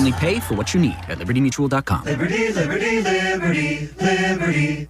Only pay for what you need at libertymutual.com. Liberty, liberty, liberty, liberty.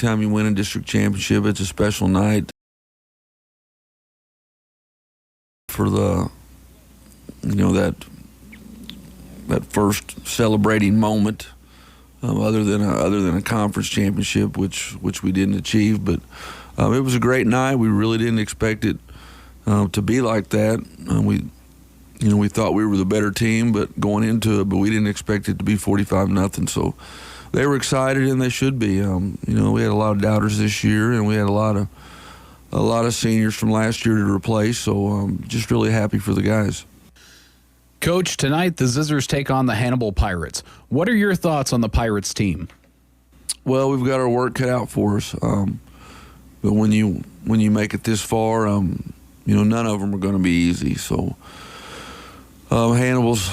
time you win a district championship, it's a special night for the, that first celebrating moment. Other than a conference championship, which we didn't achieve, but it was a great night. We really didn't expect it to be like that. We thought we were the better team, but going into it, but we didn't expect it to be 45-0. So they were excited, and they should be. We had a lot of doubters this year, and we had a lot of seniors from last year to replace. So just really happy for the guys. Coach, tonight the Zizzers take on the Hannibal Pirates. What are your thoughts on the Pirates team? Well, we've got our work cut out for us. But when you make it this far, none of them are going to be easy. So Hannibal's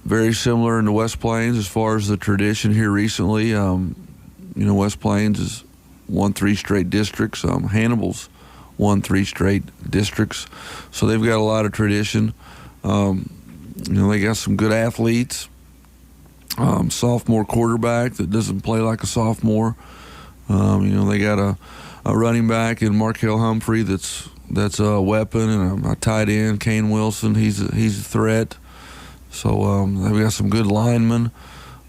very similar in the West Plains as far as the tradition here recently. West Plains has won 3 straight districts. Hannibal's won 3 straight districts. So they've got a lot of tradition. They got some good athletes. Sophomore quarterback that doesn't play like a sophomore. They got a running back in Markel Humphrey that's a weapon, and a tight end, Kane Wilson. He's a threat. So they've got some good linemen.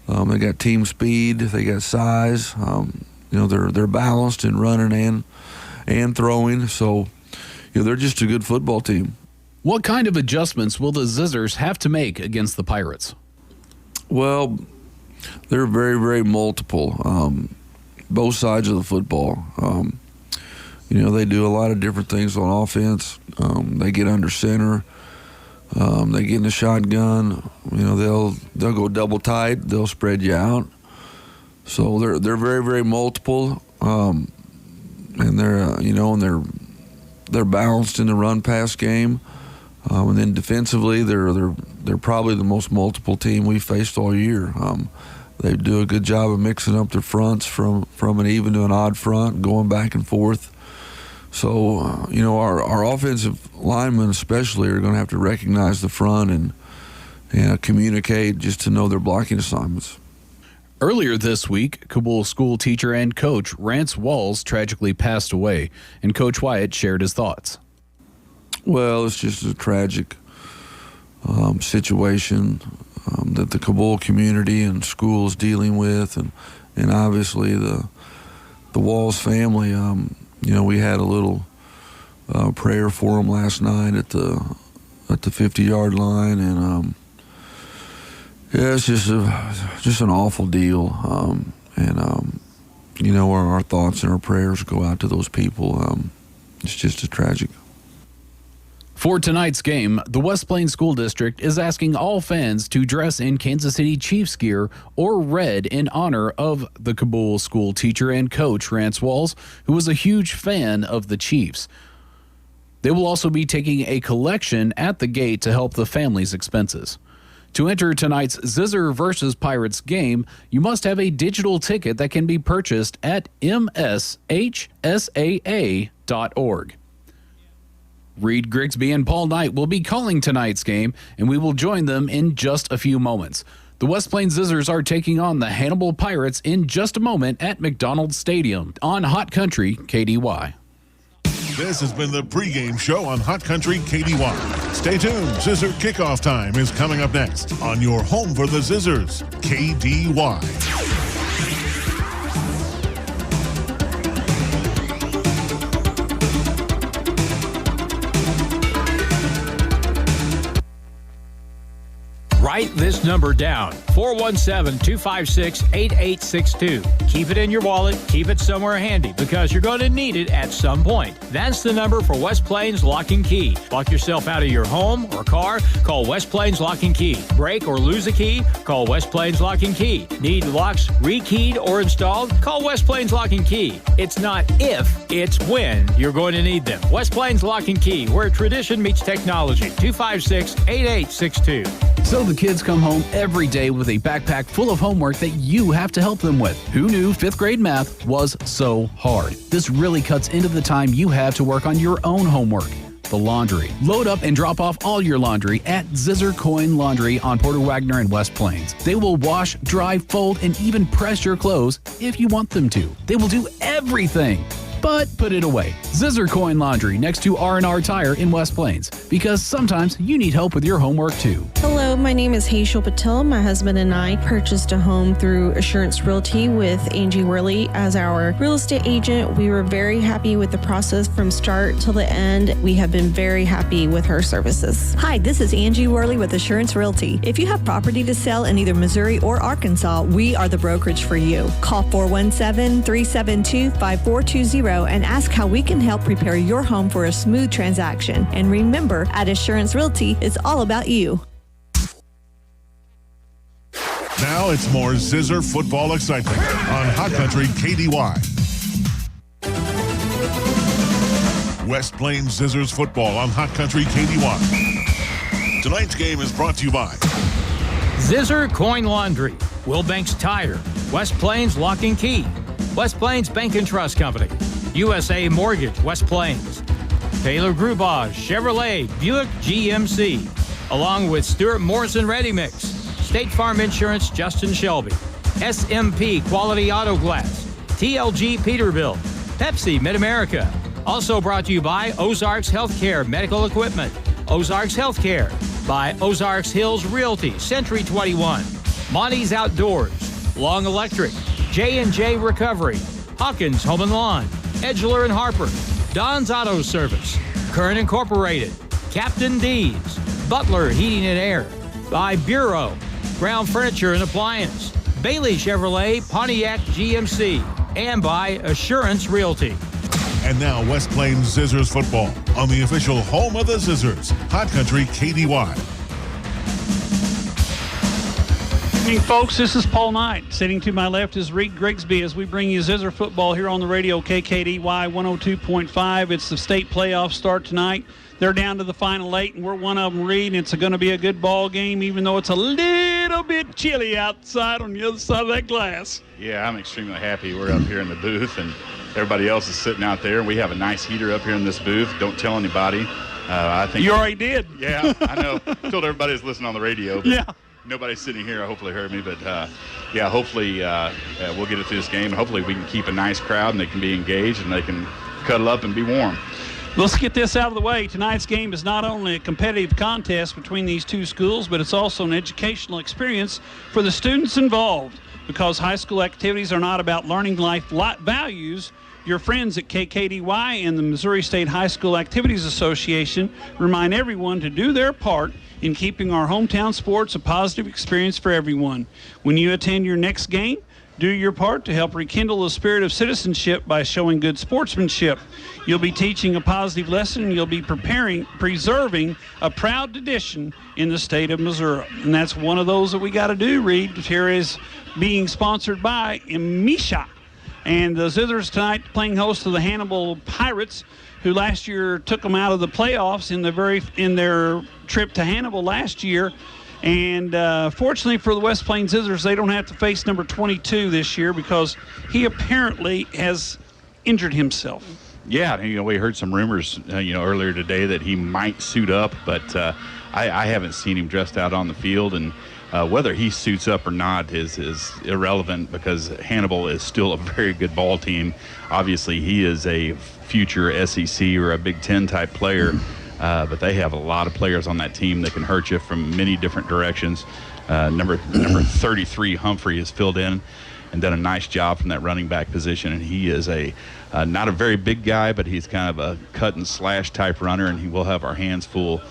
They got team speed. They got size. They're balanced in running and throwing. So they're just a good football team. What kind of adjustments will the Zizzers have to make against the Pirates? Well, they're very, very multiple, both sides of the football. They do a lot of different things on offense. They get under center. They get in the shotgun. They'll go double tight. They'll spread you out. So they're very, very multiple, and they're balanced in the run pass game. And then defensively, they're probably the most multiple team we've faced all year. They do a good job of mixing up their fronts from an even to an odd front, going back and forth. So, our offensive linemen especially are going to have to recognize the front and communicate just to know their blocking assignments. Earlier this week, Kabul school teacher and coach Rance Walls tragically passed away, and Coach Wyatt shared his thoughts. Well, it's just a tragic situation that the Kabul community and school is dealing with, and obviously the Walls family. We had a little prayer for them last night at the 50-yard line, and it's just an awful deal. Our thoughts and our prayers go out to those people. It's just a tragic. For tonight's game, the West Plains School District is asking all fans to dress in Kansas City Chiefs gear or red in honor of the Kabul school teacher and coach Rance Walls, who was a huge fan of the Chiefs. They will also be taking a collection at the gate to help the family's expenses. To enter tonight's Zizzer versus Pirates game, you must have a digital ticket that can be purchased at mshsaa.org. Reed Grigsby and Paul Knight will be calling tonight's game, and we will join them in just a few moments. The West Plains Zizzers are taking on the Hannibal Pirates in just a moment at McDonald's Stadium on Hot Country KDY. This has been the pregame show on Hot Country KDY. Stay tuned. Zizzer kickoff time is coming up next on your home for the Zizzers, KDY. Write this number down, 417-256-8862. Keep it in your wallet, keep it somewhere handy, because you're going to need it at some point. That's the number for West Plains Lock and Key. Lock yourself out of your home or car? Call West Plains Lock and Key. Break or lose a key? Call West Plains Lock and Key. Need locks rekeyed or installed? Call West Plains Lock and Key. It's not if, it's when you're going to need them. West Plains Lock and Key, where tradition meets technology. 256-8862. So the kids come home every day with a backpack full of homework that you have to help them with. Who knew 5th grade math was so hard? This really cuts into the time you have to work on your own homework. the laundry. Load up and drop off all your laundry at Zizzer Coin Laundry on Porter Wagner and West Plains. They will wash, dry, fold, and even press your clothes if you want them to. They will do everything. But put it away. Zizzer Coin Laundry next to R&R Tire in West Plains, because sometimes you need help with your homework too. Hello, my name is Hazel Patel. My husband and I purchased a home through Assurance Realty with Angie Worley as our real estate agent. We were very happy with the process from start till the end. We have been very happy with her services. Hi, this is Angie Worley with Assurance Realty. If you have property to sell in either Missouri or Arkansas, we are the brokerage for you. Call 417-372-5420 and ask how we can help prepare your home for a smooth transaction. And remember, at Assurance Realty, it's all about you. Now it's more Zizzer football excitement on Hot Country KDY. West Plains Zizzers football on Hot Country KDY. Tonight's game is brought to you by Zizzer Coin Laundry, Wilbanks Tire, West Plains Lock and Key, West Plains Bank and Trust Company, USA Mortgage, West Plains, Taylor Grubauer, Chevrolet, Buick GMC, along with Stuart Morrison Ready Mix, State Farm Insurance, Justin Shelby, SMP Quality Auto Glass, TLG Peterbilt, Pepsi Mid-America. Also brought to you by Ozarks Healthcare Medical Equipment, Ozarks Healthcare, by Ozarks Hills Realty, Century 21, Monty's Outdoors, Long Electric, J&J Recovery, Hawkins Home and Lawn, Edgeler and Harper, Don's Auto Service, Current Incorporated, Captain D's, Butler Heating and Air, by Bureau, Brown Furniture and Appliance, Bailey Chevrolet, Pontiac GMC, and by Assurance Realty. And now West Plains Zizzers football on the official home of the Zizzers, Hot Country KDY. Good evening, folks. This is Paul Knight. Sitting to my left is Reed Grigsby as we bring you Zizzer football here on the radio, KKDY 102.5. It's the state playoff start tonight. They're down to the final 8, and we're one of them, Reed. It's going to be a good ball game, even though it's a little bit chilly outside on the other side of that glass. Yeah, I'm extremely happy. We're up here in the booth, and everybody else is sitting out there. We have a nice heater up here in this booth. Don't tell anybody. I think you already did. Yeah, I know. Told everybody that's listening on the radio. But yeah. Nobody sitting here hopefully heard me, but yeah, hopefully we'll get it through this game, and hopefully we can keep a nice crowd and they can be engaged and they can cuddle up and be warm. Let's get this out of the way. Tonight's game is not only a competitive contest between these two schools, but it's also an educational experience for the students involved, because high school activities are not about learning life values. Your friends at KKDY and the Missouri State High School Activities Association remind everyone to do their part in keeping our hometown sports a positive experience for everyone. When you attend your next game, do your part to help rekindle the spirit of citizenship by showing good sportsmanship. You'll be teaching a positive lesson, and you'll be preserving a proud tradition in the state of Missouri. And that's one of those that we got to do, Reed. Here is being sponsored by Misha. And the Zizzers tonight playing host to the Hannibal Pirates, who last year took them out of the playoffs in their trip to Hannibal last year. And fortunately for the West Plains Zizzers, they don't have to face number 22 this year because he apparently has injured himself. Yeah, we heard some rumors, earlier today that he might suit up, but I haven't seen him dressed out on the field, and whether he suits up or not is irrelevant, because Hannibal is still a very good ball team. Obviously, he is a future SEC or a Big Ten type player, but they have a lot of players on that team that can hurt you from many different directions. Number 33, Humphrey, has filled in and done a nice job from that running back position, and he is not a very big guy, but he's kind of a cut and slash type runner, and he will have our hands full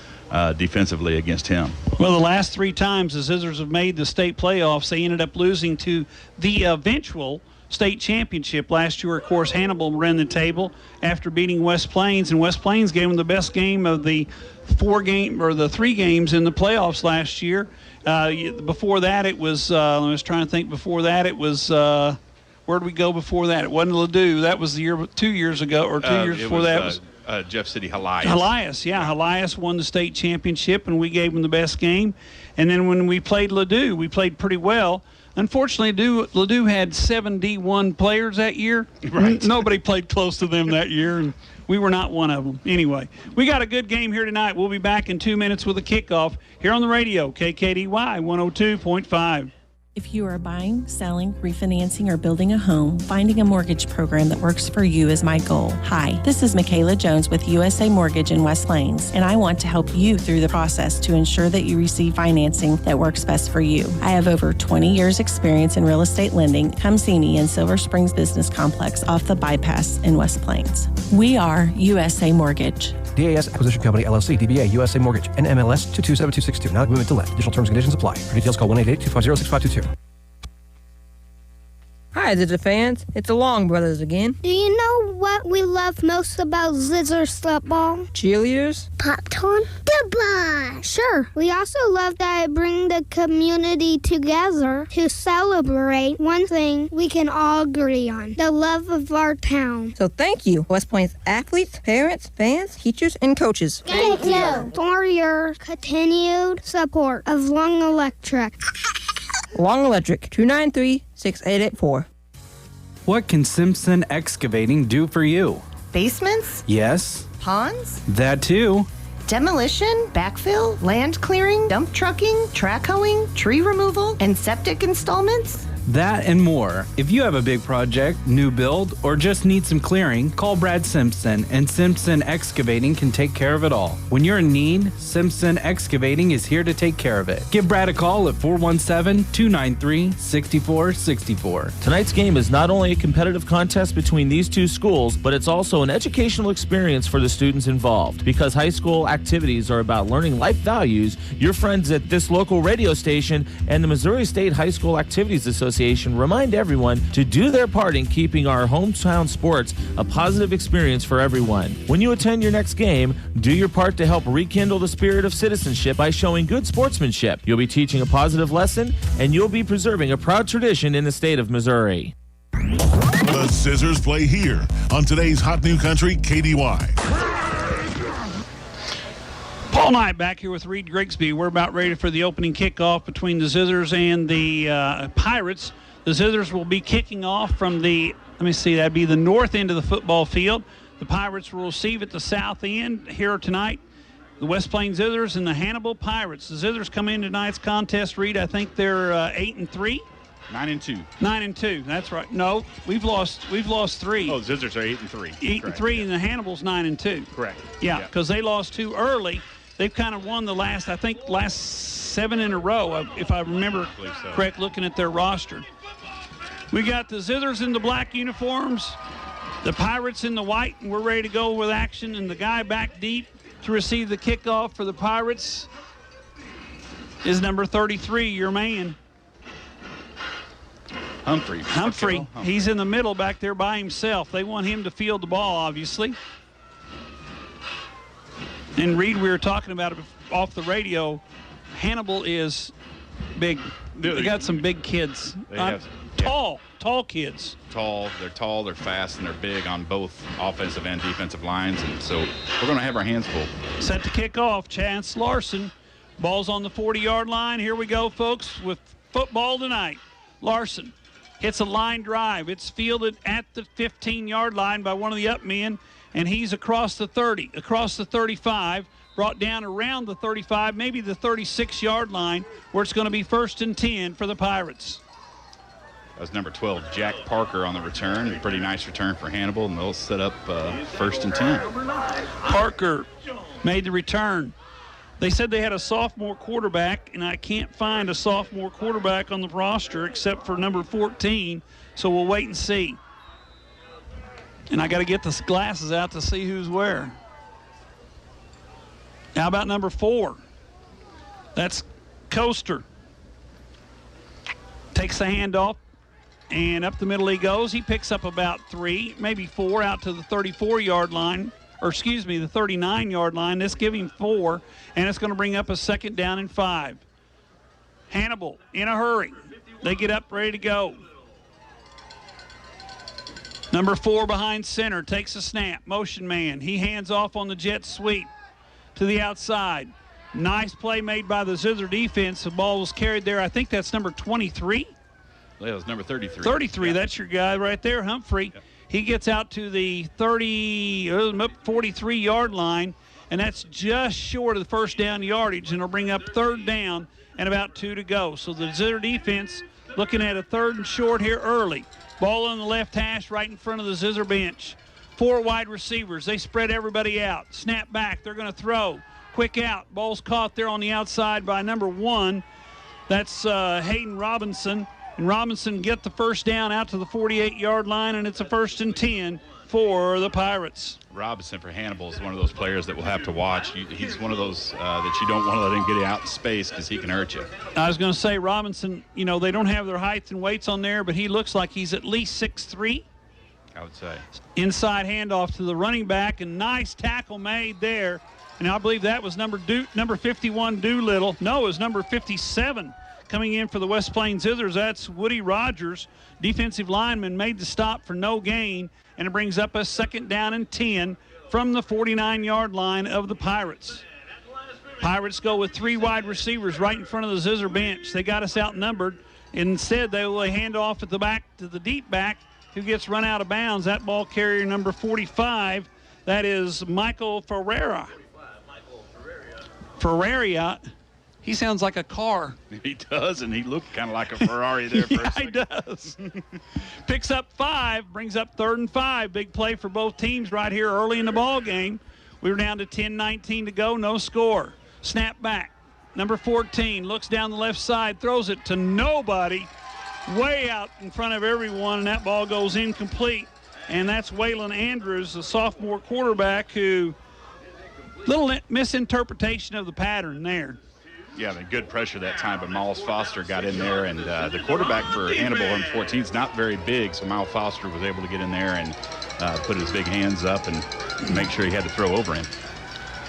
defensively against him. Well, the last 3 times the Zizzers have made the state playoffs, they ended up losing to the eventual state championship. Last year, of course, Hannibal ran the table after beating West Plains, and West Plains gave them the best game of the 3 games in the playoffs last year. Before that, it was, I was trying to think, before that, it was, where did we go before that? It wasn't Ladue. That was 2 years ago, or 2 years before that was Jeff City, Helias. Helias won the state championship, and we gave them the best game. And then when we played Ladue, we played pretty well. Unfortunately, Ladue had 7 D1 players that year. Right. Nobody played close to them that year, and We were not one of them. Anyway, we got a good game here tonight. We'll be back in 2 minutes with a kickoff here on the radio, KKDY 102.5. If you are buying, selling, refinancing, or building a home, finding a mortgage program that works for you is my goal. Hi, this is Michaela Jones with USA Mortgage in West Plains, and I want to help you through the process to ensure that you receive financing that works best for you. I have over 20 years experience in real estate lending. Come see me in Silver Springs Business Complex off the bypass in West Plains. We are USA Mortgage. DAS Acquisition Company, LLC, DBA, USA Mortgage, NMLS 227262. Not agreement to lend. Additional terms and conditions apply. For details, call 1-888-250-6522. Hi, Zizzer fans. It's the Long Brothers again. Do you know what we love most about Zizzers football? Cheerleaders? Popcorn? Goodbye! Sure. We also love that it brings the community together to celebrate one thing we can all agree on, the love of our town. So thank you, West Plains athletes, parents, fans, teachers, and coaches. Thank you for your continued support of Long Electric. Long Electric, 293-6884. What can Simpson Excavating do for you? Basements? Yes. Ponds? That too. Demolition, backfill, land clearing, dump trucking, track hoeing, tree removal, and septic installments? That and more. If you have a big project, new build, or just need some clearing, call Brad Simpson, and Simpson Excavating can take care of it all. When you're in need, Simpson Excavating is here to take care of it. Give Brad a call at 417-293-6464. Tonight's game is not only a competitive contest between these two schools, but it's also an educational experience for the students involved. Because high school activities are about learning life values, your friends at this local radio station and the Missouri State High School Activities Association remind everyone to do their part in keeping our hometown sports a positive experience for everyone. When you attend your next game, do your part to help rekindle the spirit of citizenship by showing good sportsmanship. You'll be teaching a positive lesson, and you'll be preserving a proud tradition in the state of Missouri. The Zizzers play here on today's Hot New Country KDY. Paul Knight back here with Reed Grigsby. We're about ready for the opening kickoff between the Zizzers and the Pirates. The Zizzers will be kicking off from that'd be the north end of the football field. The Pirates will receive at the south end here tonight. The West Plains Zizzers and the Hannibal Pirates. The Zizzers come in tonight's contest, Reed. I think they're 8-3. 9-2. 9-2. That's right. No, we've lost 3. Oh, Zizzers are 8-3. 8-3, and the Hannibal's 9-2. Correct. Yeah, because they lost 2 early. They've kind of won the last 7 in a row, if I remember correct, looking at their roster. We got the Zizzers in the black uniforms, the Pirates in the white, and we're ready to go with action. And the guy back deep to receive the kickoff for the Pirates is number 33, your man. Humphrey. He's in the middle back there by himself. They want him to field the ball, obviously. And Reed, we were talking about it off the radio. Hannibal is big. They got some big kids. Tall kids. They're tall, they're fast, and they're big on both offensive and defensive lines. And so we're going to have our hands full. Set to kick off, Chance Larson. Ball's on the 40-yard line. Here we go, folks, with football tonight. Larson hits a line drive. It's fielded at the 15-yard line by one of the up men. And he's across the 30, across the 35, brought down around the 35, maybe the 36-yard line, where it's going to be 1st and 10 for the Pirates. That's number 12, Jack Parker, on the return. A pretty nice return for Hannibal, and they'll set up 1st and 10. Parker made the return. They said they had a sophomore quarterback, and I can't find a sophomore quarterback on the roster except for number 14, so we'll wait and see. And I got to get the glasses out to see who's where. How about number 4? That's Coaster. Takes the handoff, and up the middle he goes. He picks up about 3, maybe 4, out to the 34-yard line, the 39-yard line. Let's give him 4, and it's going to bring up a 2nd down and 5. Hannibal in a hurry. They get up, ready to go. Number 4 behind center takes a snap. Motion man. He hands off on the jet sweep to the outside. Nice play made by the Zizzer defense. The ball was carried there. I think that's number 23. Yeah, it was number 33. 33, yeah. That's your guy right there, Humphrey. Yeah. He gets out to the 43-yard line, and that's just short of the first down yardage, and it'll bring up third down and about 2 to go. So the Zizzer defense looking at a 3rd and short here early. Ball on the left hash right in front of the Zizzer bench. 4 wide receivers. They spread everybody out. Snap back. They're going to throw. Quick out. Ball's caught there on the outside by number 1. That's Hayden Robinson. And Robinson get the first down out to the 48-yard line, and it's a 1st and 10 for the Pirates. Robinson for Hannibal is one of those players that we'll have to watch. He's one of those that you don't want to let him get out in space because he can hurt you. I was going to say Robinson, you know, they don't have their height and weights on there, but he looks like he's at least 6'3". I would say. Inside handoff to the running back, and nice tackle made there. And I believe that was number 51, Doolittle. No, it was number 57 coming in for the West Plains Zizzers. That's Woody Rogers, defensive lineman, made the stop for no gain, and it brings up a 2nd down and 10 from the 49-yard line of the Pirates. Pirates go with 3 wide receivers right in front of the Zizzer bench. They got us outnumbered. Instead, they will hand off at the back to the deep back, who gets run out of bounds. That ball carrier number 45, that is Michael Ferreira. Ferreira, he sounds like a car. He does, and he looked kind of like a Ferrari there for a second. Yeah, he does. Picks up 5, brings up 3rd and 5. Big play for both teams right here early in the ball game. We were down to 10-19 to go, no score. Snap back. Number 14 looks down the left side, throws it to nobody, way out in front of everyone, and that ball goes incomplete. And that's Waylon Andrews, the sophomore quarterback, who little misinterpretation of the pattern there. Yeah, the good pressure that time, but Miles Foster got in there, and the quarterback for Hannibal in 14 is not very big, so Miles Foster was able to get in there and put his big hands up and make sure he had to throw over him.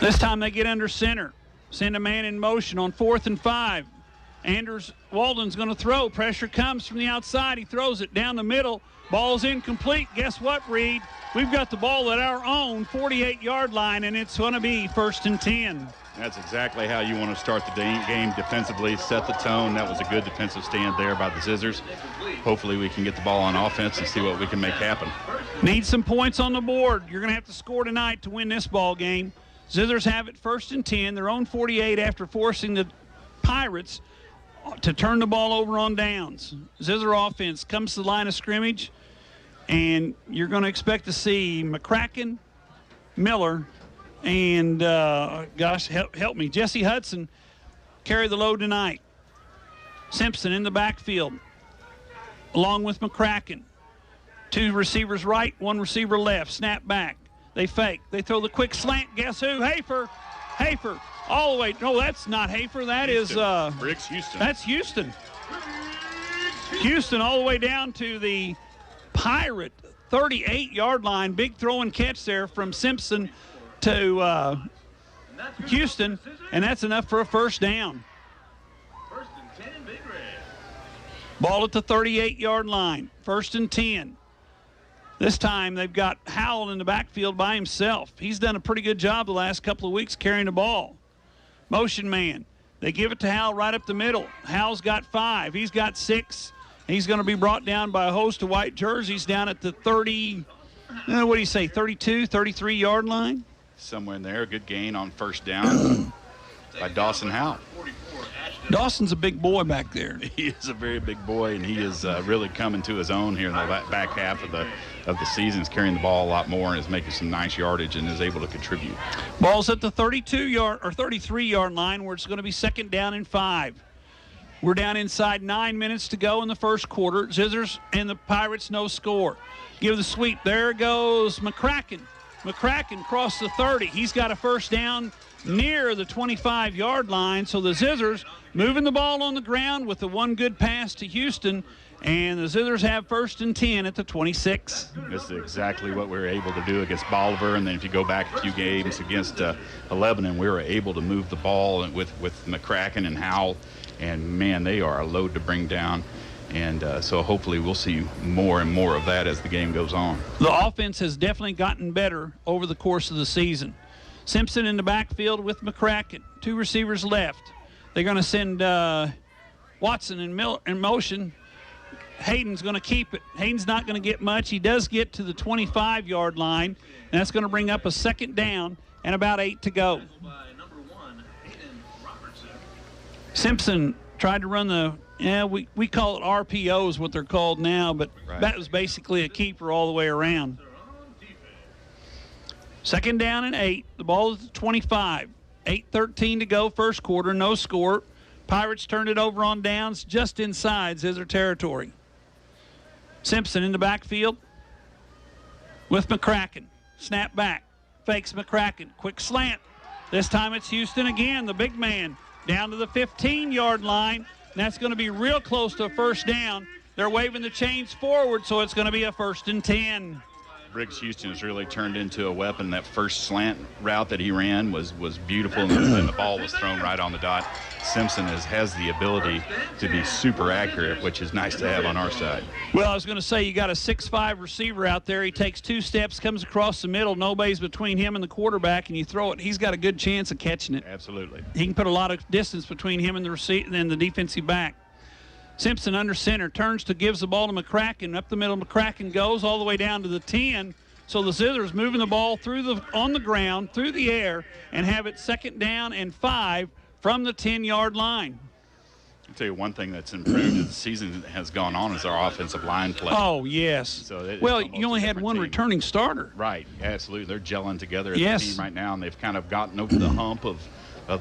This time they get under center, send a man in motion on 4th and 5. Anders Walden's going to throw. Pressure comes from the outside. He throws it down the middle. Ball's incomplete. Guess what, Reed? We've got the ball at our own 48-yard line, and it's going to be 1st and 10. That's exactly how you want to start the game defensively, set the tone. That was a good defensive stand there by the Zizzers. Hopefully we can get the ball on offense and see what we can make happen. Need some points on the board. You're going to have to score tonight to win this ball game. Zizzers have it 1st and 10, their own 48 after forcing the Pirates to turn the ball over on downs. Zizzer offense comes to the line of scrimmage, and you're going to expect to see McCracken, Miller, and, help me, Jesse Hudson carry the load tonight. Simpson in the backfield, along with McCracken. 2 receivers right, 1 receiver left. Snap back. They fake. They throw the quick slant. Guess who? Hafer. All the way. No, that's not Hafer. That Houston. is Briggs Houston. That's Houston. Houston all the way down to the Pirate 38-yard line. Big throw and catch there from Simpson to Houston, and that's enough for a 1st down. Ball at the 38-yard line. 1st and 10. This time they've got Howell in the backfield by himself. He's done a pretty good job the last couple of weeks carrying the ball. Motion man. They give it to Howell right up the middle. Howell's got 5. He's got 6. He's going to be brought down by a host of white jerseys down at the 32, 33-yard line? Somewhere in there. Good gain on 1st down by Dawson Howell. Dawson's a big boy back there. He is a very big boy, and he is really coming to his own here in the back half of the season. He's carrying the ball a lot more and is making some nice yardage and is able to contribute. Ball's at the 33-yard line, where it's going to be 2nd down and 5. We're down inside 9 minutes to go in the first quarter. Zizzers and the Pirates no score. Give the sweep. There goes McCracken. McCracken crossed the 30. He's got a 1st down near the 25-yard line. So the Zizzers moving the ball on the ground with the 1 good pass to Houston. And the Zizzers have 1st and 10 at the 26. This is exactly what we were able to do against Bolivar. And then if you go back a few games against Lebanon, we were able to move the ball with McCracken and Howell. And, man, they are a load to bring down. And so hopefully we'll see more and more of that as the game goes on. The offense has definitely gotten better over the course of the season. Simpson in the backfield with McCracken. 2 receivers left. They're going to send Watson in motion. Hayden's going to keep it. Hayden's not going to get much. He does get to the 25-yard line, and that's going to bring up a second down and about 8 to go. Simpson tried to run we call it RPOs, what they're called now, but that was basically a keeper all the way around. Second down and 8. The ball is at 25. 8:13 to go, first quarter, no score. Pirates turned it over on downs just inside Zizzer territory. Simpson in the backfield with McCracken. Snap back. Fakes McCracken. Quick slant. This time it's Houston again, the big man, down to the 15-yard line. And that's going to be real close to a first down. They're waving the chains forward, so it's going to be a 1st and 10. Briggs Houston has really turned into a weapon. That first slant route that he ran was beautiful, and the ball was thrown right on the dot. Simpson has the ability to be super accurate, which is nice to have on our side. Well, I was going to say, you got a 6'5" receiver out there. He takes 2 steps, comes across the middle, nobody's between him and the quarterback, and you throw it. He's got a good chance of catching it. Absolutely. He can put a lot of distance between him and the defensive back. Simpson under center, gives the ball to McCracken. Up the middle, McCracken goes all the way down to the 10. So the Zizzers moving the ball on the ground, through the air, and have it second down and 5 from the 10-yard line. I'll tell you one thing that's improved as the season has gone on is our offensive line play. Oh, yes. So you only had one returning starter. Right, absolutely. They're gelling together as yes. a team right now, and they've kind of gotten over the hump of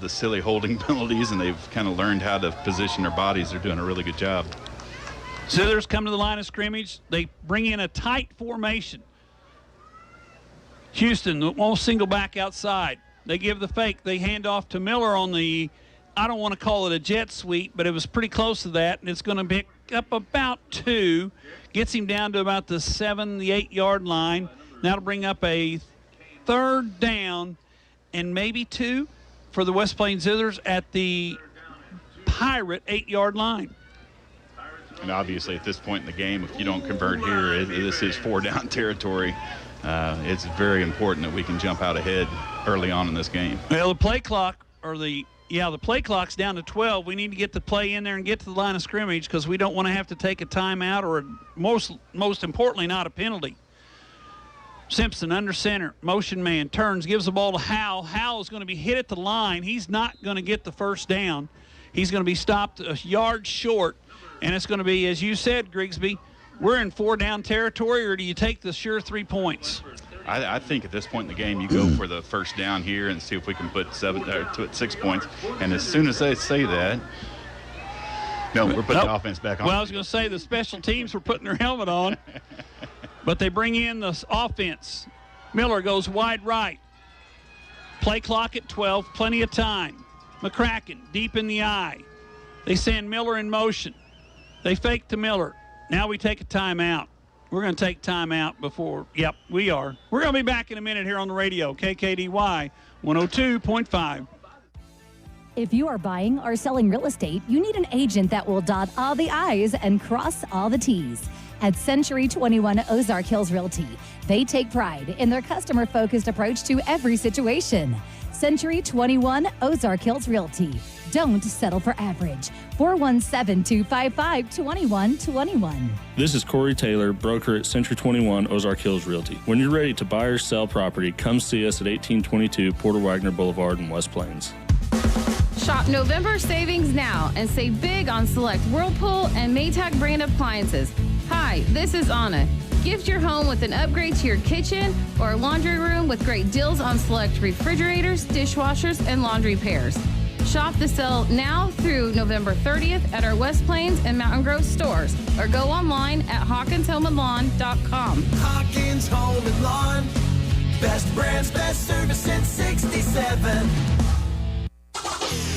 the silly holding penalties, and they've kind of learned how to position their bodies. They're doing a really good job. Zizzers come to the line of scrimmage. They bring in a tight formation. Houston won't single back outside. They give the fake. They hand off to Miller on the, I don't want to call it a jet sweep, but it was pretty close to that, and it's going to pick up about 2. Gets him down to about the 8-yard line. That'll bring up a 3rd down and maybe 2 for the West Plains Zizzers at the Pirate 8-yard line. And obviously at this point in the game, if you don't convert here, this is 4-down territory. It's very important that we can jump out ahead early on in this game. Well, the play clock, the play clock's down to 12. We need to get the play in there and get to the line of scrimmage because we don't want to have to take a timeout or, most importantly, not a penalty. Simpson under center, motion man, turns, gives the ball to Howell. Howell is going to be hit at the line. He's not going to get the first down. He's going to be stopped a yard short, and it's going to be, as you said, Grigsby, we're in 4-down territory, or do you take the sure 3 points? I think at this point in the game, you go for the first down here and see if we can put 6 points. And as soon as they say that, no, we're putting the offense back on. Well, I was going to say the special teams were putting their helmet on. But they bring in the offense. Miller goes wide right. Play clock at 12, plenty of time. McCracken deep in the eye. They send Miller in motion. They fake to Miller. Now we take a timeout. We're going to take timeout before. Yep, we are. We're going to be back in a minute here on the radio. KKDY 102.5. If you are buying or selling real estate, you need an agent that will dot all the I's and cross all the T's. At Century 21 Ozark Hills Realty, they take pride in their customer-focused approach to every situation. Century 21 Ozark Hills Realty. Don't settle for average. 417-255-2121. This is Corey Taylor, broker at Century 21 Ozark Hills Realty. When you're ready to buy or sell property, come see us at 1822 Porter Wagner Boulevard in West Plains. Shop November savings now and save big on select Whirlpool and Maytag brand appliances. Hi, this is Anna. Gift your home with an upgrade to your kitchen or laundry room with great deals on select refrigerators, dishwashers, and laundry pairs. Shop the sale now through November 30th at our West Plains and Mountain Grove stores or go online at HawkinsHomeandLawn.com. Hawkins Home and Lawn. Best brands, best service since 67.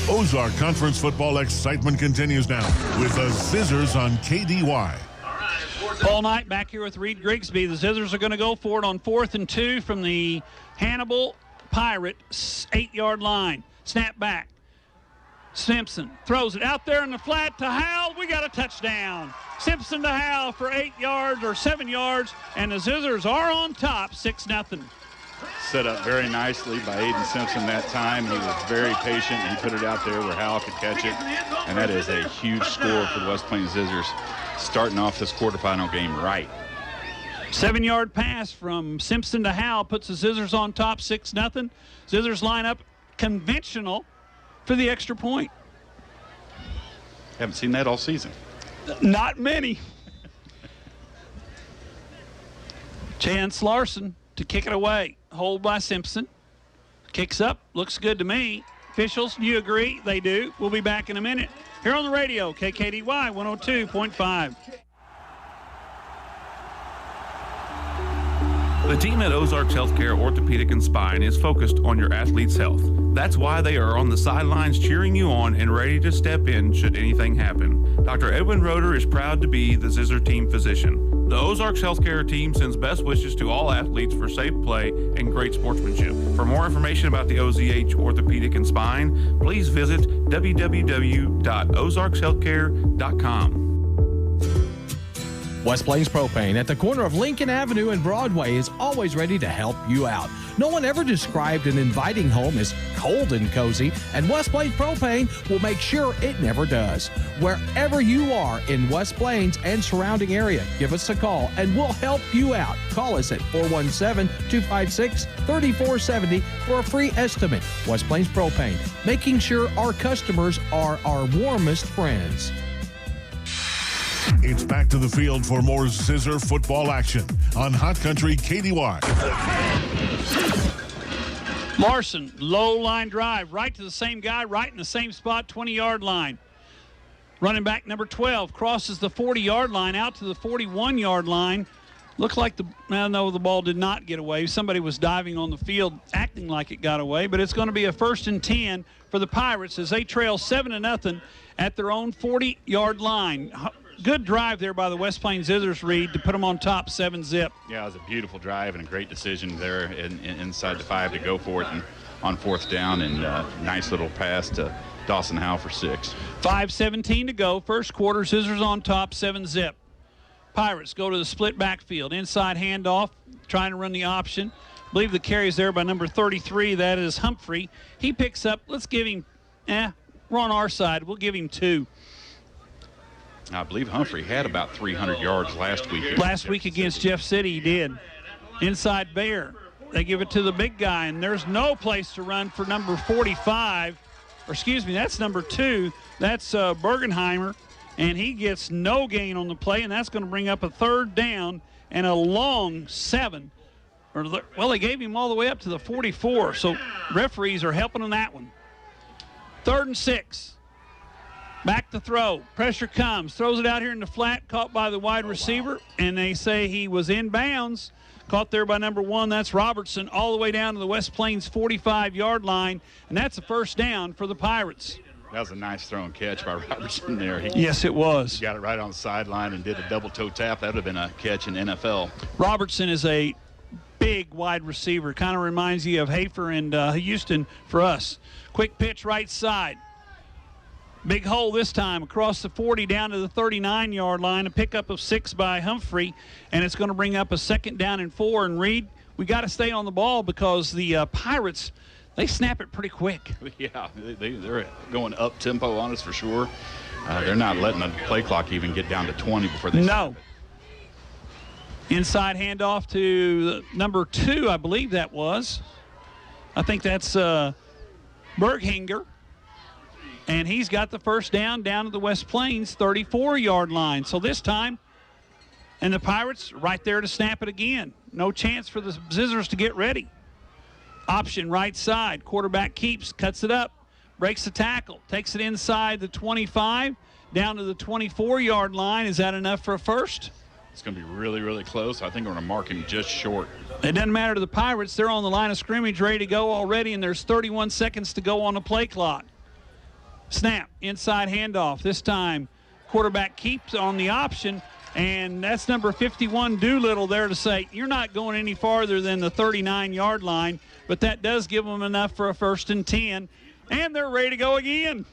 Ozark Conference football excitement continues now with the Zizzers on KDY. Paul Knight back here with Reed Grigsby. The Zizzers are going to go for it on 4th and 2 from the Hannibal Pirate 8-yard line. Snap back. Simpson throws it out there in the flat to Howell. We got a touchdown. Simpson to Howell for 8 yards or 7 yards, and the Zizzers are on top, 6-0. set up very nicely by Aiden Simpson that time. He was very patient. He put it out there where Howell could catch it. And that is a huge score for the West Plains Zizzers, starting off this quarterfinal game right. 7-yard pass from Simpson to Howell puts the Zizzers on top 6-0. Zizzers line up conventional for the extra point. Haven't seen that all season. Not many. Chance Larson to kick it away. Hold by Simpson. Kicks up. Looks good to me. Officials, do you agree? They do. We'll be back in a minute. Here on the radio, KKDY 102.5. The team at Ozarks Healthcare Orthopedic and Spine is focused on your athlete's health. That's why they are on the sidelines cheering you on and ready to step in should anything happen. Dr. Edwin Roeder is proud to be the Zizzer team physician. The Ozarks Healthcare team sends best wishes to all athletes for safe play and great sportsmanship. For more information about the OZH Orthopedic and Spine, please visit www.ozarkshealthcare.com. West Plains Propane at the corner of Lincoln Avenue and Broadway is always ready to help you out. No one ever described an inviting home as cold and cozy, and West Plains Propane will make sure it never does. Wherever you are in West Plains and surrounding area, give us a call and we'll help you out. Call us at 417-256-3470 for a free estimate. West Plains Propane, making sure our customers are our warmest friends. It's back to the field for more Zizzer football action on Hot Country KDY. Larson, low line drive, right to the same guy, right in the same spot, 20-yard line. Running back number 12 crosses the 40-yard line out to the 41-yard line. Looks like the ball did not get away. Somebody was diving on the field, acting like it got away, but it's going to be a 1st and 10 for the Pirates as they trail 7-0 at their own 40-yard line. Good drive there by the West Plains Zizzers, Reed, to put them on top 7-zip. Yeah, it was a beautiful drive and a great decision there inside the 5 to go for it and on 4th down, and nice little pass to Dawson Howe for 6. 5:17 to go. First quarter, Zizzers on top 7-zip. Pirates go to the split backfield. Inside handoff, trying to run the option. I believe the carry is there by number 33. That is Humphrey. He picks up, let's give him, we're on our side. We'll give him 2. I believe Humphrey had about 300 yards last week. Last week against Jeff City, he did. Inside Bear. They give it to the big guy, and there's no place to run for number 45. Or excuse me, that's number 2. That's Bergenheimer, and he gets no gain on the play, and that's going to bring up a 3rd down and a long 7. Well, they gave him all the way up to the 44, so referees are helping on that one. 3rd and 6. Back to throw. Pressure comes. Throws it out here in the flat. Caught by the wide receiver. And they say he was in bounds. Caught there by number 1. That's Robertson all the way down to the West Plains 45-yard line. And that's a 1st down for the Pirates. That was a nice throw and catch by Robertson there. Yes, it was. He got it right on the sideline and did a double toe tap. That would have been a catch in NFL. Robertson is a big wide receiver. Kind of reminds you of Hafer and Houston for us. Quick pitch right side. Big hole this time across the 40 down to the 39-yard line. A pickup of 6 by Humphrey, and it's going to bring up a 2nd down and 4. And Reed, we got to stay on the ball because the Pirates, they snap it pretty quick. Yeah, they're going up tempo on us for sure. They're not letting the play clock even get down to 20 before they No. Inside handoff to number 2, I believe that was. I think that's Berghinger. And he's got the 1st down to the West Plains 34-yard line. So this time, and the Pirates right there to snap it again. No chance for the Zizzers to get ready. Option right side. Quarterback keeps, cuts it up, breaks the tackle, takes it inside the 25, down to the 24-yard line. Is that enough for a 1st? It's going to be really, really close. I think we're going to mark him just short. It doesn't matter to the Pirates. They're on the line of scrimmage ready to go already, and there's 31 seconds to go on the play clock. Snap, inside handoff. This time, quarterback keeps on the option, and that's number 51, Doolittle, there to say, you're not going any farther than the 39-yard line, but that does give them enough for a 1st and 10, and they're ready to go again.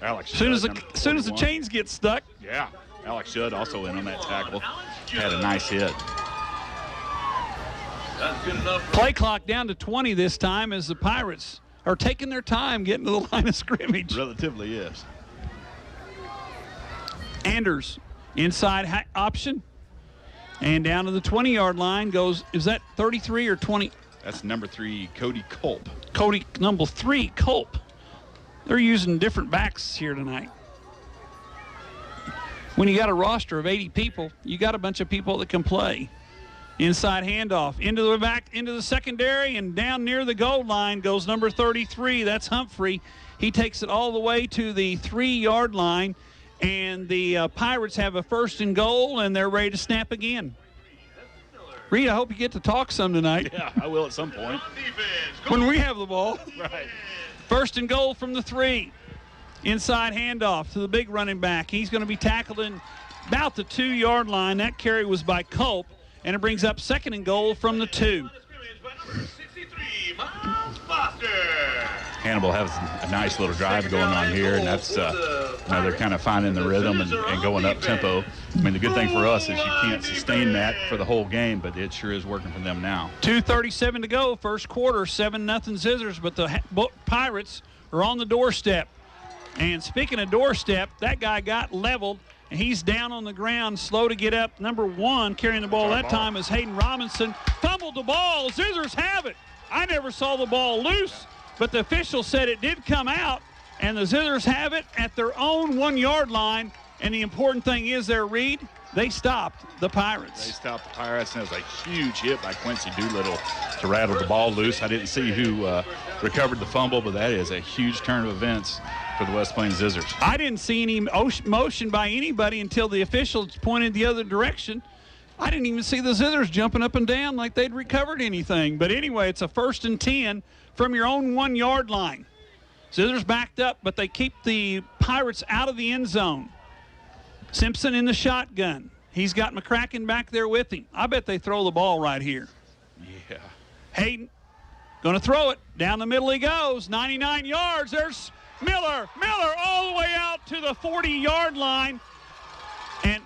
Alex soon as the chains get stuck. Yeah, Alex Judd also in on that tackle. Had a nice hit. Play clock down to 20 this time as the Pirates are taking their time getting to the line of scrimmage. Relatively, yes. Anders, inside option. And down to the 20-yard line goes, is that 33 or 20? That's number 3, Cody Culp. Cody, number 3, Culp. They're using different backs here tonight. When you got a roster of 80 people, you got a bunch of people that can play. Inside handoff, into the back, into the secondary, and down near the goal line goes number 33. That's Humphrey. He takes it all the way to the 3-yard line, and the Pirates have a 1st and goal, and they're ready to snap again. Reed, I hope you get to talk some tonight. Yeah, I will at some point. When we have the ball. Right. 1st and goal from the 3. Inside handoff to the big running back. He's going to be tackled in about the 2-yard line. That carry was by Culp, and it brings up 2nd and goal from the 2. Hannibal has a nice little drive going on here, and that's they're kind of finding the rhythm and going up tempo. I mean, the good thing for us is you can't sustain that for the whole game, but it sure is working for them now. 2:37 to go, first quarter, 7-0 Zizzers, but the Pirates are on the doorstep. And speaking of doorstep, that guy got leveled, and he's down on the ground, slow to get up. Number 1 carrying the ball that time is Hayden Robinson. Fumbled the ball. Zizzers have it. I never saw the ball loose, but the official said it did come out, and the Zizzers have it at their own 1-yard line. And the important thing is there, Reed, they stopped the Pirates. They stopped the Pirates, and it was a huge hit by Quincy Doolittle to rattle the ball loose. I didn't see who recovered the fumble, but that is a huge turn of events for the West Plains Zizzers. I didn't see any motion by anybody until the officials pointed the other direction. I didn't even see the Zizzers jumping up and down like they'd recovered anything. But anyway, it's a 1st and 10 from your own 1-yard line. Zizzers backed up, but they keep the Pirates out of the end zone. Simpson in the shotgun. He's got McCracken back there with him. I bet they throw the ball right here. Yeah. Hayden going to throw it. Down the middle he goes. 99 yards. There's Miller all the way out to the 40-yard line. And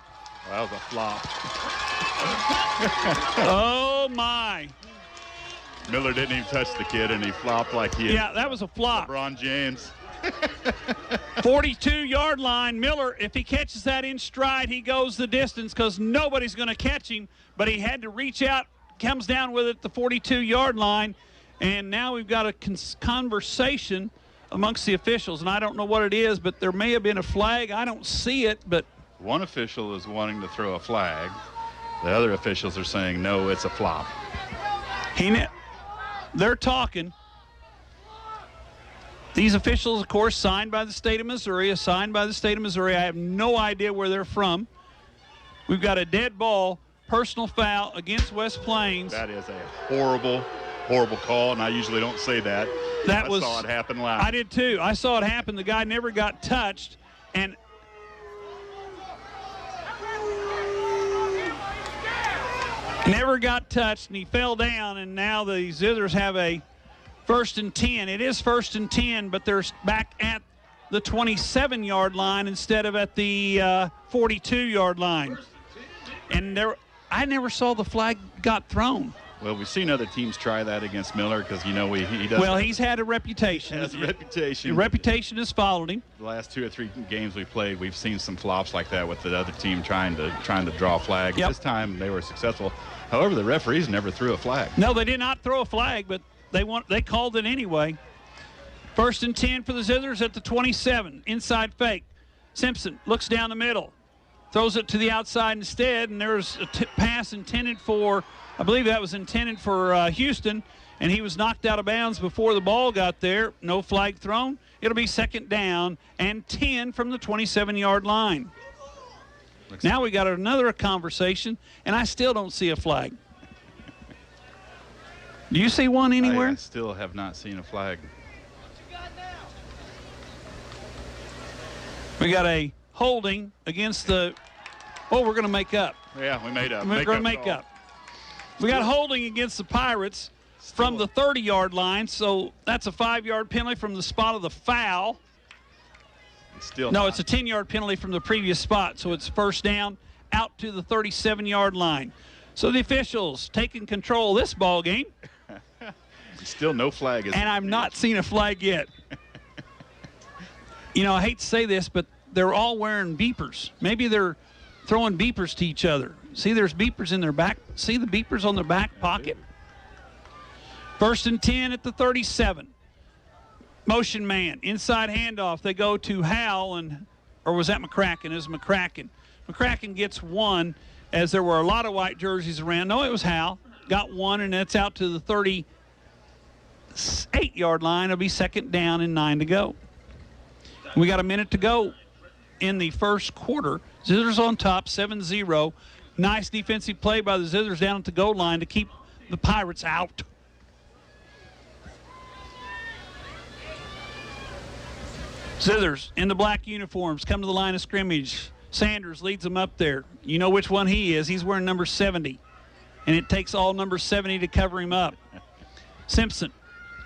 that was a flop. Oh, my. Miller didn't even touch the kid, and he flopped like he Yeah, that was a flop. LeBron James. 42-yard line. Miller, if he catches that in stride, he goes the distance because nobody's going to catch him. But he had to reach out, comes down with it at the 42-yard line. And now we've got a conversation amongst the officials. And I don't know what it is, but there may have been a flag. I don't see it, but one official is wanting to throw a flag. The other officials are saying, no, it's a flop. They're talking. These officials, of course, signed by the state of Missouri, assigned by the state of Missouri. I have no idea where they're from. We've got a dead ball, personal foul against West Plains. That is a horrible, horrible call, and I usually don't say that. I saw it happen live. I did too. I saw it happen. The guy never got touched, and he fell down, and now the Zizzers have a 1st and 10. It is 1st and 10, but they're back at the 27-yard line instead of at the 42-yard line. And I never saw the flag got thrown. Well, we've seen other teams try that against Miller because, he does. Well, he's had a reputation. Has a reputation. The reputation has followed him. The last 2 or 3 games we played, we've seen some flops like that with the other team trying to draw a flag. Yep. This time they were successful. However, the referees never threw a flag. No, they did not throw a flag, but they called it anyway. 1st and 10 for the Zizzers at the 27. Inside fake. Simpson looks down the middle. Throws it to the outside instead, and there's a pass intended for, I believe that was intended for Houston, and he was knocked out of bounds before the ball got there. No flag thrown. It'll be 2nd down and 10 from the 27-yard line. Now we got another conversation, and I still don't see a flag. Do you see one anywhere? I still have not seen a flag. We got a holding against the – we're going to make up. Yeah, we made up. We're going to make up. We got holding against the Pirates from the 30-yard line, so that's a 5-yard penalty from the spot of the foul. It's a 10-yard penalty from the previous spot, so it's 1st down out to the 37-yard line. So the officials taking control of this ball game. Still no flag. And I've not seen a flag yet. You know, I hate to say this, but they're all wearing beepers. Maybe they're throwing beepers to each other. See, there's beepers in their back. See the beepers on their back pocket? 1st and 10 at the 37. Motion man, inside handoff. They go to Hal, or was that McCracken? It was McCracken. McCracken gets one, as there were a lot of white jerseys around. No, it was Hal. Got one, and that's out to the 38-yard line. It'll be 2nd down and 9 to go. We got a minute to go in the first quarter. Zizzers on top, 7-0. Nice defensive play by the Zizzers down at the goal line to keep the Pirates out. Zizzers in the black uniforms come to the line of scrimmage. Sanders leads them up there. You know which one he is. He's wearing number 70. And it takes all number 70 to cover him up. Simpson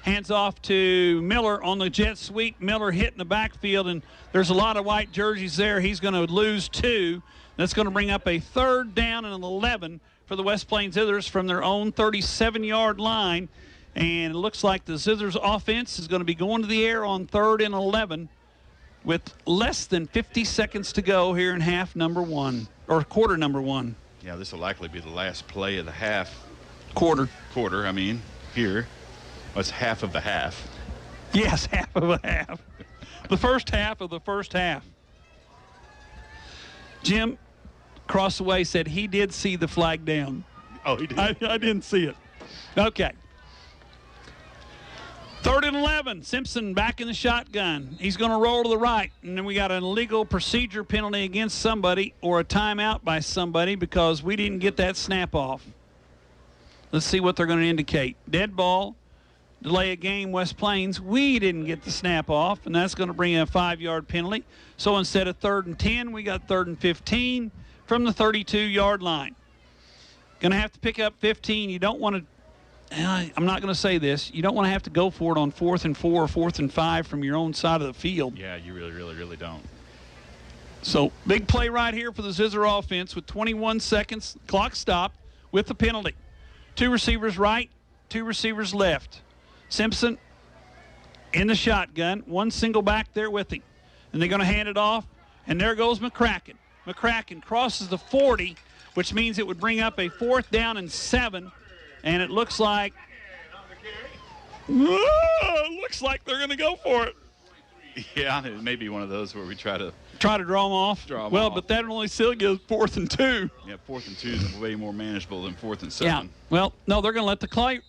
hands off to Miller on the jet sweep. Miller hit in the backfield, and there's a lot of white jerseys there. He's going to lose 2. That's going to bring up a 3rd down and an 11 for the West Plains Zizzers from their own 37-yard line. And it looks like the Zizzers offense is going to be going to the air on 3rd and 11 with less than 50 seconds to go here in half number 1, or quarter number 1. Yeah, this will likely be the last play of the half. Quarter, I mean, here. It's half of the half. Yes, half of a half. The first half of the first half. Jim across the way said he did see the flag down. Oh, he did? I didn't see it. Okay. 3rd and 11. Simpson back in the shotgun. He's going to roll to the right. And then we got an illegal procedure penalty against somebody or a timeout by somebody because we didn't get that snap off. Let's see what they're going to indicate. Dead ball. Delay a game, West Plains. We didn't get the snap off, and that's going to bring in a 5-yard penalty. So instead of 3rd and 10, we got 3rd and 15 from the 32-yard line. Going to have to pick up 15. You don't want to, I'm not going to say this, you don't want to have to go for it on 4th and 4 or 4th and 5 from your own side of the field. Yeah, you really don't. So big play right here for the Zizzer offense with 21 seconds. Clock stopped with the penalty. 2 receivers right, 2 receivers left. Simpson in the shotgun, 1 single back there with him. And they're going to hand it off, and there goes McCracken. McCracken crosses the 40, which means it would bring up a 4th down and 7. And it looks like, they're going to go for it. Yeah, it may be one of those where we try to draw them off. But that only still gives 4th and 2. Yeah, 4th and 2 is way more manageable than 4th and 7. Yeah. Well, no, they're going to let the play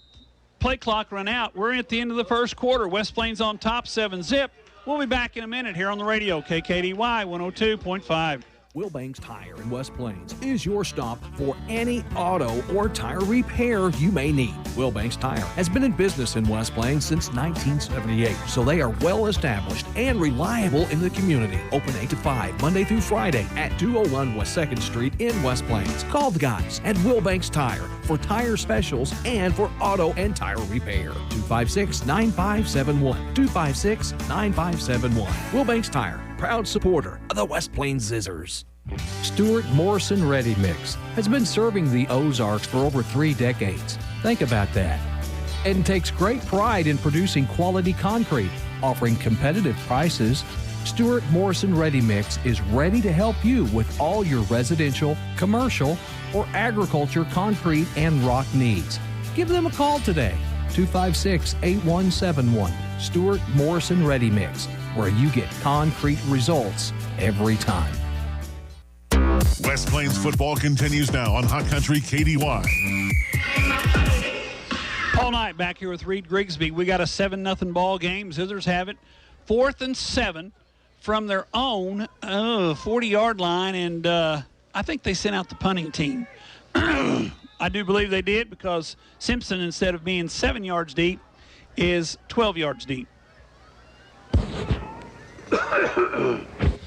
clock run out. We're at the end of the first quarter. West Plains on top, 7-0. We'll be back in a minute here on the radio, KKDY 102.5. Wilbanks Tire in West Plains is your stop for any auto or tire repair you may need. Wilbanks Tire has been in business in West Plains since 1978, so they are well established and reliable in the community. Open 8 to 5, Monday through Friday at 201 West 2nd Street in West Plains. Call the guys at Wilbanks Tire for tire specials and for auto and tire repair. 256-9571. 256-9571. Wilbanks Tire, proud supporter of the West Plains Zizzers. Stuart Morrison Ready Mix has been serving the Ozarks for over 3 decades. Think about that. And takes great pride in producing quality concrete, offering competitive prices. Stuart Morrison Ready Mix is ready to help you with all your residential, commercial, or agriculture concrete and rock needs. Give them a call today. 256-8171. Stuart Morrison Ready Mix, where you get concrete results every time. West Plains football continues now on Hot Country KDY. All night back here with Reed Grigsby. We got a 7-0 ball game. Zizzers have it 4th and 7 from their own 40-yard line, and I think they sent out the punting team. I do believe they did because Simpson, instead of being 7 yards deep, is 12 yards deep.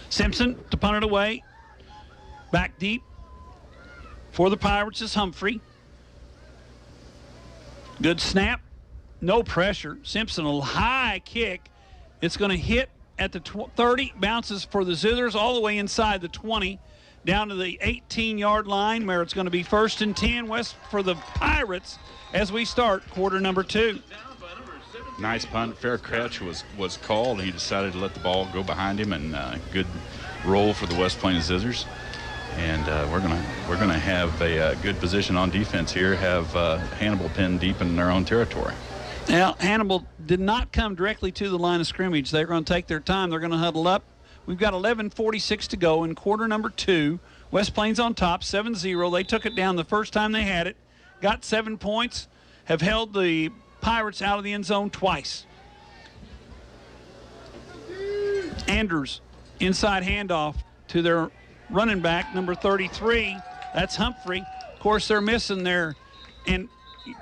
Simpson to punt it away. Back deep for the Pirates is Humphrey. Good snap. No pressure. Simpson, a high kick. It's going to hit at the 30. Bounces for the Zizzers all the way inside the 20. down to the 18-yard line where it's going to be 1st and 10 West for the Pirates as we start quarter number 2. Nice punt, fair catch was called. He decided to let the ball go behind him, and good roll for the West Plains Zizzers. And we're gonna have a good position on defense here. Have Hannibal pinned deep in their own territory. Now Hannibal did not come directly to the line of scrimmage. They're going to take their time. They're going to huddle up. We've got 11:46 to go in quarter number 2. West Plains on top, 7-0. They took it down the first time they had it. Got 7 points. Have held the Pirates out of the end zone twice. Andrews, inside handoff to their running back, number 33. That's Humphrey. Of course, they're missing there. And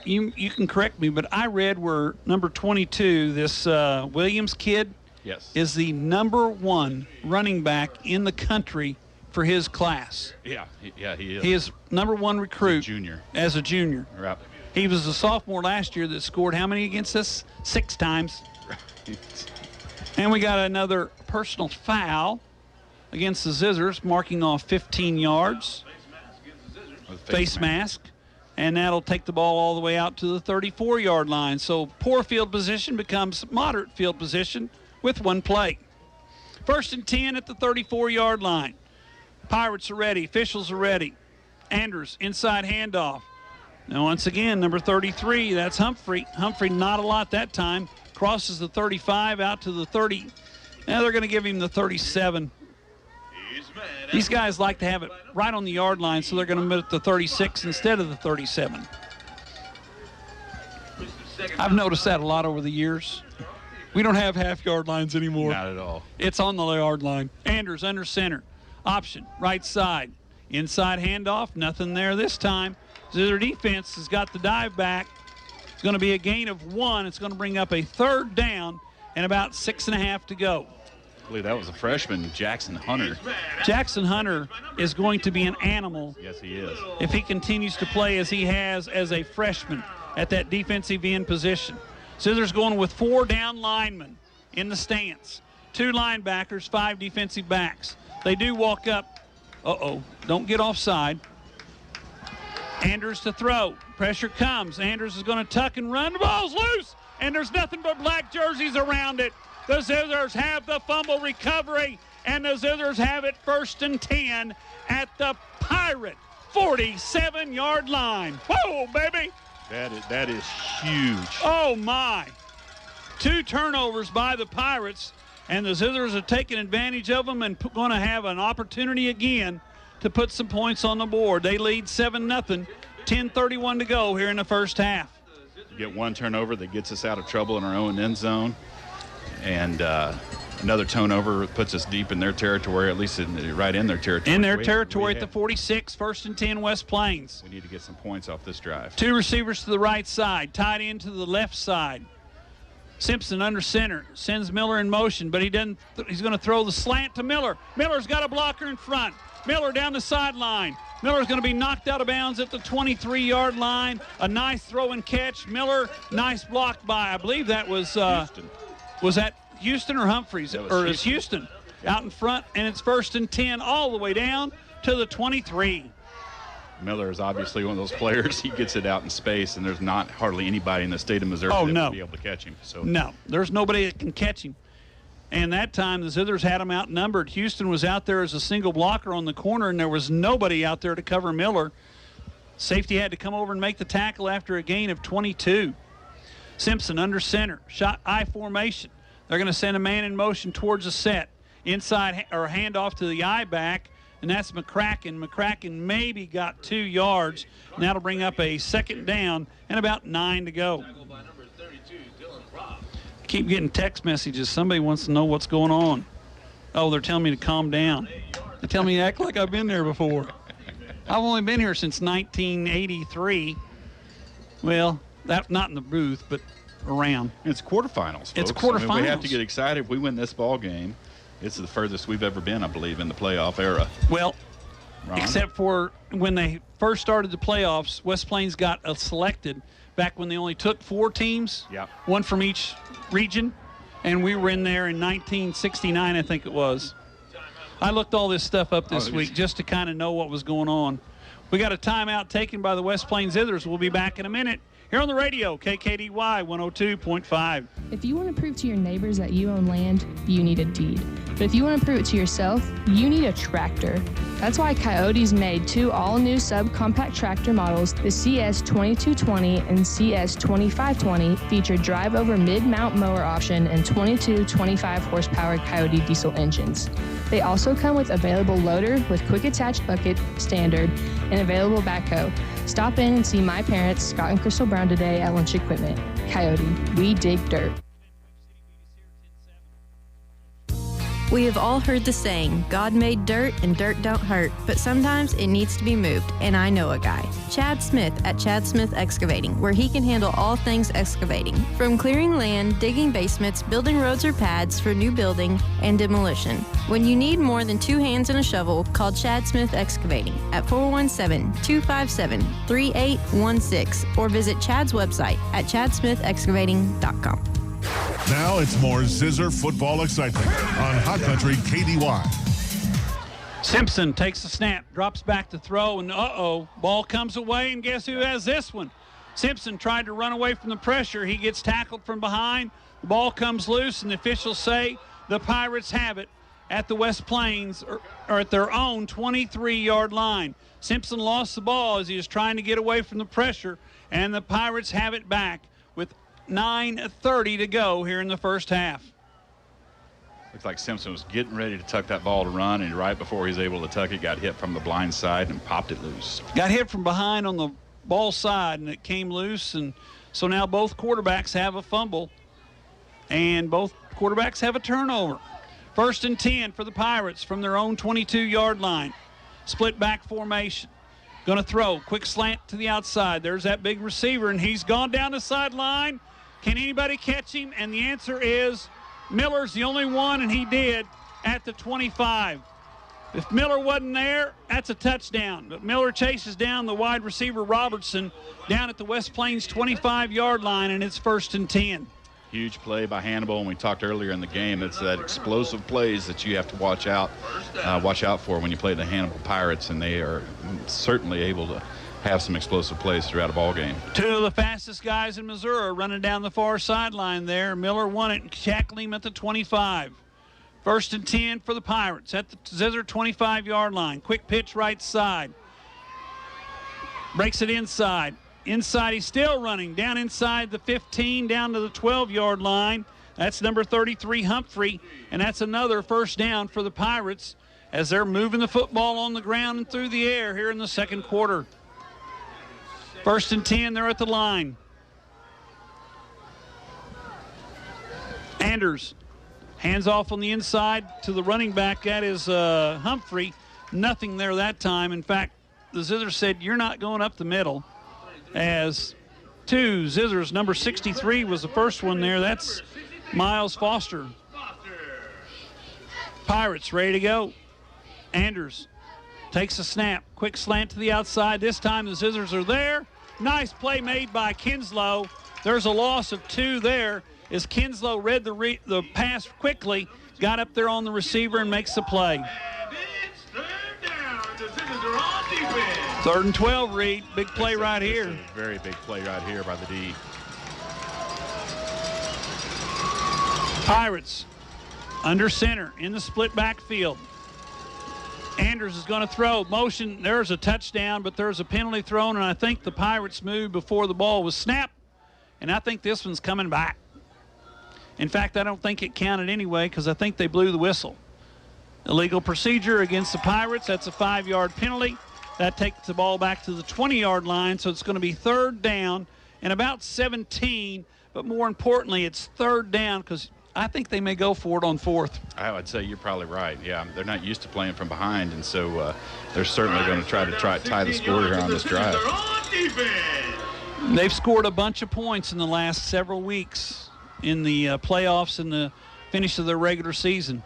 you can correct me, but I read where number 22, this Williams kid, yes, is the number 1 running back in the country for his class. Yeah, he is. He is number 1 recruit as a junior. Right. He was a sophomore last year that scored how many against us? 6 times. And we got another personal foul against the Zizzers, marking off 15 yards. Face mask. And that'll take the ball all the way out to the 34-yard line. So poor field position becomes moderate field position with 1 play. 1st and 10 at the 34-yard line. Pirates are ready. Officials are ready. Andrews, inside handoff. Now, once again, number 33, that's Humphrey. Humphrey, not a lot that time. Crosses the 35 out to the 30. Now they're going to give him the 37. These guys like to have it right on the yard line, so they're going to move it to 36 instead of the 37. I've noticed that a lot over the years. We don't have half-yard lines anymore. Not at all. It's on the yard line. Andrews under center. Option, right side. Inside handoff, nothing there this time. Their defense has got the dive back. It's going to be a gain of 1. It's going to bring up a 3rd down and about 6.5 to go. I believe that was a freshman, Jackson Hunter. Jackson Hunter is going to be an animal. Yes, he is. If he continues to play as he has as a freshman at that defensive end position. Zizzer's going with 4 down linemen in the stance. 2 linebackers, 5 defensive backs. They do walk up. Don't get offside. Andrews to throw. Pressure comes. Andrews is going to tuck and run. The ball's loose, and there's nothing but black jerseys around it. The Zizzers have the fumble recovery, and the Zizzers have it 1st and 10 at the Pirate 47-yard line. Whoa, baby. That is huge. Oh, my. 2 turnovers by the Pirates, and the Zizzers are taking advantage of them and going to have an opportunity again to put some points on the board. They lead 7-0, 10:31 to go here in the first half. Get 1 turnover that gets us out of trouble in our own end zone, and another turnover puts us deep in their territory, at least right in their territory. In their territory at the 46, 1st and 10 West Plains. We need to get some points off this drive. 2 receivers to the right side, tied in to the left side. Simpson under center, sends Miller in motion, but he doesn't. He's going to throw the slant to Miller. Miller's got a blocker in front. Miller down the sideline. Miller's going to be knocked out of bounds at the 23-yard line. A nice throw and catch. Miller, nice block by, I believe that was Houston. Was that Houston or Humphreys? Or it's Houston out in front, and it's 1st and 10 all the way down to the 23. Miller is obviously one of those players. He gets it out in space, and there's not hardly anybody in the state of Missouri that will be able to catch him. So no, there's nobody that can catch him. And that time, the Zizzers had him outnumbered. Houston was out there as a single blocker on the corner, and there was nobody out there to cover Miller. Safety had to come over and make the tackle after a gain of 22. Simpson under center, shot I formation. They're going to send a man in motion towards the set. Inside or handoff to the I back, and that's McCracken. McCracken maybe got 2 yards, and that'll bring up a 2nd down and about 9 to go. Keep getting text messages. Somebody wants to know what's going on. Oh, they're telling me to calm down. They tell me to act like I've been there before. I've only been here since 1983. Well, that's not in the booth, but around. It's quarterfinals, folks. It's quarterfinals. I mean, we have to get excited. If we win this ball game, it's the furthest we've ever been, I believe, in the playoff era. Well, Ron? Except for when they first started the playoffs, West Plains got selected back when they only took 4 teams, 1 from each region, and we were in there in 1969, I think it was. I looked all this stuff up this week just to kind of know what was going on. We got a timeout taken by the West Plains Zizzers. We'll be back in a minute here on the radio, KKDY 102.5. If you want to prove to your neighbors that you own land, you need a deed. But if you want to prove it to yourself, you need a tractor. That's why Coyote's made 2 all-new subcompact tractor models. The CS2220 and CS2520 feature drive-over mid-mount mower option and 22 25-horsepower Coyote diesel engines. They also come with available loader with quick attach bucket, standard, and available backhoe. Stop in and see my parents, Scott and Crystal Brown, today at Lunch Equipment. Coyote, we dig dirt. We have all heard the saying, God made dirt and dirt don't hurt, but sometimes it needs to be moved, and I know a guy. Chad Smith at Chad Smith Excavating, where he can handle all things excavating, from clearing land, digging basements, building roads or pads for new building, and demolition. When you need more than 2 hands and a shovel, call Chad Smith Excavating at 417-257-3816 or visit Chad's website at chadsmithexcavating.com. Now it's more Zizzer football excitement on Hot Country KDY. Simpson takes the snap, drops back to throw, and ball comes away, and guess who has this one? Simpson tried to run away from the pressure. He gets tackled from behind. The ball comes loose, and the officials say the Pirates have it at the West Plains, or at their own 23-yard line. Simpson lost the ball as he was trying to get away from the pressure, and the Pirates have it back with 9:30 to go here in the first half. Looks like Simpson was getting ready to tuck that ball to run, and right before he was able to tuck it, got hit from the blind side and popped it loose. Got hit from behind on the ball side, and it came loose, and so now both quarterbacks have a fumble, and both quarterbacks have a turnover. 1st and 10 for the Pirates from their own 22-yard line. Split back formation. Going to throw. Quick slant to the outside. There's that big receiver, and he's gone down the sideline. Can anybody catch him? And the answer is Miller's the only one, and he did at the 25. If Miller wasn't there, that's a touchdown. But Miller chases down the wide receiver Robertson down at the West Plains 25-yard line, and it's 1st and 10. Huge play by Hannibal, and we talked earlier in the game. It's that explosive plays that you have to watch out for when you play the Hannibal Pirates, and they are certainly able to have some explosive plays throughout a ball game. 2 of the fastest guys in Missouri running down the far sideline there. Miller won it and tackled him at the 25. 1st and 10 for the Pirates at the Zizzer 25-yard line. Quick pitch right side. Breaks it inside. Inside, he's still running. Down inside the 15, down to the 12-yard line. That's number 33, Humphrey. And that's another first down for the Pirates as they're moving the football on the ground and through the air here in the second quarter. 1st and 10, they're at the line. Anders hands off on the inside to the running back. That is Humphrey. Nothing there that time. In fact, the Zizzers said, you're not going up the middle. As 2, Zizzers, number 63 was the first one there. That's Miles Foster. Pirates ready to go. Anders takes a snap. Quick slant to the outside. This time the Zizzers are there. Nice play made by Kinslow. There's a loss of 2 there as Kinslow read the pass quickly, got up there on the receiver and makes the play. And it's 3rd down. The Zizzers are on defense. 3rd and 12, Reed. Big play right here. A very big play right here by the D. Pirates under center in the split backfield. Anders is going to throw. Motion, there's a touchdown, but there's a penalty thrown, and I think the Pirates moved before the ball was snapped, and I think this one's coming back. In fact, I don't think it counted anyway because I think they blew the whistle. Illegal procedure against the Pirates. That's a 5-yard penalty. That takes the ball back to the 20-yard line, so it's going to be 3rd down and about 17, but more importantly, it's 3rd down because I think they may go for it on 4th. I would say you're probably right. Yeah, they're not used to playing from behind, and so they're certainly going to try to tie the score here on this drive. They've scored a bunch of points in the last several weeks in the playoffs and the finish of their regular season.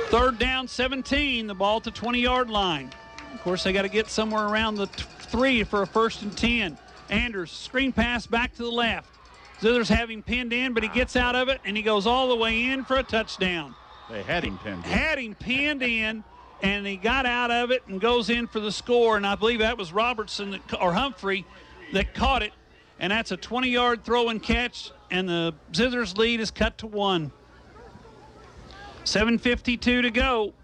3rd down, 17, the ball at the 20-yard line. Of course, they got to get somewhere around the 3 for a 1st and 10. Anders, screen pass back to the left. Zizzers have him pinned in, but he gets out of it, and he goes all the way in for a touchdown. They had him pinned in. Had him pinned in, and he got out of it and goes in for the score. And I believe that was Robertson or Humphrey that caught it. And that's a 20-yard throw and catch, and the Zizzers lead is cut to 1. 7:52 to go,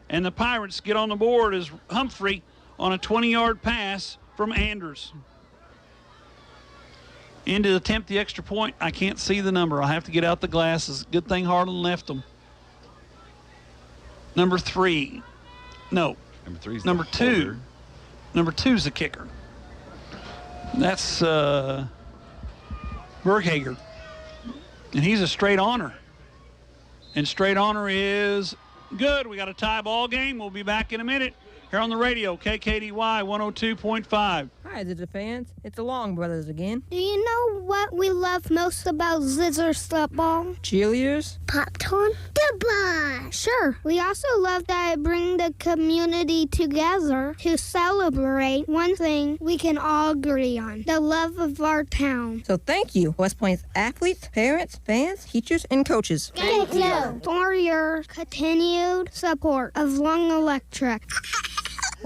and the Pirates get on the board as Humphrey on a 20-yard pass from Anders. In to attempt the extra point. I can't see the number. I'll have to get out the glasses. Good thing Harlan left them. Number 3. No. Number 3's Number the 2. holder. Number 2's the kicker. That's Berghager. And he's a straight honor. And straight honor is good. We got a tie ball game. We'll be back in a minute here on the radio, KKDY 102.5. Hi, Zizzer fans. It's the Long Brothers again. Do you know what we love most about Zizzers football? Cheerleaders? Popcorn? Goodbye. Sure. We also love that it brings the community together to celebrate one thing we can all agree on, the love of our town. So thank you, West Plains athletes, parents, fans, teachers, and coaches. Thank you for your continued support of Long Electric.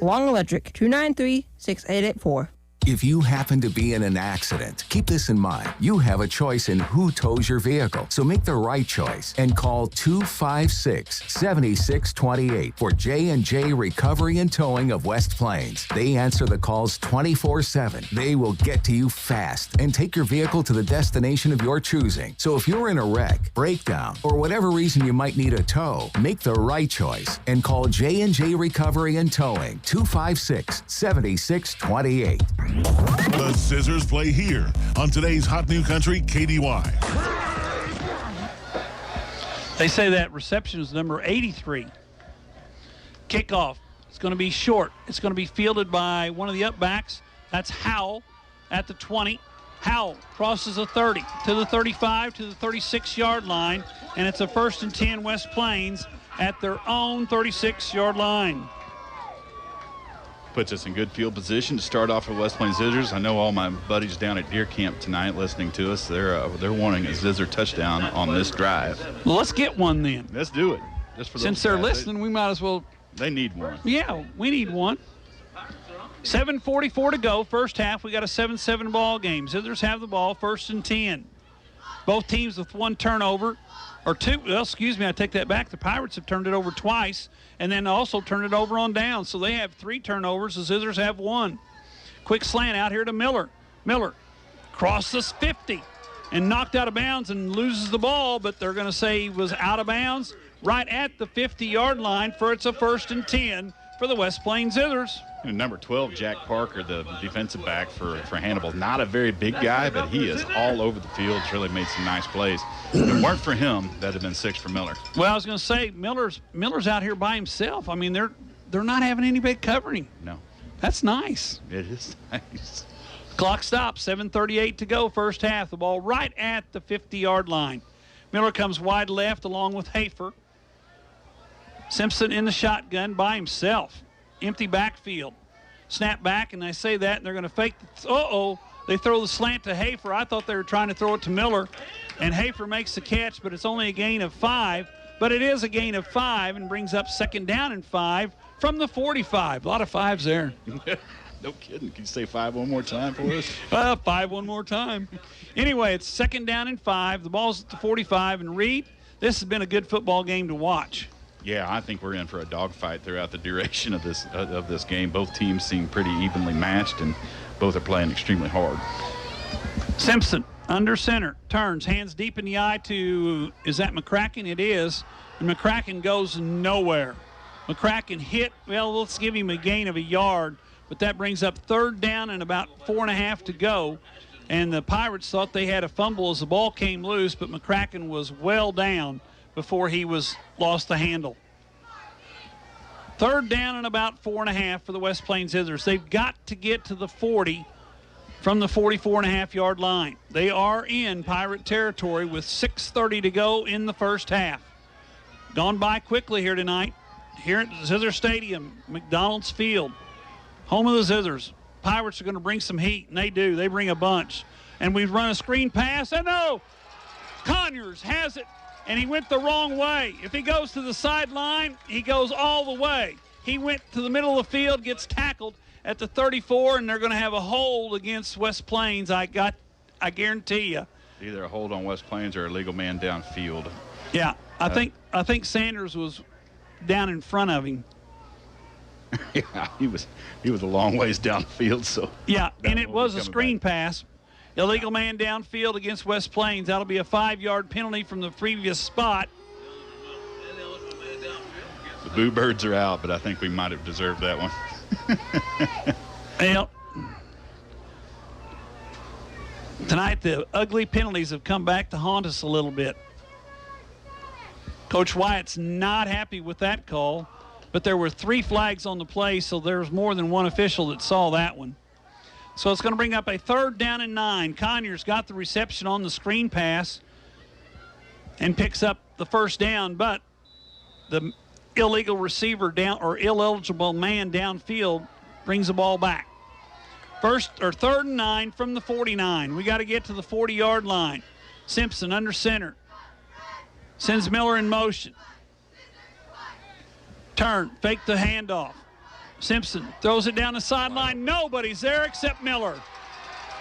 Long Electric, 293-6884. If you happen to be in an accident, keep this in mind. You have a choice in who tows your vehicle, so make the right choice and call 256-7628 for J&J Recovery and Towing of West Plains. They answer the calls 24/7. They will get to you fast and take your vehicle to the destination of your choosing. So if you're in a wreck, breakdown, or whatever reason you might need a tow, make the right choice and call J&J Recovery and Towing 256-7628. The Zizzers play here on today's Hot New Country KDY. They say that reception is number 83. Kickoff. It's going to be short. It's going to be fielded by one of the upbacks. That's Howell at the 20. Howell crosses the 30 to the 35 to the 36-yard line, and it's a 1st and 10 West Plains at their own 36-yard line. Puts us in good field position to start off with West Plains Zizzers. I know all my buddies down at Deer Camp tonight listening to us. They're wanting a Zizzer touchdown on this drive. Well, let's get one then. Let's do it. Just for Since they're listening, we might as well. They need one. Yeah, we need one. 7:44 to go. First half, we got a 7-7 ball game. Zizzers have the ball, 1st and 10. Both teams with one turnover. Or two, well, excuse me, I take that back. The Pirates have turned it over twice and then also turned it over on down. So they have 3 turnovers. The Zizzers have 1. Quick slant out here to Miller. Miller crosses 50 and knocked out of bounds and loses the ball, but they're going to say he was out of bounds right at the 50-yard line for it's a 1st and 10 for the West Plains Zizzers. And number 12, Jack Parker, the defensive back for Hannibal. Not a very big guy, but he is all over the field. He's really made some nice plays. If it weren't for him, that'd have been 6 for Miller. Well, I was going to say, Miller's out here by himself. I mean, they're not having anybody covering. No. That's nice. It is nice. Clock stops, 7:38 to go, first half. The ball right at the 50-yard line. Miller comes wide left along with Hafer. Simpson in the shotgun by himself. Empty backfield. Snap back, and I say that, and they're going to fake the, they throw the slant to Hafer. I thought they were trying to throw it to Miller, and Hafer makes the catch, but it's only a gain of 5. But it is a gain of 5 and brings up 2nd down and 5 from the 45. A lot of 5s there. No kidding. Can you say 5 one more time for us? 5 one more time. Anyway, it's 2nd down and 5. The ball's at the 45, and Reed, this has been a good football game to watch. Yeah, I think we're in for a dogfight throughout the duration of this game. Both teams seem pretty evenly matched, and both are playing extremely hard. Simpson under center, turns, hands deep in the eye to, is that McCracken? It is, and McCracken goes nowhere. McCracken hit, well, let's give him a gain of a yard, but that brings up 3rd down and about 4.5 to go. And the Pirates thought they had a fumble as the ball came loose, but McCracken was well down before he lost the handle. 3rd down and about 4.5 for the West Plains Zizzers. They've got to get to the 40 from the 44.5-yard line. They are in Pirate territory with 6:30 to go in the first half. Gone by quickly here tonight. Here at Zizzer Stadium, McDonald's Field, home of the Zizzers. Pirates are going to bring some heat, and they do. They bring a bunch. And we've run a screen pass, and no! Conyers has it and he went the wrong way. If he goes to the sideline, he goes all the way. He went to the middle of the field, gets tackled at the 34, and they're going to have a hold against West Plains. I guarantee you. Either a hold on West Plains or a legal man downfield. Yeah, I think Sanders was down in front of him. Yeah, he was a long ways downfield. So yeah, and it was a screen pass. Illegal man downfield against West Plains. That'll be a 5-yard penalty from the previous spot. The Boo Birds are out, but I think we might have deserved that one. Well, tonight the ugly penalties have come back to haunt us a little bit. Coach Wyatt's not happy with that call, but there were 3 flags on the play, so there's more than one official that saw that one. So it's going to bring up a 3rd down and 9. Conyers got the reception on the screen pass and picks up the first down, but the illegal receiver down or ineligible man downfield brings the ball back. 3rd and 9 from the 49. We got to get to the 40-yard line. Simpson under center. Sends Miller in motion. Turn, fake the handoff. Simpson throws it down the sideline. Nobody's there except Miller.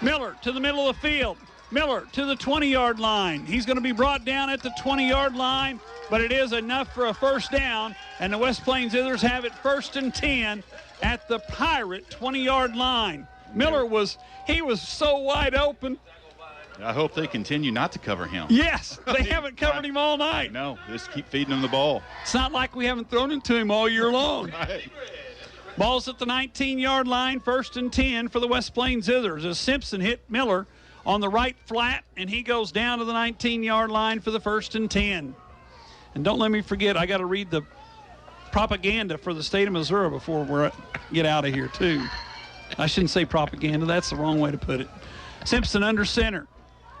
Miller to the middle of the field. Miller to the 20-yard line. He's going to be brought down at the 20-yard line, but it is enough for a first down, and the West Plains Zizzers have it 1st and 10 at the Pirate 20-yard line. Miller was so wide open. I hope they continue not to cover him. Yes, they haven't covered him all night. No, just keep feeding him the ball. It's not like we haven't thrown it to him all year long. Right. Ball's at the 19-yard line, 1st and 10 for the West Plains Zizzers as Simpson hit Miller on the right flat, and he goes down to the 19-yard line for the 1st and 10. And don't let me forget, I got to read the propaganda for the state of Missouri before we get out of here, too. I shouldn't say propaganda. That's the wrong way to put it. Simpson under center.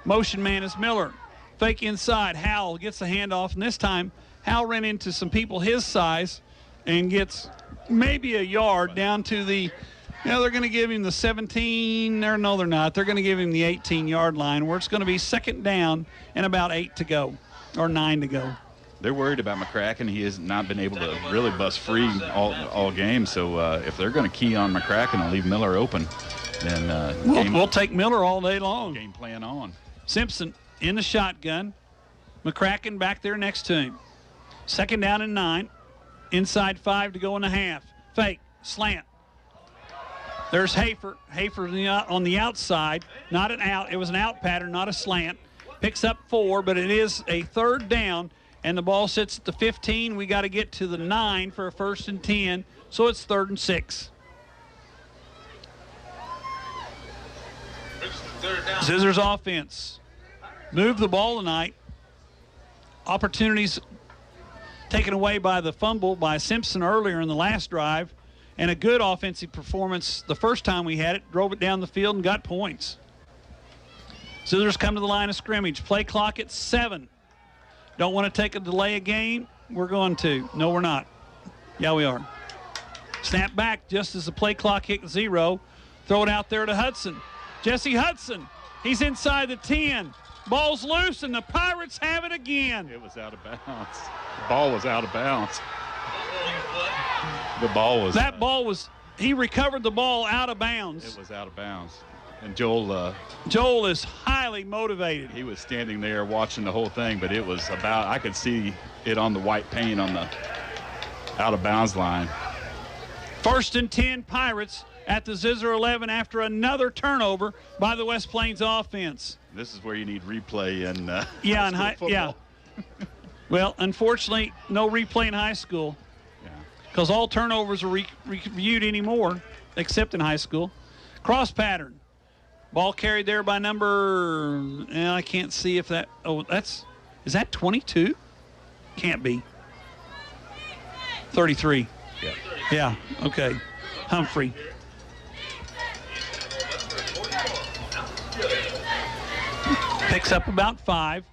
Motion man is Miller. Fake inside. Howell gets the handoff, and this time Howell ran into some people his size and gets maybe a yard down to the, they're going to give him the 17. No, they're not. They're going to give him the 18-yard line where it's going to be 2nd down and about 8 to go or 9 to go. They're worried about McCracken. He has not been able to really bust free all game. So if they're going to key on McCracken and leave Miller open, then we'll take Miller all day long. Game plan on. Simpson in the shotgun. McCracken back there next to him. 2nd down and 9. Inside 5 to go in the half. Fake, slant. There's Hafer. Hafer on the outside. Not an out. It was an out pattern, not a slant. Picks up 4, but it is a 3rd down. And the ball sits at the 15. We got to get to the 9 for a 1st and 10. So it's 3rd and 6. Zizzers offense. Move the ball tonight. Opportunities taken away by the fumble by Simpson earlier in the last drive. And a good offensive performance the first time we had it. Drove it down the field and got points. Zizzers come to the line of scrimmage. Play clock at 7. Don't want to take a delay of game? We're going to. No, we're not. Yeah, we are. Snap back just as the play clock hit 0. Throw it out there to Hudson. Jesse Hudson. He's inside the 10. Ball's loose, and the Pirates have it again. It was out of bounds. The ball was out of bounds. The ball was. That ball was. He recovered the ball out of bounds. It was out of bounds. And Joel is highly motivated. He was standing there watching the whole thing, but it was about, I could see it on the white paint on the out of bounds line. 1st and 10 Pirates at the Zizzer 11 after another turnover by the West Plains offense. This is where you need replay and high school football. Yeah. Well, unfortunately, no replay in high school because all turnovers are reviewed anymore, except in high school. Cross pattern. Ball carried there by number, I can't see if that, is that 22? Can't be. 33. Yeah, okay. Humphrey. Picks up about 5.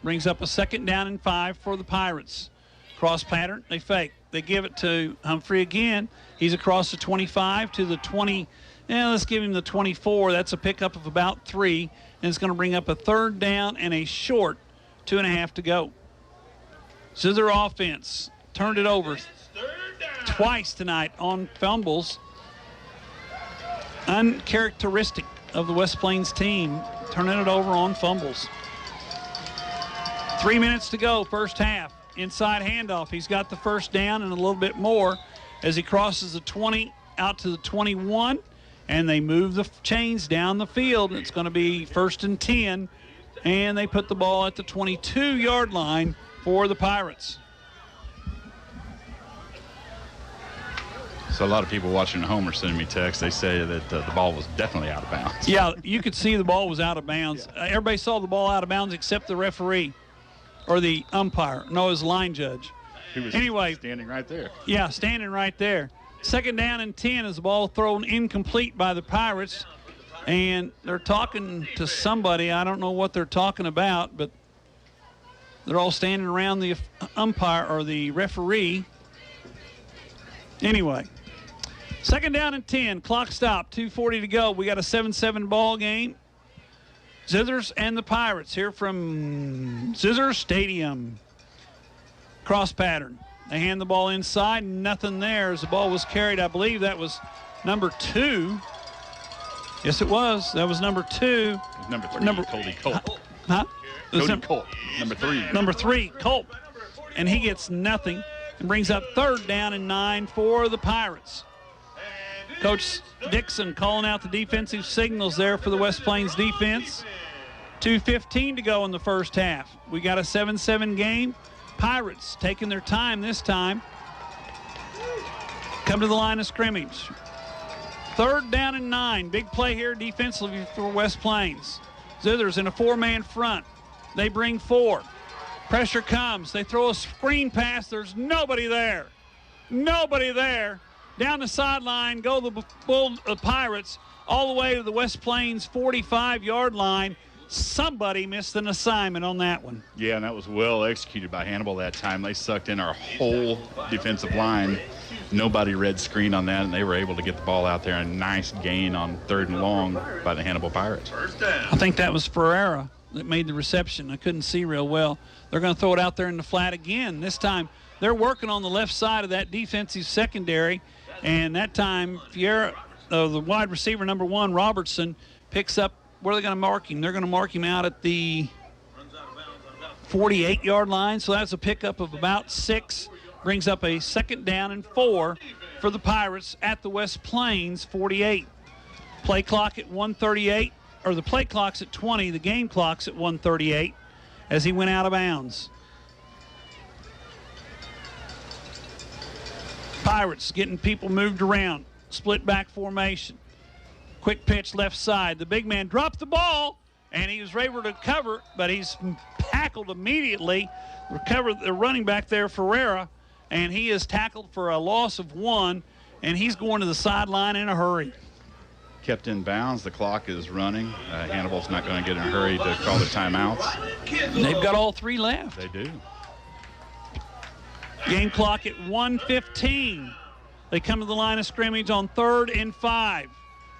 Brings up a 2nd down and 5 for the Pirates. Cross pattern, they fake. They give it to Humphrey again. He's across the 25 to the 20. Let's give him the 24. That's a pickup of about 3. And it's going to bring up a 3rd down and a short 2.5 to go. Zizzer offense turned it over twice tonight on fumbles. Uncharacteristic of the West Plains team, turning it over on fumbles. 3 minutes to go, first half. Inside handoff. He's got the first down and a little bit more as he crosses the 20 out to the 21, and they move the chains down the field. It's going to be 1st and 10, and they put the ball at the 22-yard line for the Pirates. So a lot of people watching at home are sending me texts. They say that the ball was definitely out of bounds. Yeah, you could see the ball was out of bounds. Everybody saw the ball out of bounds except the referee or the umpire. No, it was the line judge. He was anyway, standing right there. Yeah, standing right there. 2nd down and 10 as the ball thrown incomplete by the Pirates. And they're talking to somebody. I don't know what they're talking about, but they're all standing around the umpire or the referee. Anyway, 2nd down and 10. Clock stop. 2:40 to go. We got a 7-7 ball game. Zizzers and the Pirates here from Zizzer Stadium. Cross pattern. They hand the ball inside. Nothing there as the ball was carried. I believe that was number 2. Yes, it was. That was number 2. Number 3, Cody Culp. Huh? Cody Culp, number 3. Number 3, Culp. And he gets nothing and brings up 3rd down and 9 for the Pirates. Coach Dixon calling out the defensive signals there for the West Plains defense. 2:15 to go in the first half. We got a 7-7 game. Pirates taking their time this time. Come to the line of scrimmage. 3rd down and 9. Big play here defensively for West Plains. Zizzers in a 4-man front. They bring 4. Pressure comes. They throw a screen pass. There's nobody there. Nobody there. Down the sideline go the Pirates all the way to the West Plains 45-yard line. Somebody missed an assignment on that one. Yeah, and that was well executed by Hannibal that time. They sucked in our whole defensive line. Nobody read screen on that, and they were able to get the ball out there. A nice gain on 3rd and long by the Hannibal Pirates. I think that was Ferreira that made the reception. I couldn't see real well. They're going to throw it out there in the flat again. This time they're working on the left side of that defensive secondary, and that time Fiera, the wide receiver number 1, Robertson, picks up. Where are they going to mark him? They're going to mark him out at the 48-yard line, so that's a pickup of about 6. Brings up a 2nd down and 4 for the Pirates at the West Plains 48. Play clock at 1:38, or the play clock's at 20. The game clock's at 1:38 as he went out of bounds. Pirates getting people moved around. Split back formation. Quick pitch left side. The big man dropped the ball, and he was able to cover, but he's tackled immediately. Recovered the running back there, Ferreira, and he is tackled for a loss of 1, and he's going to the sideline in a hurry. Kept in bounds. The clock is running. Hannibal's not going to get in a hurry to call the timeouts. They've got all 3 left. They do. Game clock at 1:15. They come to the line of scrimmage on 3rd and 5.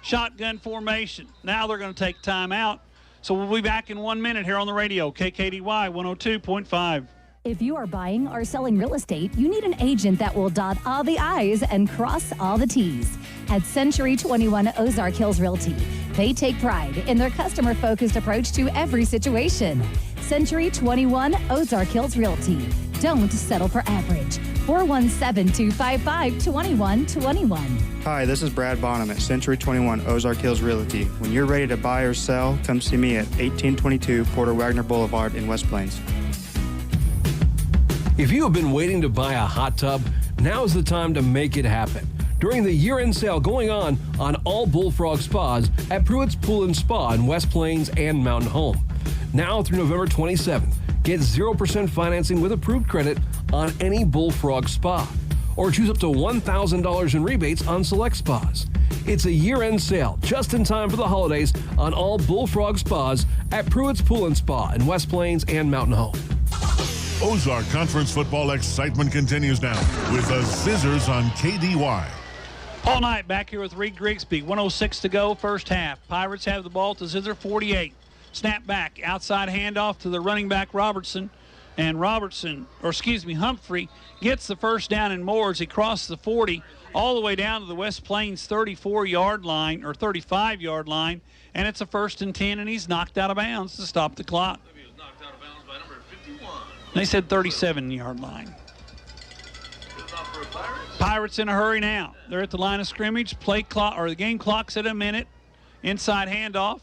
Shotgun formation. Now they're going to take timeout. So we'll be back in 1 minute here on the radio. KKDY 102.5. If you are buying or selling real estate, you need an agent that will dot all the I's and cross all the T's. At Century 21 Ozark Hills Realty, they take pride in their customer-focused approach to every situation. Century 21 Ozark Hills Realty. Don't settle for average. 417-255-2121. Hi, this is Brad Bonham at Century 21 Ozark Hills Realty. When you're ready to buy or sell, come see me at 1822 Porter Wagner Boulevard in West Plains. If you have been waiting to buy a hot tub, now is the time to make it happen. During the year-end sale going on all Bullfrog Spas at Pruitt's Pool and Spa in West Plains and Mountain Home. Now through November 27th, get 0% financing with approved credit on any Bullfrog Spa, or choose up to $1,000 in rebates on select spas. It's a year-end sale just in time for the holidays on all Bullfrog Spas at Pruitt's Pool and Spa in West Plains and Mountain Home. Ozark Conference football excitement continues now with the Zizzers on KDY. All night back here with Reed Grigsby. 1:06 to go, first half. Pirates have the ball to Zizzer 48. Snap back, outside handoff to the running back Robertson. And Humphrey gets the first down and more as he crosses the 40 all the way down to the West Plains 34-yard line or 35-yard line, and it's a 1st and 10, and he's knocked out of bounds to stop the clock. He was knocked out of bounds by number 51. They said 37-yard line. Pirates in a hurry now. They're at the line of scrimmage. Play clock, or the game clock's at a minute. Inside handoff,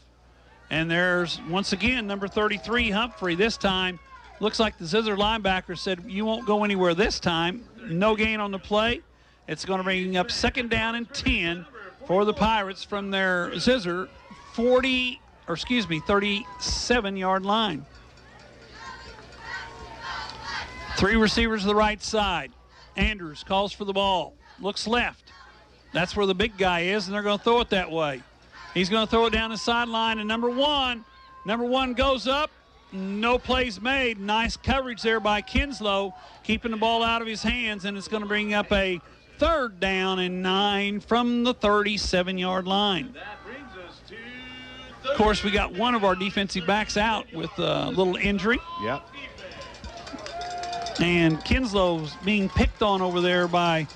and there's once again number 33 Humphrey. This time looks like the Zizzer linebacker said, "You won't go anywhere this time." No gain on the play. It's going to bring up 2nd down and 10 for the Pirates from their Zizzer 37-yard line. 3 receivers to the right side. Andrews calls for the ball. Looks left. That's where the big guy is, and they're going to throw it that way. He's going to throw it down the sideline, and number one goes up. No plays made. Nice coverage there by Kinslow, keeping the ball out of his hands, and it's going to bring up a 3rd down and 9 from the 37-yard line. Of course, we got one of our defensive backs out with a little injury. Yep. And Kinslow's being picked on over there by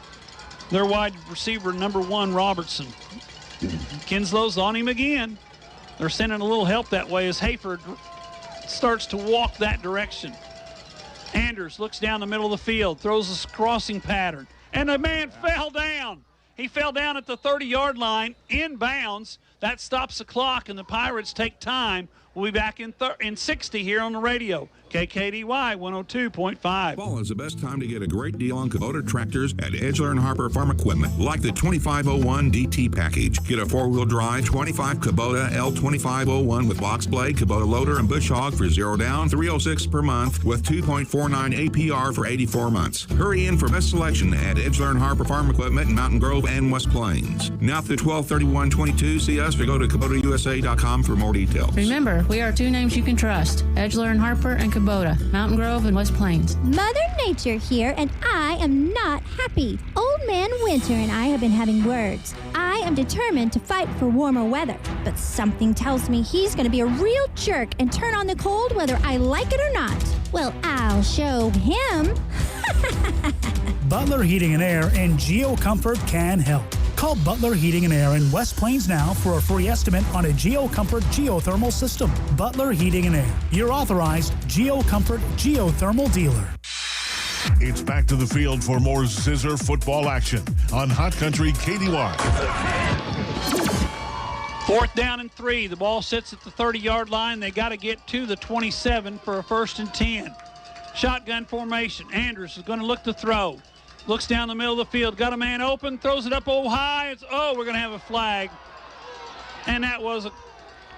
their wide receiver, number 1, Robertson. Kinslow's on him again. They're sending a little help that way as Hayford starts to walk that direction. Anders looks down the middle of the field, throws a crossing pattern, and the man fell down. He fell down at the 30-yard line, inbounds. That stops the clock, and the Pirates take time. We'll be back in 60 here on the radio. KKDY 102.5. Fall is the best time to get a great deal on Kubota tractors at Edgeler and Harper Farm Equipment, like the 2501 DT package. Get a 4-wheel drive 25 Kubota L2501 with box blade, Kubota loader, and bush hog for $0 down, $306 per month with 2.49 APR for 84 months. Hurry in for best selection at Edgeler and Harper Farm Equipment in Mountain Grove and West Plains. Now through 12/31/22, see us or go to KubotaUSA.com for more details. Remember, we are 2 names you can trust: Edgeler and Harper and Kubota, Mountain Grove and West Plains. Mother Nature here, and I am not happy. Old Man Winter and I have been having words. I am determined to fight for warmer weather, but something tells me he's going to be a real jerk and turn on the cold whether I like it or not. Well, I'll show him. Butler Heating and Air and GeoComfort can help. Call Butler Heating and Air in West Plains now for a free estimate on a GeoComfort geothermal system. Butler Heating and Air, your authorized GeoComfort geothermal dealer. It's back to the field for more Zizzer football action on Hot Country KDY. 4th down and 3. The ball sits at the 30-yard line. They got to get to the 27 for a 1st and 10. Shotgun formation. Andrews is going to look to throw. Looks down the middle of the field. Got a man open. Throws it up high. We're going to have a flag. And that was a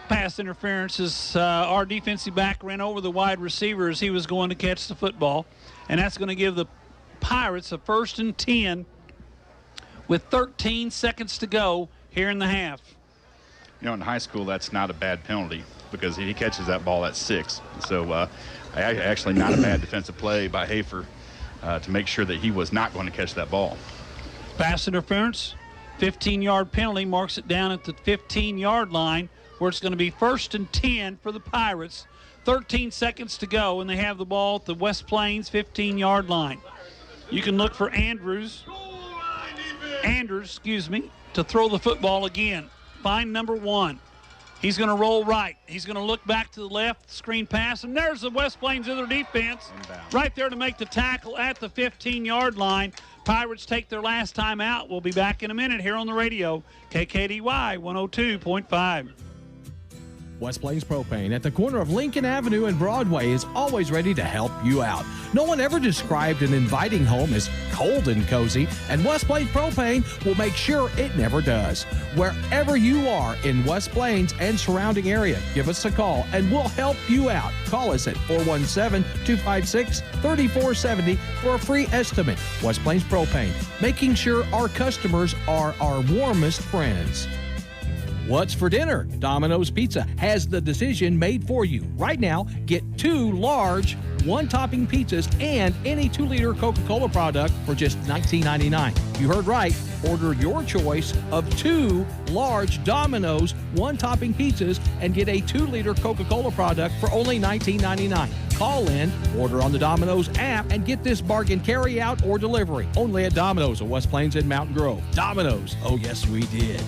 pass interference as our defensive back ran over the wide receiver as he was going to catch the football. And that's going to give the Pirates a 1st and 10 with 13 seconds to go here in the half. You know, in high school, that's not a bad penalty because he catches that ball at 6. So actually not a bad defensive play by Hafer to make sure that he was not going to catch that ball. Pass interference, 15-yard penalty, marks it down at the 15-yard line where it's going to be 1st and 10 for the Pirates. 13 seconds to go, and they have the ball at the West Plains 15-yard line. You can look for Andrews, to throw the football again. Find number 1. He's going to roll right. He's going to look back to the left, screen pass, and there's the West Plains other defense right there to make the tackle at the 15-yard line. Pirates take their last time out. We'll be back in a minute here on the radio. KKDY 102.5. West Plains Propane at the corner of Lincoln Avenue and Broadway is always ready to help you out. No one ever described an inviting home as cold and cozy, and West Plains Propane will make sure it never does. Wherever you are in West Plains and surrounding area, give us a call and we'll help you out. Call us at 417-256-3470 for a free estimate. West Plains Propane, making sure our customers are our warmest friends. What's for dinner? Domino's Pizza has the decision made for you. Right now, get 2 large, 1-topping pizzas, and any 2-liter Coca-Cola product for just $19.99. You heard right. Order your choice of 2 large Domino's 1-topping pizzas and get a 2-liter Coca-Cola product for only $19.99. Call in, order on the Domino's app, and get this bargain carry out or delivery. Only at Domino's of West Plains and Mountain Grove. Domino's. Oh, yes, we did.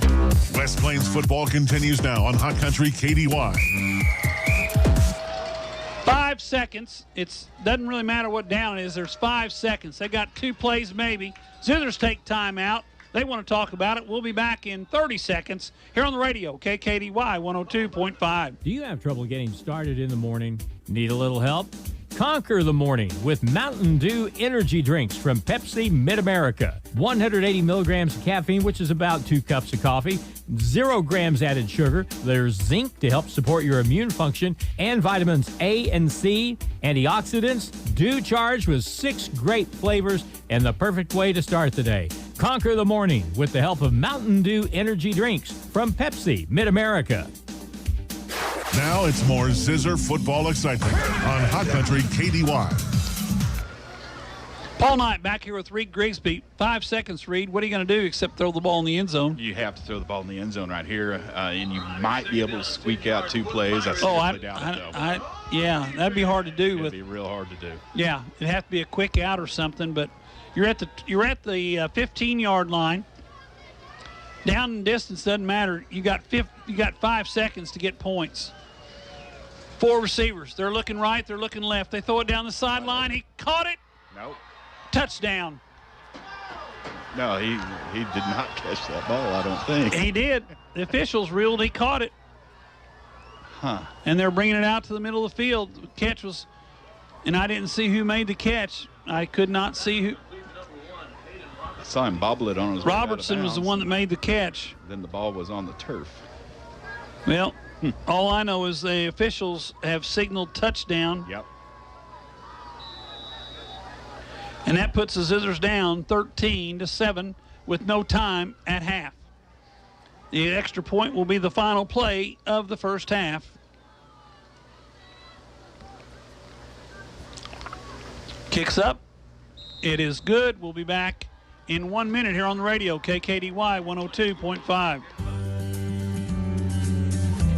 West Plains football continues now on Hot Country KDY. 5 seconds. It doesn't really matter what down it is. There's 5 seconds. They got 2 plays maybe. Zizzers take time out. They want to talk about it. We'll be back in 30 seconds here on the radio, KKDY 102.5. Do you have trouble getting started in the morning? Need a little help? Conquer the morning with Mountain Dew energy drinks from Pepsi Mid-America. 180 milligrams of caffeine, which is about 2 cups of coffee. 0 grams added sugar. There's zinc to help support your immune function, and vitamins A and C, antioxidants, Dew charged with 6 great flavors, and the perfect way to start the day. Conquer the morning with the help of Mountain Dew energy drinks from Pepsi Mid-America. Now it's more Zizzer football excitement on Hot Country KDY. Paul Knight back here with Reed Grigsby. 5 seconds, Reed. What are you going to do except throw the ball in the end zone? You have to throw the ball in the end zone right here, and you might be able to squeak out 2 plays. That's yeah, that'd be hard to do. It'd be real hard to do. Yeah, it'd have to be a quick out or something. But you're at the 15-yard line. Down in distance doesn't matter. You got 5 seconds to get points. 4 receivers. They're looking right. They're looking left. They throw it down the sideline. He caught it. Nope. Touchdown. No, he did not catch that ball, I don't think. He did. The officials ruled he caught it. Huh. And they're bringing it out to the middle of the field. The catch was, and I didn't see who made the catch. I could not see who. I saw him bobble it on his way out of Robertson was the bounds. one that made the catch. Then the ball was on the turf. Well, all I know is the officials have signaled touchdown. Yep. And that puts the Zizzers down 13-7 with no time at half. The extra point will be the final play of the first half. Kicks up. It is good. We'll be back in 1 minute here on the radio, KKDY 102.5.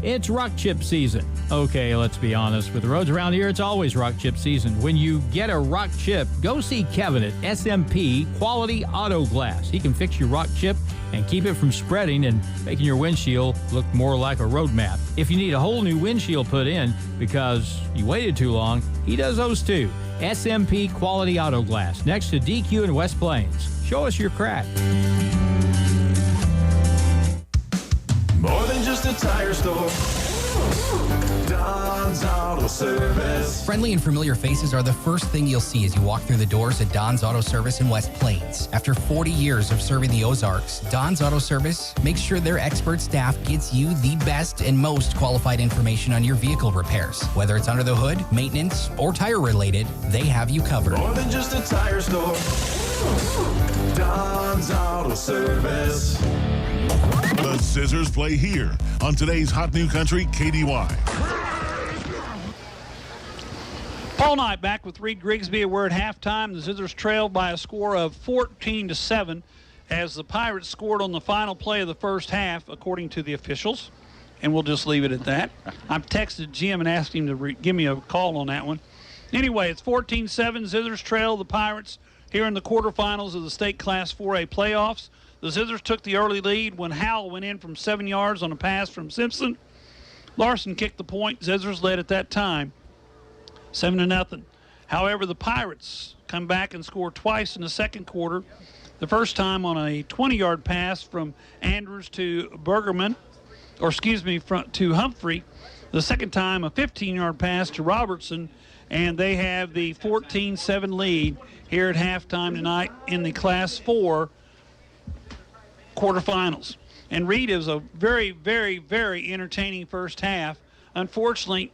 It's rock chip season. Okay, let's be honest. With the roads around here, it's always rock chip season. When you get a rock chip, go see Kevin at SMP Quality Auto Glass. He can fix your rock chip and keep it from spreading and making your windshield look more like a road map. If you need a whole new windshield put in because you waited too long, he does those too. SMP Quality Auto Glass, next to DQ in West Plains. Show us your crack. More than just a tire store. Don's Auto Service. Friendly and familiar faces are the first thing you'll see as you walk through the doors at Don's Auto Service in West Plains. After 40 years of serving the Ozarks, Don's Auto Service makes sure their expert staff gets you the best and most qualified information on your vehicle repairs. Whether it's under the hood, maintenance, or tire related, they have you covered. More than just a tire store. Don's Auto Service. The Zizzers play here on today's Hot New Country KDY. Paul Knight back with Reed Grigsby. We're at halftime. The Zizzers trailed by a score of 14-7 as the Pirates scored on the final play of the first half, according to the officials. And we'll just leave it at that. I've texted Jim and asked him to give me a call on that one. Anyway, it's 14-7. Zizzers trail the Pirates here in the quarterfinals of the state Class 4A playoffs. The Zizzers took the early lead when Howell went in from 7 yards on a pass from Simpson. Larson kicked the point. Zizzers led at that time, 7-0. However, the Pirates come back and score twice in the second quarter. The first time on a 20-yard pass from Andrews to to Humphrey. The second time, a 15-yard pass to Robertson, and they have the 14-7 lead here at halftime tonight in the Class 4 quarterfinals. And Reed, is a very, very, very entertaining first half. Unfortunately,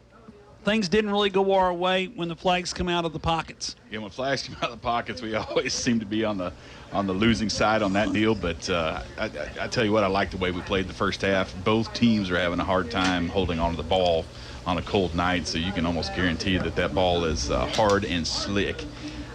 things didn't really go our way when the flags come out of the pockets. Yeah, when flags come out of the pockets, we always seem to be on the losing side on that deal. But I tell you what, I like the way we played the first half. Both teams are having a hard time holding onto the ball on a cold night, so you can almost guarantee that ball is hard and slick.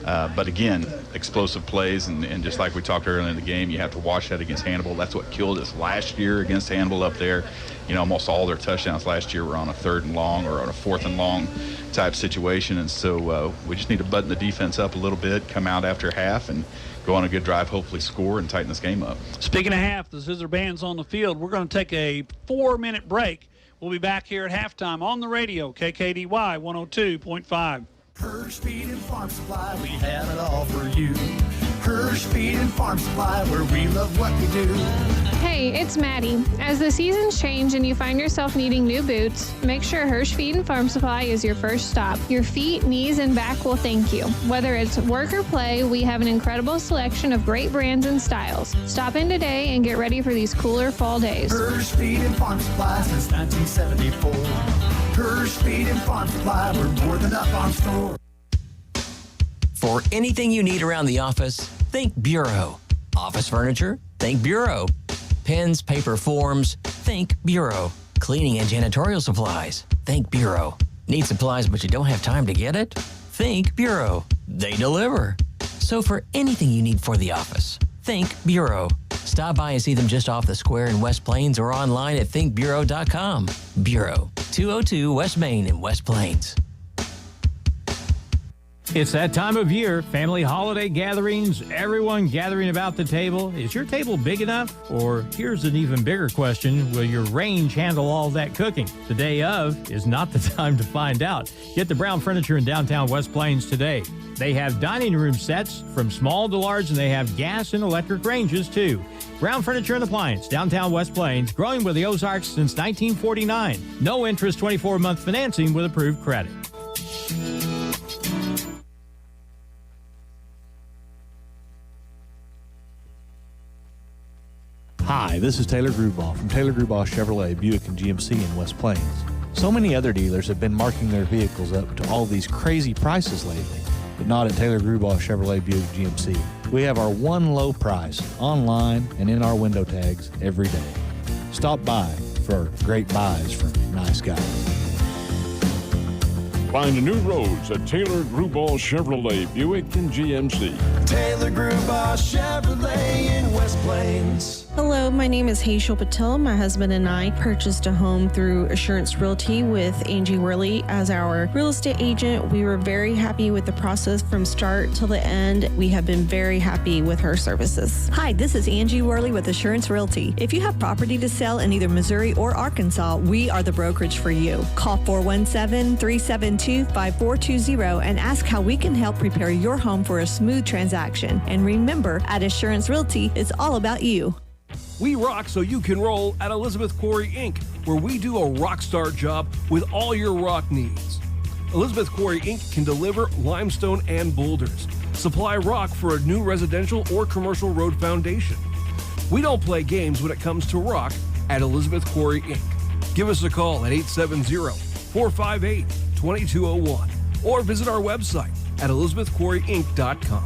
But again, explosive plays, and just like we talked earlier in the game, you have to watch that against Hannibal. That's what killed us last year against Hannibal up there. You know, almost all their touchdowns last year were on a 3rd and long or on a 4th and long type situation. And so we just need to button the defense up a little bit, come out after half, and go on a good drive, hopefully score and tighten this game up. Speaking of half, the Zizzer band's on the field. We're going to take a 4-minute break. We'll be back here at halftime on the radio, KKDY 102.5. Hirsch Feed and Farm Supply, we have it all for you. Hirsch Feed and Farm Supply, where we love what we do. Hey, it's Maddie. As the seasons change and you find yourself needing new boots, make sure Hirsch Feed and Farm Supply is your first stop. Your feet, knees, and back will thank you. Whether it's work or play, we have an incredible selection of great brands and styles. Stop in today and get ready for these cooler fall days. Hirsch Feed and Farm Supply since 1974. Hirsch Feed and Farm Supply, we're more than a farm store. For anything you need around the office, think Bureau. Office furniture? Think Bureau. Pens, paper, forms? Think Bureau. Cleaning and janitorial supplies? Think Bureau. Need supplies but you don't have time to get it? Think Bureau. They deliver. So for anything you need for the office, think Bureau. Stop by and see them just off the square in West Plains or online at thinkbureau.com. Bureau, 202 West Main in West Plains. It's that time of year, family holiday gatherings, everyone gathering about the table. Is your table big enough? Or here's an even bigger question, will your range handle all that cooking? The day of is not the time to find out. Get to Brown Furniture in downtown West Plains today. They have dining room sets from small to large, and they have gas and electric ranges too. Brown Furniture and Appliance, downtown West Plains, growing with the Ozarks since 1949. No interest, 24-month financing with approved credit. Hi, this is Taylor Grubaugh from Taylor Grubaugh Chevrolet, Buick and GMC in West Plains. So many other dealers have been marking their vehicles up to all these crazy prices lately, but not at Taylor Grubaugh Chevrolet, Buick GMC. We have our one low price online and in our window tags every day. Stop by for great buys from nice guys. Find new roads at Taylor Grubaugh Chevrolet, Buick and GMC. Taylor Grubaugh Chevrolet in West Plains. Hello, my name is Hazel Patel. My husband and I purchased a home through Assurance Realty with Angie Worley as our real estate agent. We were very happy with the process from start till the end. We have been very happy with her services. Hi, this is Angie Worley with Assurance Realty. If you have property to sell in either Missouri or Arkansas, we are the brokerage for you. Call 417-372-5420 and ask how we can help prepare your home for a smooth transaction. And remember, at Assurance Realty, it's all about you. We rock so you can roll at Elizabeth Quarry Inc., where we do a rock star job with all your rock needs. Elizabeth Quarry Inc. can deliver limestone and boulders, supply rock for a new residential or commercial road foundation. We don't play games when it comes to rock at Elizabeth Quarry Inc. Give us a call at 870-458-2201 or visit our website at elizabethquarryinc.com.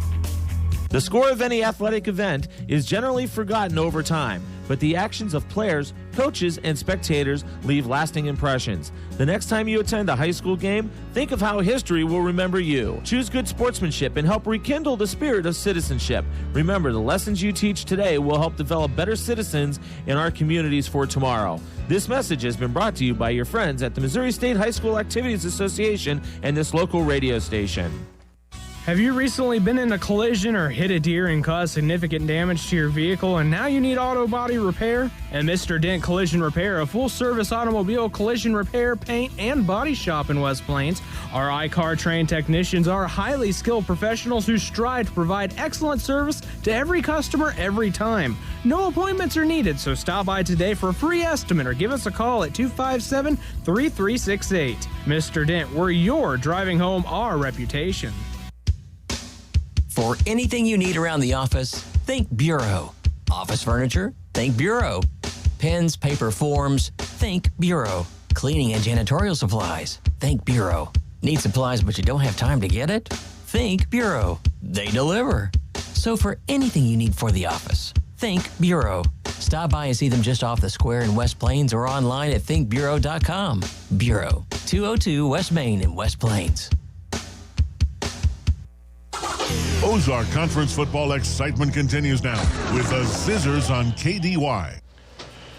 The score of any athletic event is generally forgotten over time, but the actions of players, coaches, and spectators leave lasting impressions. The next time you attend a high school game, think of how history will remember you. Choose good sportsmanship and help rekindle the spirit of citizenship. Remember, the lessons you teach today will help develop better citizens in our communities for tomorrow. This message has been brought to you by your friends at the Missouri State High School Activities Association and this local radio station. Have you recently been in a collision or hit a deer and caused significant damage to your vehicle and now you need auto body repair? At Mr. Dent Collision Repair, a full-service automobile collision repair, paint, and body shop in West Plains, our iCar trained technicians are highly skilled professionals who strive to provide excellent service to every customer every time. No appointments are needed, so stop by today for a free estimate or give us a call at 257-3368. Mr. Dent, we're your driving home our reputation. For anything you need around the office, think Bureau. Office furniture? Think Bureau. Pens, paper, forms? Think Bureau. Cleaning and janitorial supplies? Think Bureau. Need supplies but you don't have time to get it? Think Bureau. They deliver. So for anything you need for the office, think Bureau. Stop by and see them just off the square in West Plains or online at thinkbureau.com. Bureau, 202 West Main in West Plains. Ozark Conference football excitement continues now with the Zizzers on KDY.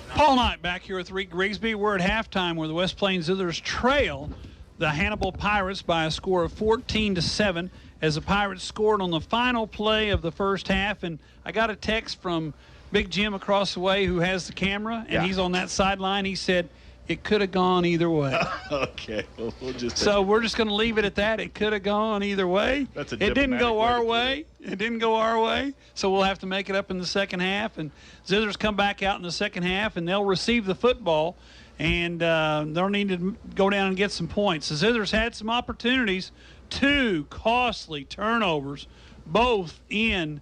Paul Knight back here with Reed Grigsby. We're at halftime where the West Plains Zizzers trail the Hannibal Pirates by a score of 14-7 as the Pirates scored on the final play of the first half. And I got a text from Big Jim across the way who has the camera, and he's on that sideline. He said, it could have gone either way. Okay. Well, we're just going to leave it at that. It could have gone either way. That's a It didn't go our way. way. It didn't go our way. So we'll have to make it up in the second half. And Zizzers come back out in the second half, and they'll receive the football. And they'll need to go down and get some points. The Zizzers had some opportunities. 2 costly turnovers, both in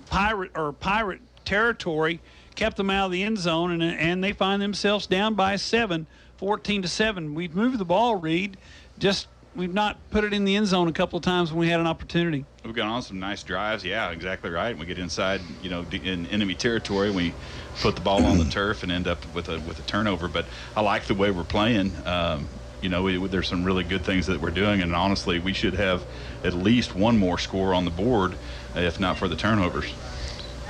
pirate territory, kept them out of the end zone, and they find themselves down by 7, 14-7. We've moved the ball, Reed. Just we've not put it in the end zone a couple of times when we had an opportunity. We've gone on some nice drives. Yeah, exactly right. We get inside, in enemy territory. We put the ball on the turf and end up with a turnover. But I like the way we're playing. There's some really good things that we're doing, and honestly, we should have at least one more score on the board, if not for the turnovers.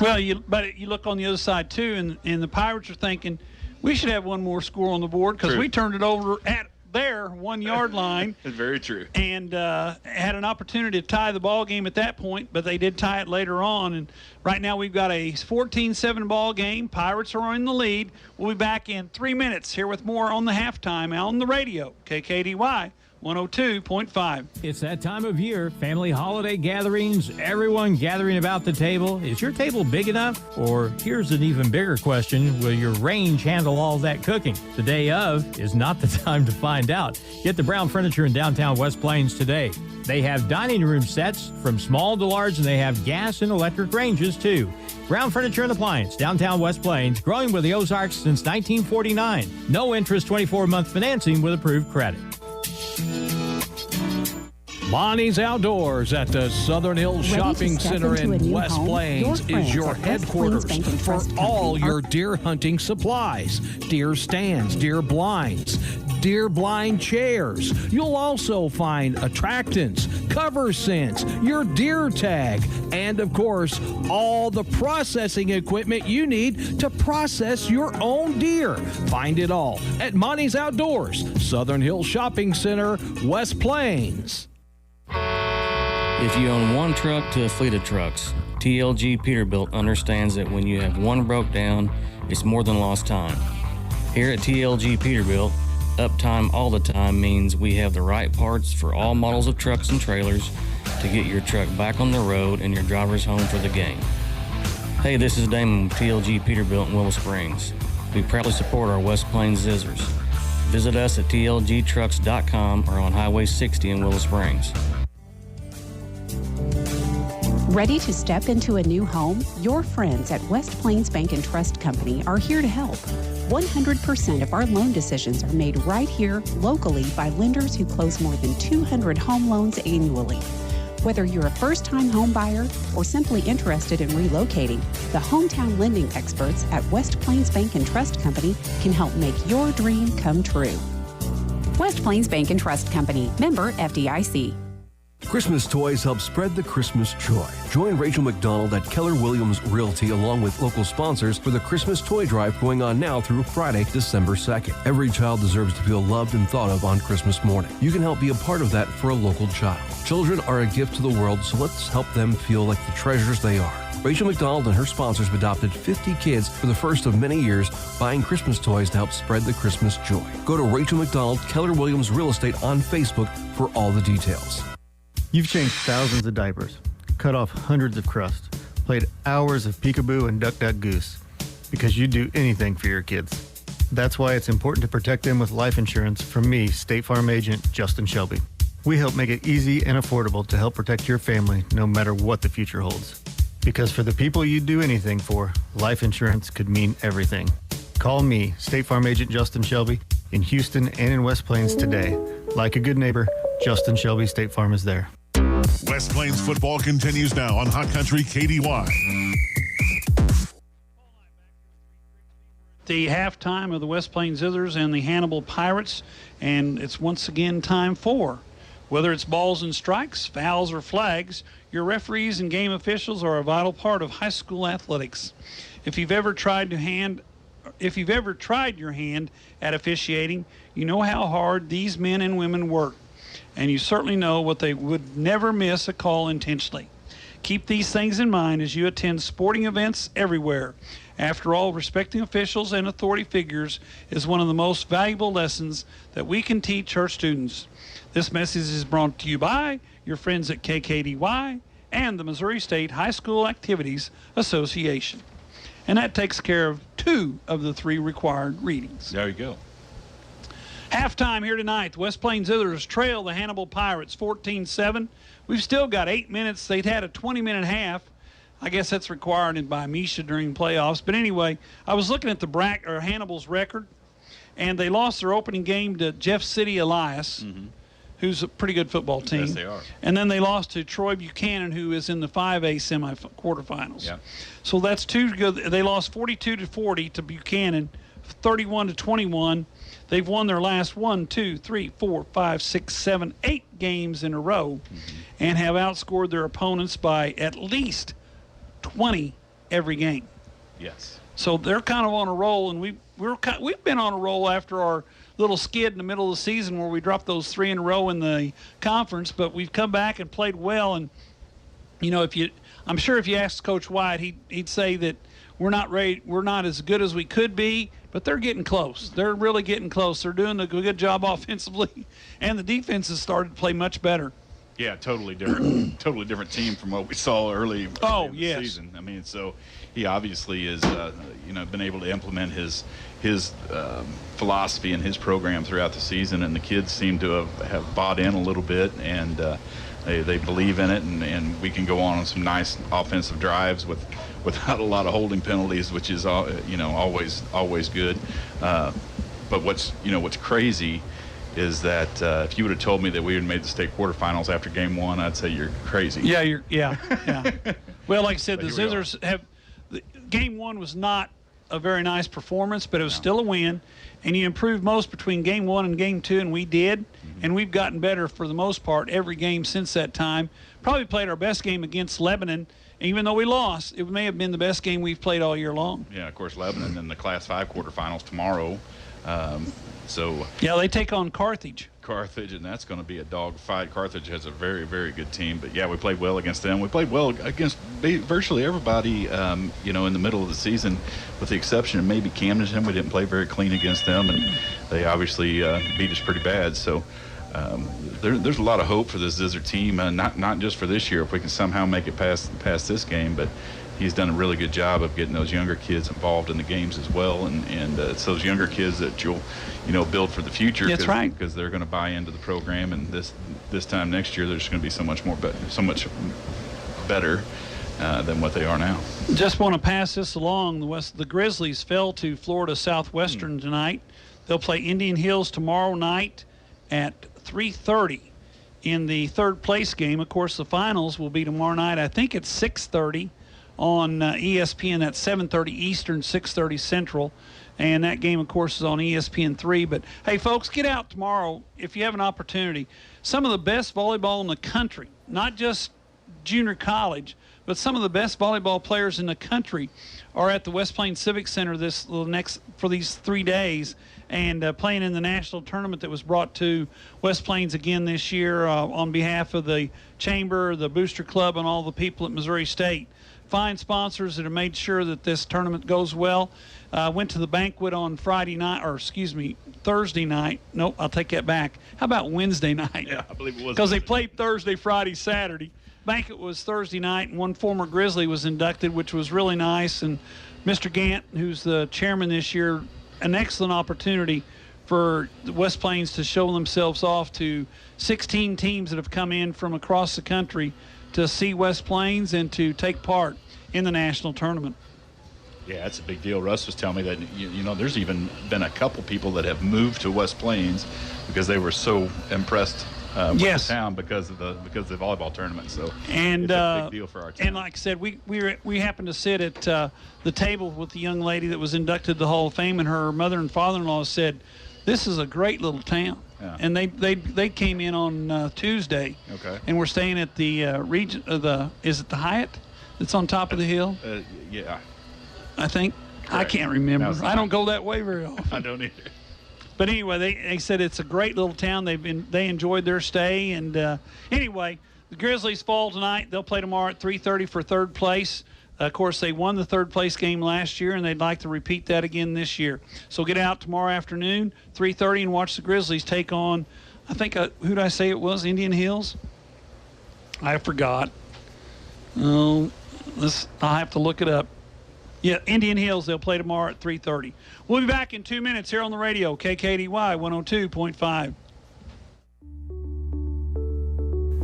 Well, but you look on the other side too, and the Pirates are thinking we should have one more score on the board because we turned it over at their 1 yard line. It's very true. And had an opportunity to tie the ball game at that point, but they did tie it later on. And right now we've got a 14-7 ball game. Pirates are in the lead. We'll be back in 3 minutes here with more on the halftime on the radio, KKDY 102.5. It's that time of year, family holiday gatherings, everyone gathering about the table. Is your table big enough? Or here's an even bigger question, will your range handle all that cooking? The day of is not the time to find out. Get the Brown Furniture in downtown West Plains today. They have dining room sets from small to large, and they have gas and electric ranges too. Brown Furniture and Appliance, downtown West Plains, growing with the Ozarks since 1949. No interest, 24-month financing with approved credit. Bonnie's Outdoors at the Southern Hills Shopping Center in West Plains is your headquarters for all your deer hunting supplies. Deer stands, deer blinds, deer blind chairs. You'll also find attractants, cover scents, your deer tag, and of course, all the processing equipment you need to process your own deer. Find it all at Bonnie's Outdoors, Southern Hills Shopping Center, West Plains. If you own one truck to a fleet of trucks, TLG Peterbilt understands that when you have one broke down, it's more than lost time. Here at TLG Peterbilt, uptime all the time means we have the right parts for all models of trucks and trailers to get your truck back on the road and your drivers home for the game. Hey, this is Damon with TLG Peterbilt in Willow Springs. We proudly support our West Plains Zizzers. Visit us at tlgtrucks.com or on Highway 60 in Willow Springs. Ready to step into a new home? Your friends at West Plains Bank and Trust Company are here to help. 100% of our loan decisions are made right here locally by lenders who close more than 200 home loans annually. Whether you're a first-time home buyer or simply interested in relocating, the hometown lending experts at West Plains Bank and Trust Company can help make your dream come true. West Plains Bank and Trust Company, member FDIC. Christmas toys help spread the Christmas joy. Join Rachel McDonald at Keller Williams Realty along with local sponsors for the Christmas toy drive going on now through Friday, December 2nd. Every child deserves to feel loved and thought of on Christmas morning. You can help be a part of that for a local child. Children are a gift to the world, so let's help them feel like the treasures they are. Rachel McDonald and her sponsors have adopted 50 kids for the first of many years, buying Christmas toys to help spread the Christmas joy. Go to Rachel McDonald, Keller Williams Real Estate on Facebook for all the details. You've changed thousands of diapers, cut off hundreds of crusts, played hours of peekaboo and duck duck goose, because you'd do anything for your kids. That's why it's important to protect them with life insurance from me, State Farm Agent Justin Shelby. We help make it easy and affordable to help protect your family no matter what the future holds. Because for the people you'd do anything for, life insurance could mean everything. Call me, State Farm Agent Justin Shelby, in Houston and in West Plains today. Like a good neighbor, Justin Shelby State Farm is there. West Plains football continues now on Hot Country KDY. The halftime of the West Plains Zizzers and the Hannibal Pirates, and it's once again time for, whether it's balls and strikes, fouls, or flags, your referees and game officials are a vital part of high school athletics. If you've ever tried your hand at officiating, you know how hard these men and women work, and you certainly know what they would never miss a call intentionally. Keep these things in mind as you attend sporting events everywhere. After all, respecting officials and authority figures is one of the most valuable lessons that we can teach our students. This message is brought to you by your friends at KKDY and the Missouri State High School Activities Association. And that takes care of 2 of the 3 required readings. There you go. Halftime here tonight. The West Plains Zizzers trail the Hannibal Pirates 14-7. We've still got 8 minutes. They'd had a 20-minute half. I guess that's required by Misha during playoffs. But anyway, I was looking at the Hannibal's record, and they lost their opening game to Jeff City Elias, who's a pretty good football team. Yes, they are. And then they lost to Troy Buchanan, who is in the 5A quarterfinals. Yeah. So that's 2 good. They lost 42-40 to Buchanan, 31-21. They've won their last 1, 2, 3, 4, 5, 6, 7, 8 games in a row, and have outscored their opponents by at least 20 every game. Yes. So they're kind of on a roll, and we've been on a roll after our little skid in the middle of the season where we dropped those 3 in a row in the conference, but we've come back and played well. And you know, I'm sure if you asked Coach White, he'd say that we're not as good as we could be, but they're getting close. They're really getting close. They're doing a good job offensively, and the defense has started to play much better. Yeah, totally different team from what we saw early in the yes. season. I mean, so he obviously is, been able to implement his philosophy and his program throughout the season, and the kids seem to have bought in a little bit, and they believe in it, and we can go on some nice offensive drives without a lot of holding penalties, which is always good. But what's crazy is that if you would have told me that we had made the state quarterfinals after game 1, I'd say you're crazy. Yeah. Well, like I said, the Zizzers game 1 was not a very nice performance, but it was still a win, and you improved most between game 1 and game 2, and we did, and we've gotten better for the most part every game since that time. Probably played our best game against Lebanon. Even though we lost, it may have been the best game we've played all year long. Yeah, of course, Lebanon in the Class 5 quarterfinals tomorrow. Yeah, they take on Carthage, and that's going to be a dog fight. Carthage has a very, very good team. But, yeah, we played well against them. We played well against virtually everybody, in the middle of the season, with the exception of maybe Camden. We didn't play very clean against them, and they obviously beat us pretty bad. So there's a lot of hope for this Zizzer team, not just for this year, if we can somehow make it past this game, but he's done a really good job of getting those younger kids involved in the games as well, and it's those younger kids that you'll build for the future. That's right, because they're going to buy into the program, and this time next year they're just going to be so much better than what they are now. Just want to pass this along. The Grizzlies fell to Florida Southwestern tonight. They'll play Indian Hills tomorrow night at 3:30 in the third place game. Of course, the finals will be tomorrow night. I think it's 6:30 on ESPN. That's 7:30 Eastern, 6:30 Central. And that game, of course, is on ESPN3. But, hey, folks, get out tomorrow if you have an opportunity. Some of the best volleyball in the country, not just junior college, but some of the best volleyball players in the country are at the West Plains Civic Center for these 3 days, and playing in the national tournament that was brought to West Plains again this year on behalf of the Chamber, the Booster Club, and all the people at Missouri State. Fine sponsors that have made sure that this tournament goes well. Went to the banquet on Thursday night. Nope, I'll take that back. How about Wednesday night? Yeah, I believe it was. Because they played Thursday, Friday, Saturday. Banquet was Thursday night, and one former Grizzly was inducted, which was really nice. And Mr. Gant, who's the chairman this year, an excellent opportunity for the West Plains to show themselves off to 16 teams that have come in from across the country to see West Plains and to take part in the national tournament. Yeah, it's a big deal. Russ was telling me that, there's even been a couple people that have moved to West Plains because they were so impressed with the town because of the volleyball tournament. So it's a big deal for our town. And like I said, we happened to sit at the table with the young lady that was inducted to the Hall of Fame, and her mother and father-in-law said, "This is a great little town." Yeah. And they came in on Tuesday. Okay. And we're staying at the region of is it the Hyatt that's on top of the hill? Yeah. I think. Correct. I can't remember. No, I don't go that way very often. I don't either. But anyway, they said it's a great little town. They enjoyed their stay, and anyway, the Grizzlies fall tonight. They'll play tomorrow at 3:30 for third place. Of course, they won the third place game last year, and they'd like to repeat that again this year. So get out tomorrow afternoon, 3:30, and watch the Grizzlies take on, I think, who did I say it was? Indian Hills? I forgot. Oh, I'll have to look it up. Yeah, Indian Hills, they'll play tomorrow at 3:30. We'll be back in 2 minutes here on the radio, KKDY 102.5.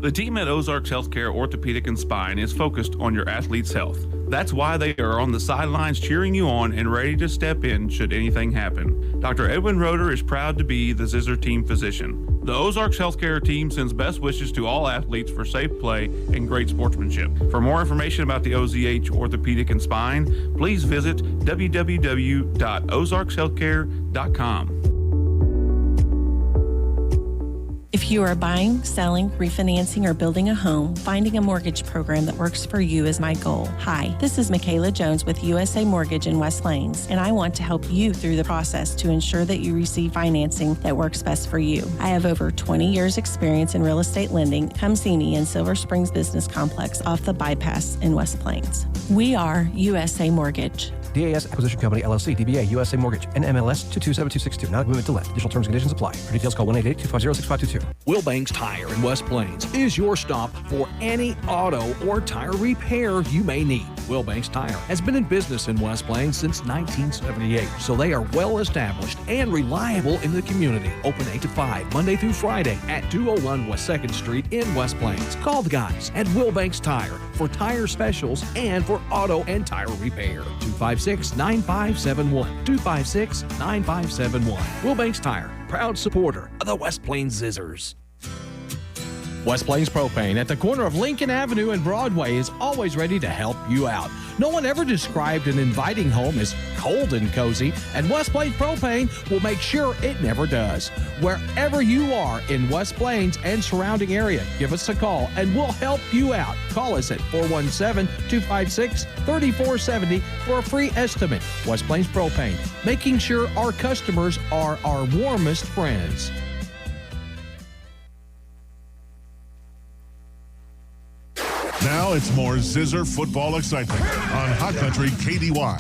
The team at Ozarks Healthcare Orthopedic and Spine is focused on your athlete's health. That's why they are on the sidelines cheering you on and ready to step in should anything happen. Dr. Edwin Roeder is proud to be the Zizzer team physician. The Ozarks Healthcare team sends best wishes to all athletes for safe play and great sportsmanship. For more information about the OZH Orthopedic and Spine, please visit www.ozarkshealthcare.com. If you are buying, selling, refinancing, or building a home, finding a mortgage program that works for you is my goal. Hi, this is Michaela Jones with USA Mortgage in West Plains, and I want to help you through the process to ensure that you receive financing that works best for you. I have over 20 years experience in real estate lending. Come see me in Silver Springs Business Complex off the bypass in West Plains. We are USA Mortgage. DAS Acquisition Company, LLC, DBA, USA Mortgage, NMLS 227262. Not a movement to lend. Additional terms and conditions apply. For details, call 1-888-250-6522. Wilbanks Tire in West Plains is your stop for any auto or tire repair you may need. Wilbanks Tire has been in business in West Plains since 1978, so they are well established and reliable in the community. Open 8 to 5, Monday through Friday at 201 West 2nd Street in West Plains. Call the guys at Wilbanks Tire for tire specials and for auto and tire repair. 256-9571. 256-9571. Wilbanks Tire, proud supporter of the West Plains Zizzers. West Plains Propane at the corner of Lincoln Avenue and Broadway is always ready to help you out. No one ever described an inviting home as cold and cozy, and West Plains Propane will make sure it never does. Wherever you are in West Plains and surrounding area, give us a call and we'll help you out. Call us at 417-256-3470 for a free estimate. West Plains Propane, making sure our customers are our warmest friends. Now it's more Zizzer football excitement on Hot Country KDY.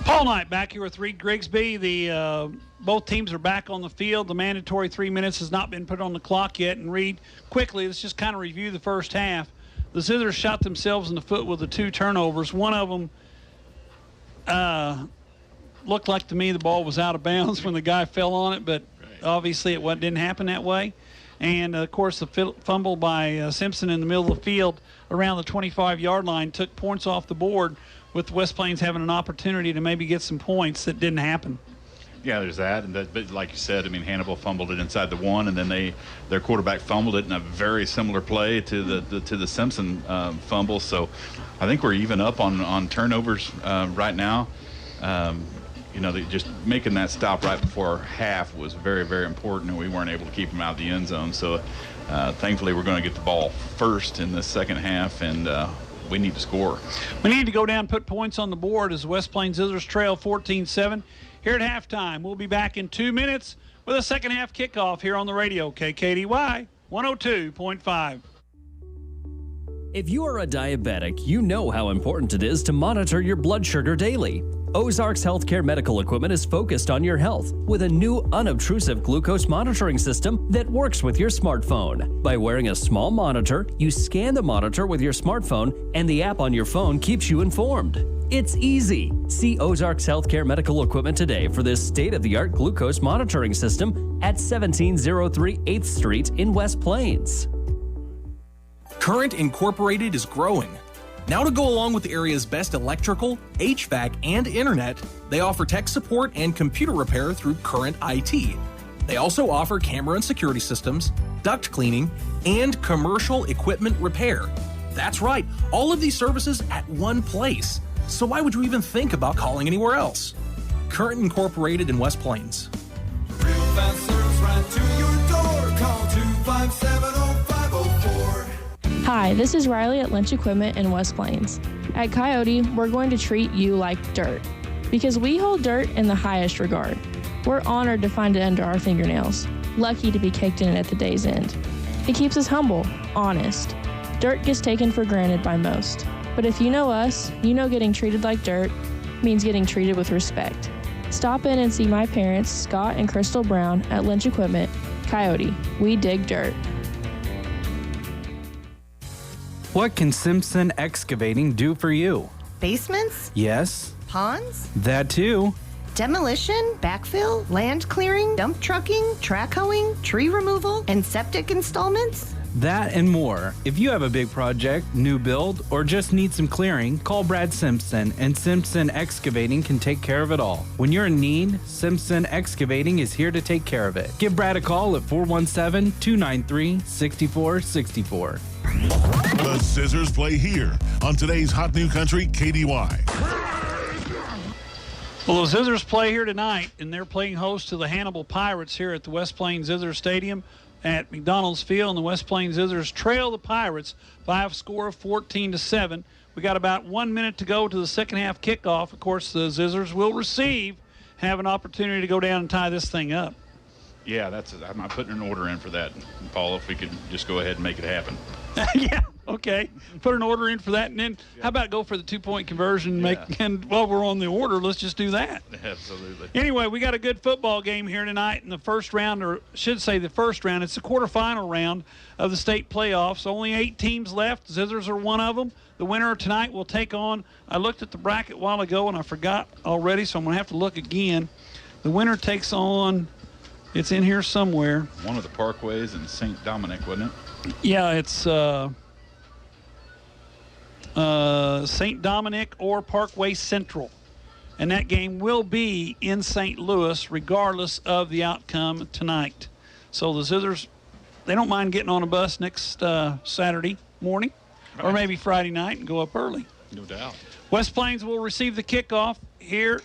Paul Knight back here with Reed Grigsby. Both teams are back on the field. The mandatory 3 minutes has not been put on the clock yet. And Reed, quickly, let's just kind of review the first half. The Zizzers shot themselves in the foot with the 2 turnovers. One of them looked like to me the ball was out of bounds when the guy fell on it, but obviously it didn't happen that way. And, of course, the fumble by Simpson in the middle of the field around the 25-yard line took points off the board, with West Plains having an opportunity to maybe get some points that didn't happen. Yeah, there's that. But like you said, I mean, Hannibal fumbled it inside the 1, and then their quarterback fumbled it in a very similar play to the Simpson fumble. So I think we're even up on turnovers right now. Just making that stop right before half was very, very important, and we weren't able to keep them out of the end zone. So thankfully we're going to get the ball first in the second half, and we need to score. We need to go down and put points on the board as West Plains Zizzers trail 14-7 here at halftime. We'll be back in 2 minutes with a second half kickoff here on the radio, KKDY 102.5. If you are a diabetic, you know how important it is to monitor your blood sugar daily. Ozarks Healthcare Medical Equipment is focused on your health with a new unobtrusive glucose monitoring system that works with your smartphone. By wearing a small monitor, you scan the monitor with your smartphone, and the app on your phone keeps you informed. It's easy. See Ozarks Healthcare Medical Equipment today for this state-of-the-art glucose monitoring system at 1703 8th Street in West Plains. Current Incorporated is growing. Now to go along with the area's best electrical, HVAC, and internet, they offer tech support and computer repair through Current IT. They also offer camera and security systems, duct cleaning, and commercial equipment repair. That's right, all of these services at one place. So why would you even think about calling anywhere else? Current Incorporated in West Plains. Real fast service right to your door. Call 257-0504. Hi, this is Riley at Lynch Equipment in West Plains. At Coyote, we're going to treat you like dirt because we hold dirt in the highest regard. We're honored to find it under our fingernails, lucky to be caked in it at the day's end. It keeps us humble, honest. Dirt gets taken for granted by most. But if you know us, you know getting treated like dirt means getting treated with respect. Stop in and see my parents, Scott and Crystal Brown, at Lynch Equipment. Coyote, we dig dirt. What can Simpson Excavating do for you? Basements? Yes. Ponds? That too. Demolition, backfill, land clearing, dump trucking, track hoeing, tree removal, and septic installments? That and more. If you have a big project, new build, or just need some clearing, call Brad Simpson, and Simpson Excavating can take care of it all. When you're in need, Simpson Excavating is here to take care of it. Give Brad a call at 417-293-6464. The Zizzers play here on today's Hot New Country KDY. Well, the Zizzers play here tonight, and they're playing host to the Hannibal Pirates here at the West Plains Zizzer Stadium at McDonald's Field, and the West Plains Zizzers trail the Pirates by a score of 14-7. We got about 1 minute to go to the second half kickoff. Of course, the Zizzers will receive, have an opportunity to go down and tie this thing up. Yeah, I'm not putting an order in for that, Paul, if we could just go ahead and make it happen. Yeah, okay. Put an order in for that, and then how about go for the 2-point conversion? And while we're on the order, let's just do that. Absolutely. Anyway, we got a good football game here tonight in the first round, or should say the first round. It's the quarterfinal round of the state playoffs. Only 8 teams left. Zizzers are one of them. The winner tonight will take on, I looked at the bracket a while ago, and I forgot already, so I'm going to have to look again. The winner takes on, it's in here somewhere. One of the Parkways in St. Dominic, wasn't it? Yeah, it's St. Dominic or Parkway Central. And that game will be in St. Louis regardless of the outcome tonight. So the Zizzers, they don't mind getting on a bus next Saturday morning or maybe Friday night and go up early. No doubt. West Plains will receive the kickoff here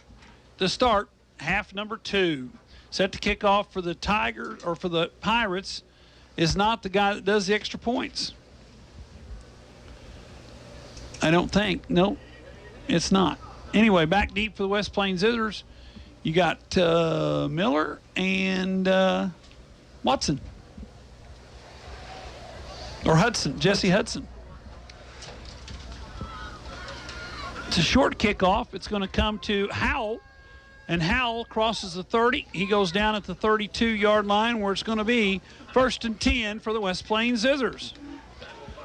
to start half number 2. Set to kick off for the Tigers or for the Pirates is not the guy that does the extra points. I don't think. No, it's not. Anyway, back deep for the West Plains Zizzers, you got Miller and Watson. Or Hudson, Jesse Hudson. It's a short kickoff. It's going to come to Howell. And Howell crosses the 30. He goes down at the 32-yard line where it's going to be 1st and 10 for the West Plains Zizzers.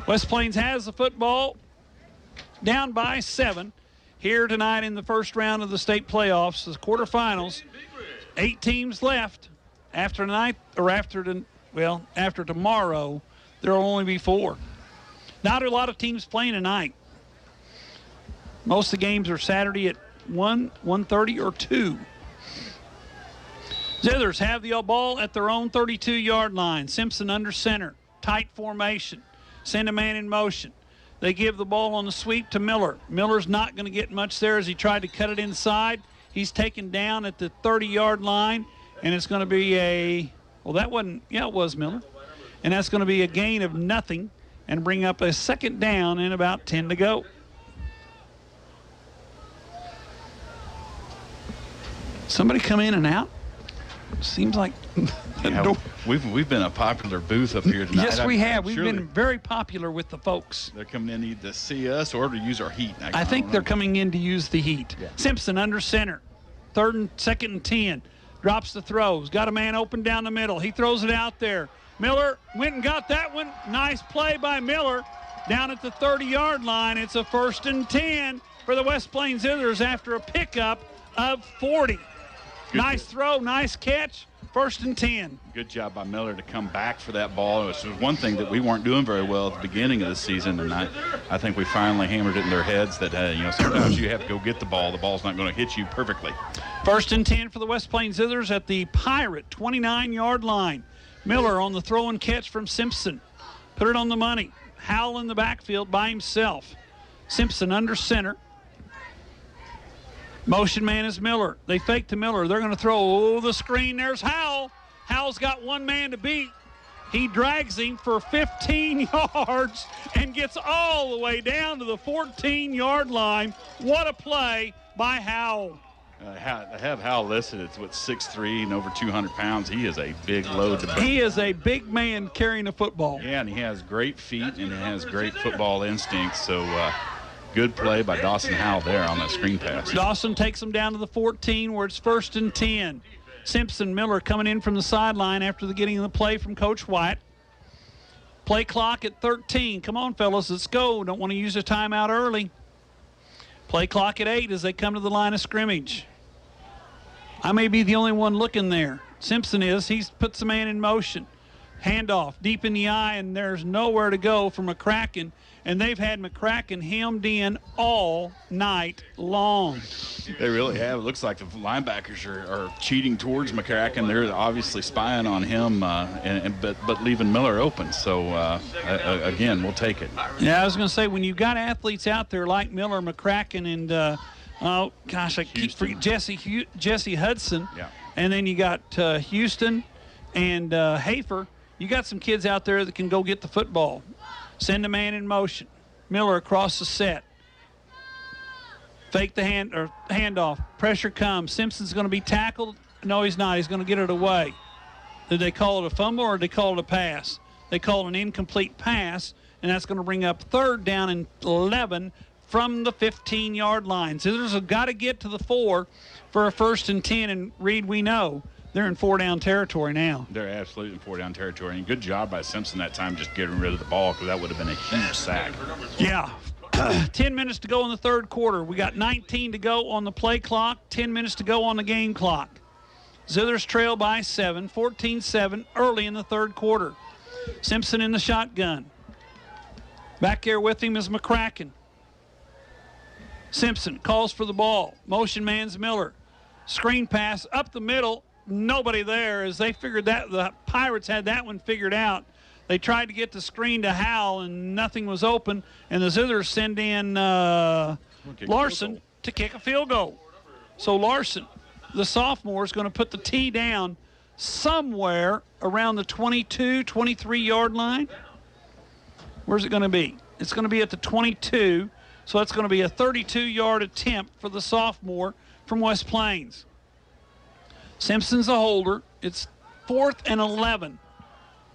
West Plains has the football down by 7 here tonight in the first round of the state playoffs, the quarterfinals. 8 teams left. After tonight, or after tomorrow, there will only be 4. Not a lot of teams playing tonight. Most of the games are Saturday at 1:30 or 2. Zizzers have the ball at their own 32-yard line. Simpson under center. Tight formation. Send a man in motion. They give the ball on the sweep to Miller. Miller's not going to get much there as he tried to cut it inside. He's taken down at the 30-yard line, and it's going to be it was Miller. And that's going to be a gain of nothing and bring up a second down and about 10 to go. Somebody come in and out? Seems like we've been a popular booth up here tonight. Yes, we have. We've been very popular with the folks. They're coming in either to see us or to use our heat. I think they're coming in to use the heat. Yeah. Simpson under center. 2nd and 10. Drops the throws. Got a man open down the middle. He throws it out there. Miller went and got that one. Nice play by Miller. Down at the 30-yard line. It's a 1st and 10 for the West Plains Zizzers after a pickup of 40. Nice throw, nice catch 1st and 10. Good job by Miller to come back for that ball. It was one thing that we weren't doing very well at the beginning of the season, and I think we finally hammered it in their heads that, sometimes you have to go get the ball. The ball's not going to hit you perfectly. 1st and 10 for the West Plains Zizzers at the Pirate 29-yard line. Miller on the throw and catch from Simpson. Put it on the money. Howell in the backfield by himself. Simpson under center. Motion man is Miller. They fake to Miller. They're going to throw the screen. There's Howell. Howell's got one man to beat. He drags him for 15 yards and gets all the way down to the 14-yard line. What a play by Howell. I have Howell listed. It's 6'3" and over 200 pounds. He is a big load to bear. He is a big man carrying a football. Yeah, and he has great feet and he has great football instincts. So good play by Dawson Howell there on that screen pass. Dawson takes him down to the 14 where it's 1st and 10. Simpson, Miller coming in from the sideline after the getting of the play from Coach White. Play clock at 13. Come on, fellas, let's go. Don't want to use a timeout early. Play clock at 8 as they come to the line of scrimmage. I may be the only one looking there. Simpson is. He puts the man in motion. Handoff deep in the eye, and there's nowhere to go for McCracken. And they've had McCracken hemmed in all night long. They really have. It looks like the linebackers are cheating towards McCracken. They're obviously spying on him, but leaving Miller open. So, again, we'll take it. Yeah, I was going to say, when you've got athletes out there like Miller, McCracken, and, I keep forgetting Jesse Hudson. Yeah. And then you got Houston and Hafer. You got some kids out there that can go get the football. Send a man in motion. Miller across the set. Fake the handoff. Pressure comes. Simpson's going to be tackled. No, he's not. He's going to get it away. Did they call it a fumble or did they call it a pass? They called an incomplete pass, and that's going to bring up 3rd down and 11 from the 15-yard line. Zizzers have got to get to the 4 for a 1st and 10, and Reed, we know they're in 4-down territory now. They're absolutely in 4-down territory. And good job by Simpson that time just getting rid of the ball, because that would have been a huge sack. Yeah. 10 minutes to go in the 3rd quarter. We got 19 to go on the play clock, 10 minutes to go on the game clock. Zizzers trail by 7, 14-7 early in the 3rd quarter. Simpson in the shotgun. Back there with him is McCracken. Simpson calls for the ball. Motion man's Miller. Screen pass up the middle. Nobody there as they figured that the Pirates had that one figured out. They tried to get the screen to Howell and nothing was open, and the Zizzers send in Larson to kick a field goal. So Larson, the sophomore, is going to put the tee down somewhere around the 22, 23-yard line. Where's it going to be? It's going to be at the 22, so that's going to be a 32-yard attempt for the sophomore from West Plains. Simpson's a holder. It's 4th and 11.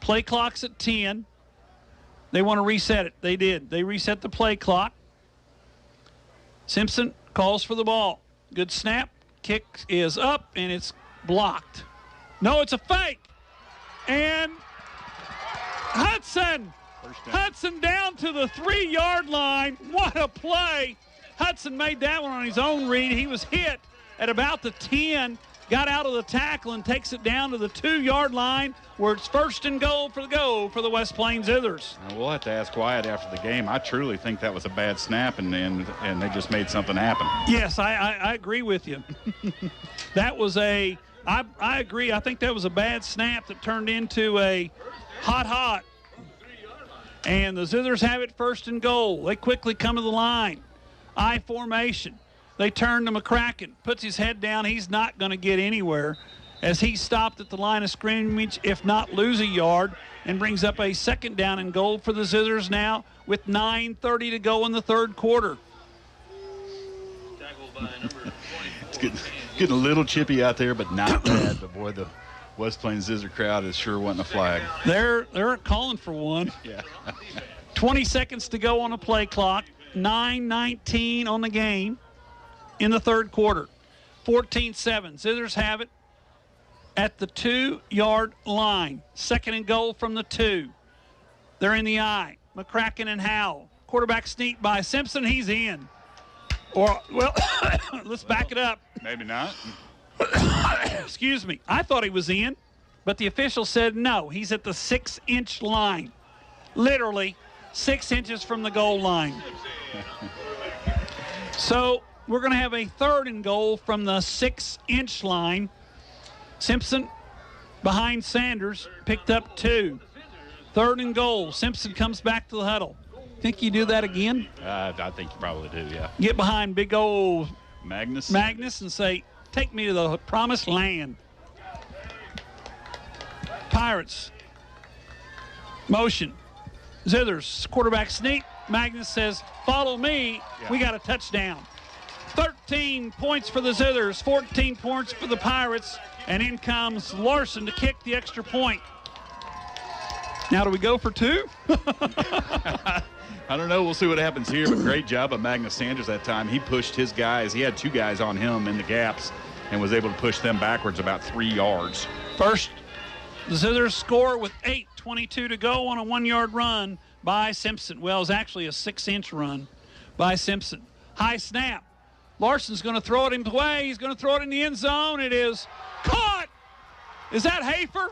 Play clock's at 10. They want to reset it. They did. They reset the play clock. Simpson calls for the ball. Good snap. Kick is up, and it's blocked. No, it's a fake. And Hudson down to the 3-yard line. What a play. Hudson made that one on his own read. He was hit at about the 10. Got out of the tackle and takes it down to the 2-yard line where it's 1st and goal for the West Plains Zizzers. We'll have to ask Wyatt after the game. I truly think that was a bad snap, and they just made something happen. Yes, I agree with you. That was I agree. I think that was a bad snap that turned into a hot. And the Zizzers have it 1st and goal. They quickly come to the line. I formation. They turn to McCracken, puts his head down. He's not going to get anywhere as he stopped at the line of scrimmage, if not lose a yard, and brings up a 2nd down and goal for the Zizzers now with 9:30 to go in the 3rd quarter. It's getting a little chippy out there, but not bad. But, boy, the West Plains Zizzer crowd is sure wanting a flag. They're calling for one. Yeah. 20 seconds to go on the play clock. 9:19 on the game. In the 3rd quarter, 14-7. Zizzers have it at the 2-yard line. 2nd and goal from the 2. They're in the eye. McCracken and Howell. Quarterback sneak by Simpson. He's in. Let's back it up. Maybe not. Excuse me. I thought he was in. but the official said no. He's at the 6-inch line, literally 6 inches from the goal line. So we're going to have a 3rd and goal from the 6-inch line. Simpson behind Sanders, picked up 2. 3rd and goal. Simpson comes back to the huddle. Think you do that again? I think you probably do, yeah. Get behind big old Magnus and say, take me to the promised land. Pirates. Motion. Zizzers, quarterback sneak. Magnus says, follow me. Yeah. We got a touchdown. 13 points for the Zizzers, 14 points for the Pirates, and in comes Larson to kick the extra point. Now do we go for 2? I don't know. We'll see what happens here, but great job of Magnus Sanders that time. He pushed his guys. He had 2 guys on him in the gaps and was able to push them backwards about 3 yards. First, the Zizzers score with 8:22 to go on a 1-yard run by Simpson. Well, it's actually a 6-inch run by Simpson. High snap. Larson's going to throw it in play. He's going to throw it in the end zone. It is caught. Is that Hafer?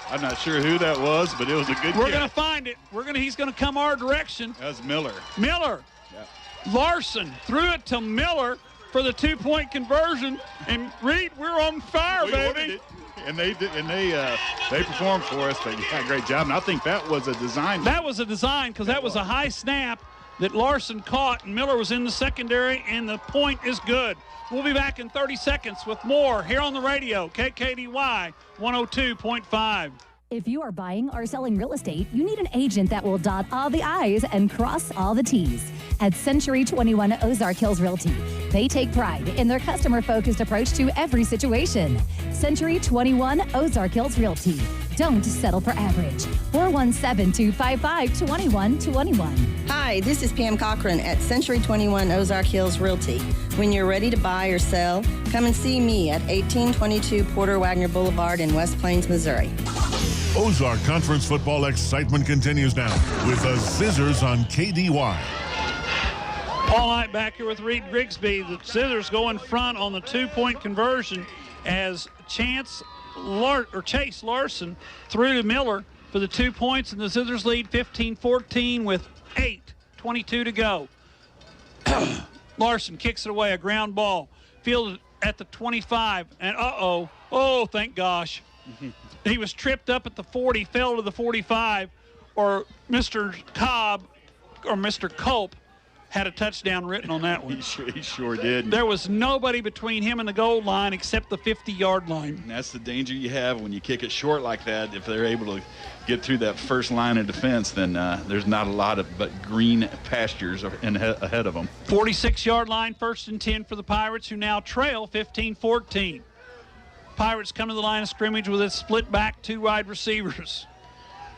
I'm not sure who that was, but it was a good We're kick. going to find it. He's going to come our direction. That was Miller. Miller. Yeah. Larson threw it to Miller for the 2-point conversion. And Reed, we're on fire, We baby. ordered it. And they performed for us, but yeah, great job. And I think that was a design. That was a design because that was a high snap that Larson caught, and Miller was in the secondary, and the point is good. We'll be back in 30 seconds with more here on the radio, KKDY 102.5. If you are buying or selling real estate, you need an agent that will dot all the I's and cross all the T's. At Century 21 Ozark Hills Realty, they take pride in their customer-focused approach to every situation. Century 21 Ozark Hills Realty. Don't settle for average. 417-255-2121. Hi, this is Pam Cochran at Century 21 Ozark Hills Realty. When you're ready to buy or sell, come and see me at 1822 Porter Wagner Boulevard in West Plains, Missouri. Ozark Conference football excitement continues now with the Zizzers on KDY. Paul Knight back here with Reed Grigsby. The Zizzers go in front on the 2-point conversion as Chase Larson threw to Miller for the 2 points, and the Zizzers lead 15-14 with 8:22 to go. Larson kicks it away, a ground ball, fielded at the 25, and thank gosh. He was tripped up at the 40, fell to the 45, or Mr. Cobb or Mr. Culp had a touchdown written on that one. He sure did. There was nobody between him and the goal line except the 50-yard line. And that's the danger you have when you kick it short like that. If they're able to get through that first line of defense, then there's not a lot of but green pastures ahead of them. 46-yard line, 1st and 10 for the Pirates, who now trail 15-14. Pirates come to the line of scrimmage with a split back, 2 wide receivers.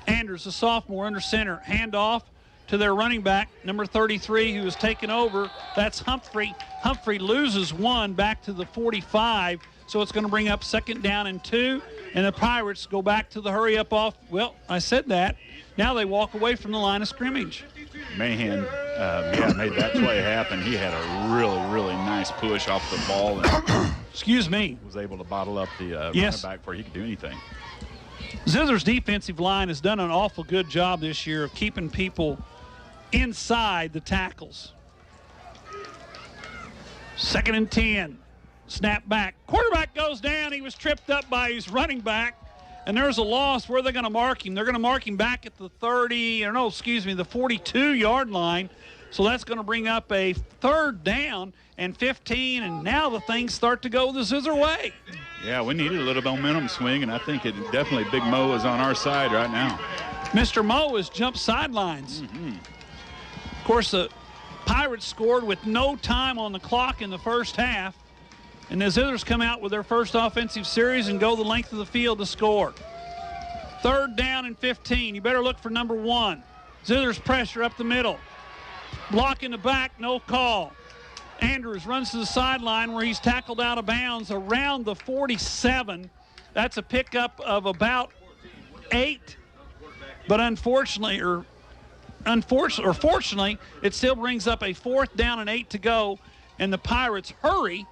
Anders, a sophomore, under center. Handoff to their running back, number 33, who has taken over. That's Humphrey. Humphrey loses 1 back to the 45, so it's going to bring up 2nd down and 2, and the Pirates go back to the hurry-up off. Well, I said that. Now they walk away from the line of scrimmage. Mahan made that play happen. He had a really, really nice push off the ball. And excuse me. Was able to bottle up the running back before he could do anything. Zizzer's defensive line has done an awful good job this year of keeping people inside the tackles. 2nd and 10. Snap back. Quarterback goes down. He was tripped up by his running back. And there's a loss. Where are they going to mark him? They're going to mark him back at the 42-yard line. So that's going to bring up a 3rd down and 15. And now the things start to go the Zizzer way. Yeah, we needed a little momentum swing, and I think definitely Big Mo is on our side right now. Mr. Mo has jumped sidelines. Of course, the Pirates scored with no time on the clock in the first half. And the Zizzers come out with their first offensive series and go the length of the field to score. 3rd down and 15. You better look for number 1. Zizzers pressure up the middle. Block in the back, no call. Andrews runs to the sideline where he's tackled out of bounds around the 47. That's a pickup of about 8. But fortunately, it still brings up a 4th down and 8 to go. And the Pirates hurry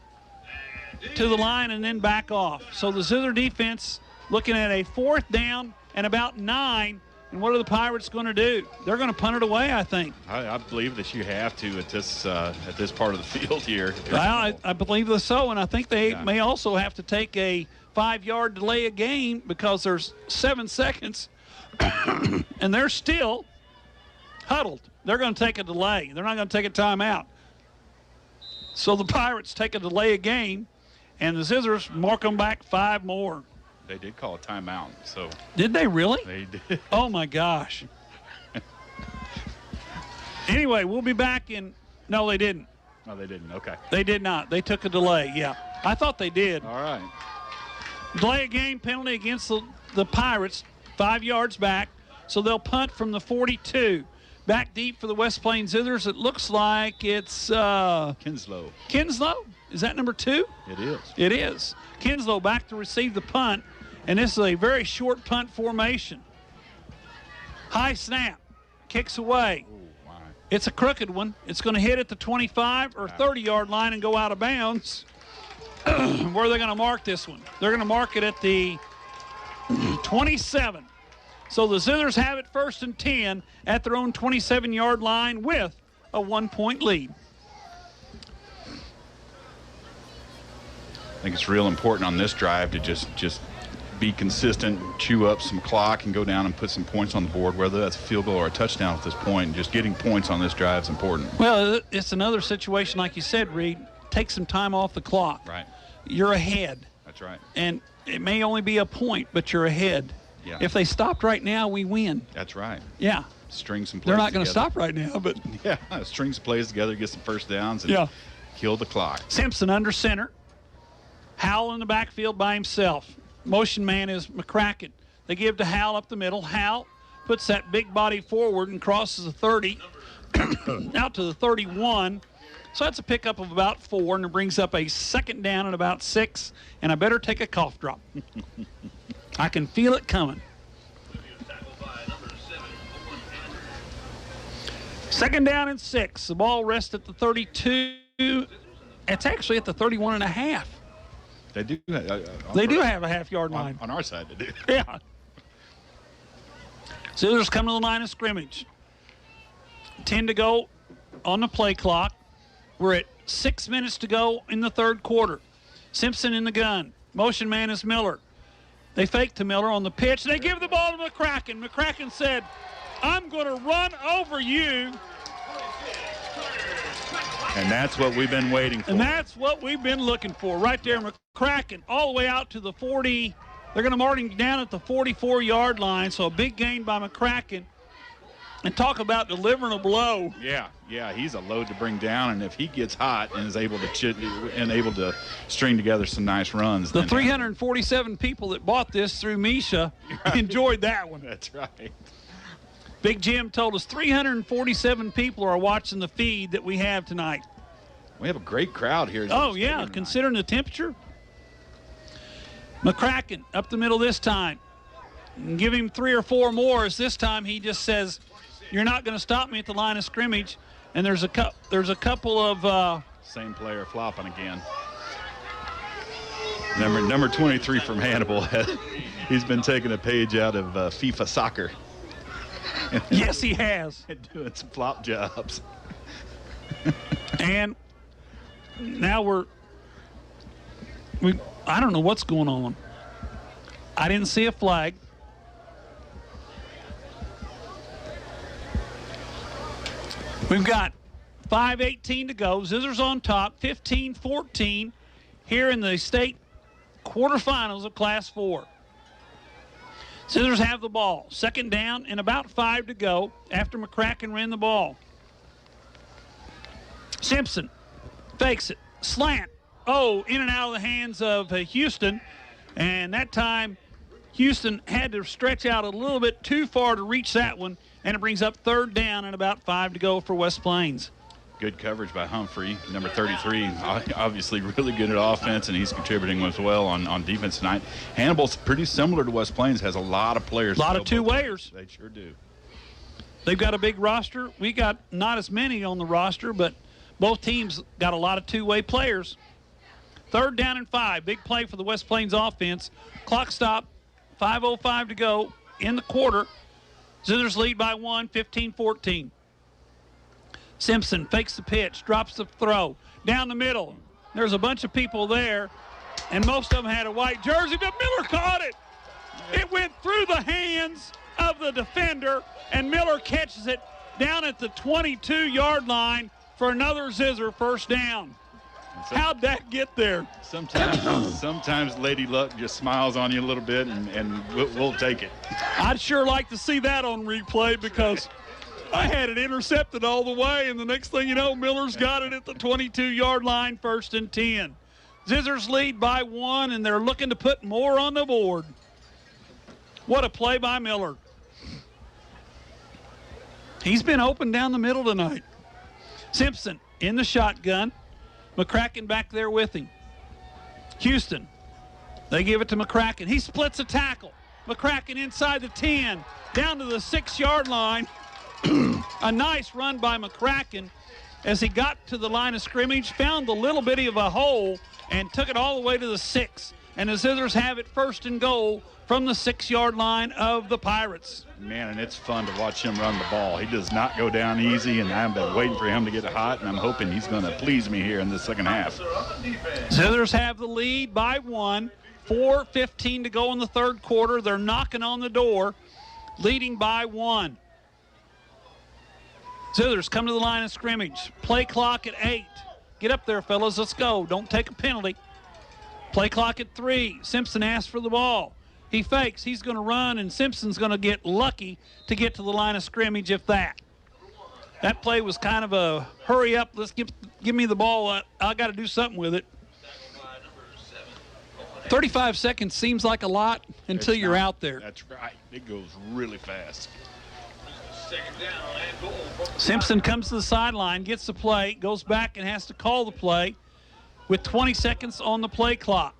to the line and then back off. So the Zizzer defense looking at a 4th down and about 9. And what are the Pirates going to do? They're going to punt it away, I think. I believe that you have to at this part of the field here. Well, I believe so, and I think they may also have to take a 5-yard delay a game because there's 7 seconds, and they're still huddled. They're going to take a delay. They're not going to take a timeout. So the Pirates take a delay a game, and the Zizzers mark them back 5 more. They did call a timeout. So did they really? They did. Oh my gosh. Anyway, we'll be back in. No, they didn't. No, they didn't. Okay. They did not. They took a delay. Yeah, I thought they did. All right. Delay a game penalty against the Pirates, 5 yards back. So they'll punt from the 42. Back deep for the West Plains Zizzers. It looks like it's Kinslow. Kinslow? Is that number 2? It is. It is. Kinslow back to receive the punt. And this is a very short punt formation. High snap. Kicks away. Ooh, my. It's a crooked one. It's going to hit at the 25 or 30-yard line and go out of bounds. Where are they going to mark this one? They're going to mark it at the 27. So the Zizzers have it 1st and 10 at their own 27-yard line with a 1-point lead. I think it's real important on this drive to just be consistent, chew up some clock, and go down and put some points on the board, whether that's a field goal or a touchdown at this point. Just getting points on this drive is important. Well, it's another situation, like you said, Reed. Take some time off the clock. Right. You're ahead. That's right. And it may only be a point, but you're ahead. Yeah. If they stopped right now, we win. That's right. Yeah. String some plays They're not going to together. stop right now, but. Yeah, string some plays together, get some first downs, and kill the clock. Simpson under center. Howell in the backfield by himself. Motion man is McCracken. They give to Howell up the middle. Howell puts that big body forward and crosses the 30 out to the 31. So that's a pickup of about 4, and it brings up a 2nd down and about 6. And I better take a cough drop. I can feel it coming. 2nd down and 6. The ball rests at the 32. It's actually at the 31 and a half. They do. They do have a half-yard line. On our side, they do. Yeah. Zizzers come to the line of scrimmage. 10 to go on the play clock. We're at 6 minutes to go in the 3rd quarter. Simpson in the gun. Motion man is Miller. They fake to Miller on the pitch. They give the ball to McCracken. McCracken said, I'm going to run over you. And that's what we've been waiting for. And that's what we've been looking for right there. McCracken all the way out to the 40. They're going to mark him down at the 44-yard line. So a big gain by McCracken. And talk about delivering a blow. Yeah, he's a load to bring down, and if he gets hot and is able to string together some nice runs. The 347 people that bought this through Misha enjoyed that one. That's right. Big Jim told us 347 people are watching the feed that we have tonight. We have a great crowd here. Oh, yeah, considering the temperature. McCracken up the middle this time. Give him 3 or 4 more, as this time he just says, you're not going to stop me at the line of scrimmage. And there's a couple of same player flopping again. Number 23 from Hannibal. He's been taking a page out of FIFA soccer. Yes, he has. Doing some flop jobs. And now I don't know what's going on. I didn't see a flag. We've got 5:18 to go. Zizzers on top, 15-14 here in the state quarterfinals of Class 4. Zizzers have the ball. 2nd down and about 5 to go after McCracken ran the ball. Simpson fakes it. Slant. Oh, in and out of the hands of Houston. And that time, Houston had to stretch out a little bit too far to reach that one. And it brings up 3rd down and about 5 to go for West Plains. Good coverage by Humphrey, number 33. Obviously really good at offense, and he's contributing as well on defense tonight. Hannibal's pretty similar to West Plains, has a lot of players. A lot of two-wayers. They sure do. They've got a big roster. We got not as many on the roster, but both teams got a lot of two-way players. 3rd down and 5. Big play for the West Plains offense. Clock stop 5:05 to go in the quarter. Zizzers lead by 1, 15-14. Simpson fakes the pitch, drops the throw, down the middle. There's a bunch of people there, and most of them had a white jersey, but Miller caught it. It went through the hands of the defender, and Miller catches it down at the 22-yard line for another Zizzer first down. How'd that get there? Sometimes Lady Luck just smiles on you a little bit, and we'll take it. I'd sure like to see that on replay because I had it intercepted all the way, and the next thing you know, Miller's got it at the 22-yard line, 1st and 10. Zizzers lead by 1, and they're looking to put more on the board. What a play by Miller. He's been open down the middle tonight. Simpson in the shotgun. McCracken back there with him. Houston, they give it to McCracken. He splits a tackle. McCracken inside the 10, down to the 6-yard line. A nice run by McCracken as he got to the line of scrimmage, found the little bitty of a hole, and took it all the way to the 6. And the Zizzers have it 1st and goal from the 6-yard line of the Pirates. Man, and it's fun to watch him run the ball. He does not go down easy, and I've been waiting for him to get hot, and I'm hoping he's going to please me here in the second half. Zizzers have the lead by 1. 4:15 to go in the third quarter. They're knocking on the door, leading by 1. Zizzers come to the line of scrimmage. Play clock at 8. Get up there, fellas. Let's go. Don't take a penalty. Play clock at 3. Simpson asks for the ball. He fakes. He's going to run, and Simpson's going to get lucky to get to the line of scrimmage, if that. That play was kind of a hurry up. Let's give me the ball. I got to do something with it. 35 seconds seems like a lot until you're out there. That's right. It goes really fast. Simpson comes to the sideline, gets the play, goes back and has to call the play with 20 seconds on the play clock.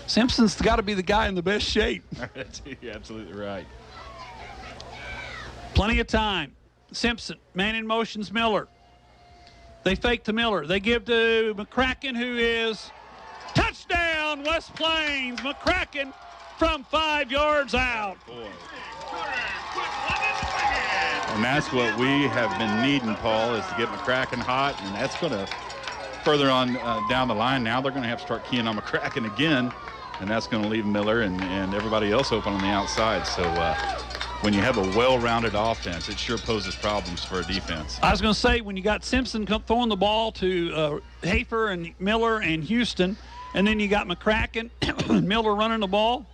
Simpson's got to be the guy in the best shape. You're absolutely right. Plenty of time. Simpson, man in motion's Miller. They fake to Miller. They give to McCracken, who is touchdown, West Plains. McCracken from 5 yards out. Boy. And that's what we have been needing, Paul, is to get McCracken hot, and that's going to further on down the line. Now they're going to have to start keying on McCracken again, and that's going to leave Miller and everybody else open on the outside. So when you have a well-rounded offense, it sure poses problems for a defense. I was going to say, when you got Simpson throwing the ball to Hafer and Miller and Houston, and then you got McCracken, Miller running the ball,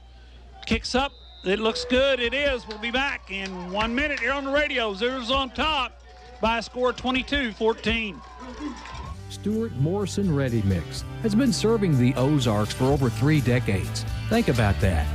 kicks up. It looks good. It is. We'll be back in 1 minute here on the radio. Zizzers on top by a score of 22-14. Stuart Morrison Ready Mix has been serving the Ozarks for over 3 decades. Think about that.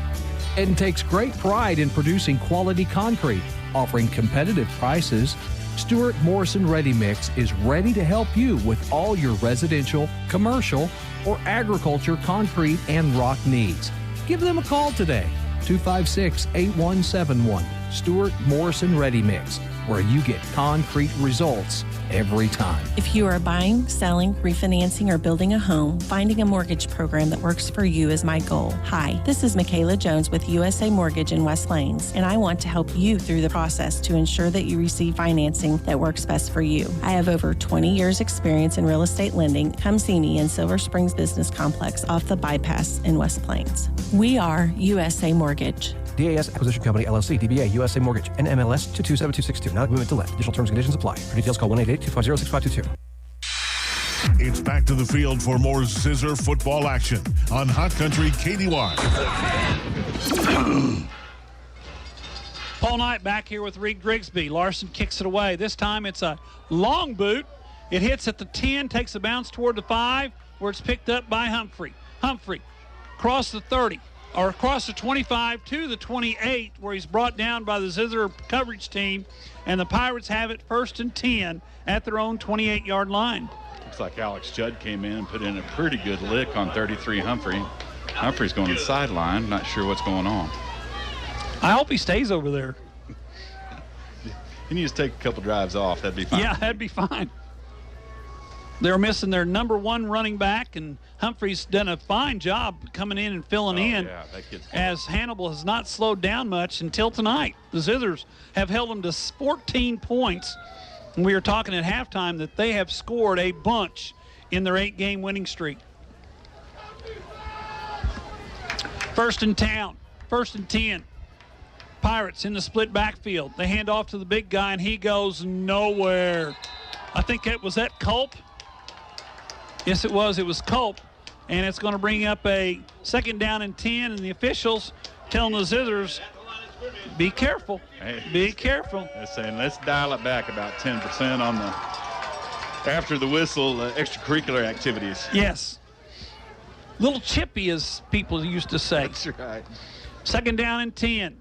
And takes great pride in producing quality concrete, offering competitive prices. Stuart Morrison Ready Mix is ready to help you with all your residential, commercial, or agriculture concrete and rock needs. Give them a call today. 256-8171. Stuart Morrison Ready Mix, where you get concrete results every time. If you are buying, selling, refinancing, or building a home, finding a mortgage program that works for you is my goal. Hi, this is Michaela Jones with USA Mortgage in West Plains, and I want to help you through the process to ensure that you receive financing that works best for you. I have over 20 years experience in real estate lending. Come see me in Silver Springs Business Complex off the bypass in West Plains. We are USA Mortgage. DAS Acquisition Company, LLC, DBA, USA Mortgage, NMLS 227262. Not a movement to let. Additional terms and conditions apply. For details, call 1-888-250-6522. It's back to the field for more Zizzer football action on Hot Country KDY. Paul Knight back here with Reed Grigsby. Larson kicks it away. This time it's a long boot. It hits at the 10, takes a bounce toward the 5, where it's picked up by Humphrey. Humphrey across the 30. Or across the 25 to the 28, where he's brought down by the Zizzer coverage team, and the Pirates have it 1st and 10 at their own 28-yard line. Looks like Alex Judd came in and put in a pretty good lick on 33 Humphrey. Humphrey's going to the sideline, not sure what's going on. I hope he stays over there. He needs to take a couple drives off, that'd be fine. Yeah, that'd be fine. They're missing their number one running back, and Humphrey's done a fine job coming in and filling in. Yeah, that kid's as Hannibal has not slowed down much until tonight. The Zizzers have held them to 14 points. And we were talking at halftime that they have scored a bunch in their 8-game winning streak. First and 10. Pirates in the split backfield. They hand off to the big guy, and he goes nowhere. I think it was that Culp. Yes, it was. It was Culp. And it's going to bring up a 2nd down and 10, and the officials telling the Zizzers, be careful. Be careful. They're saying let's dial it back about 10% on the after the whistle extracurricular activities. Yes. Little chippy, as people used to say. That's right. 2nd down and 10.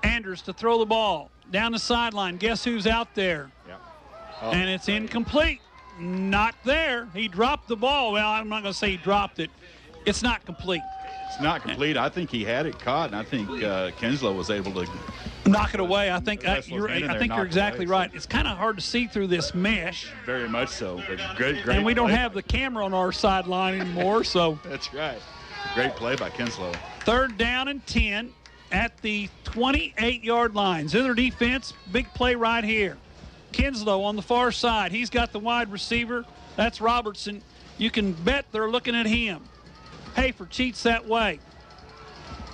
Andrews to throw the ball down the sideline. Guess who's out there? Yeah. And it's incomplete. Not there. He dropped the ball. Well, I'm not going to say he dropped it. It's not complete. It's not complete. I think he had it caught, and I think Kinslow was able to knock it away. I think you're exactly right. It's kind of hard to see through this mesh. Very much so. But great. And we don't play. have the camera on our sideline anymore, so. That's right. Great play by Kinslow. 3rd down and 10 at the 28-yard line. Zizzer defense, big play right here. Kinslow on the far side. He's got the wide receiver. That's Robertson. You can bet they're looking at him. Hafer cheats that way.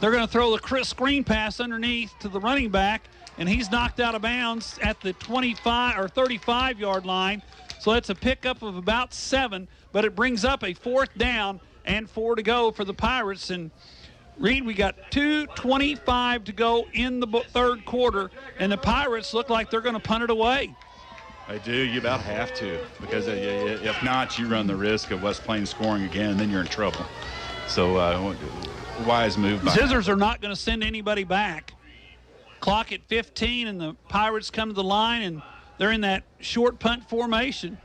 They're going to throw the screen pass underneath to the running back, and he's knocked out of bounds at the 25 or 35-yard line. So that's a pickup of about 7, but it brings up a 4th down and 4 to go for the Pirates. And Reed, we got 2:25 to go in the 3rd quarter, and the Pirates look like they're going to punt it away. They do. You about have to, because if not, you run the risk of West Plains scoring again, and then you're in trouble. So wise move by Zizzers are not going to send anybody back. Clock at 15, and the Pirates come to the line, and they're in that short punt formation.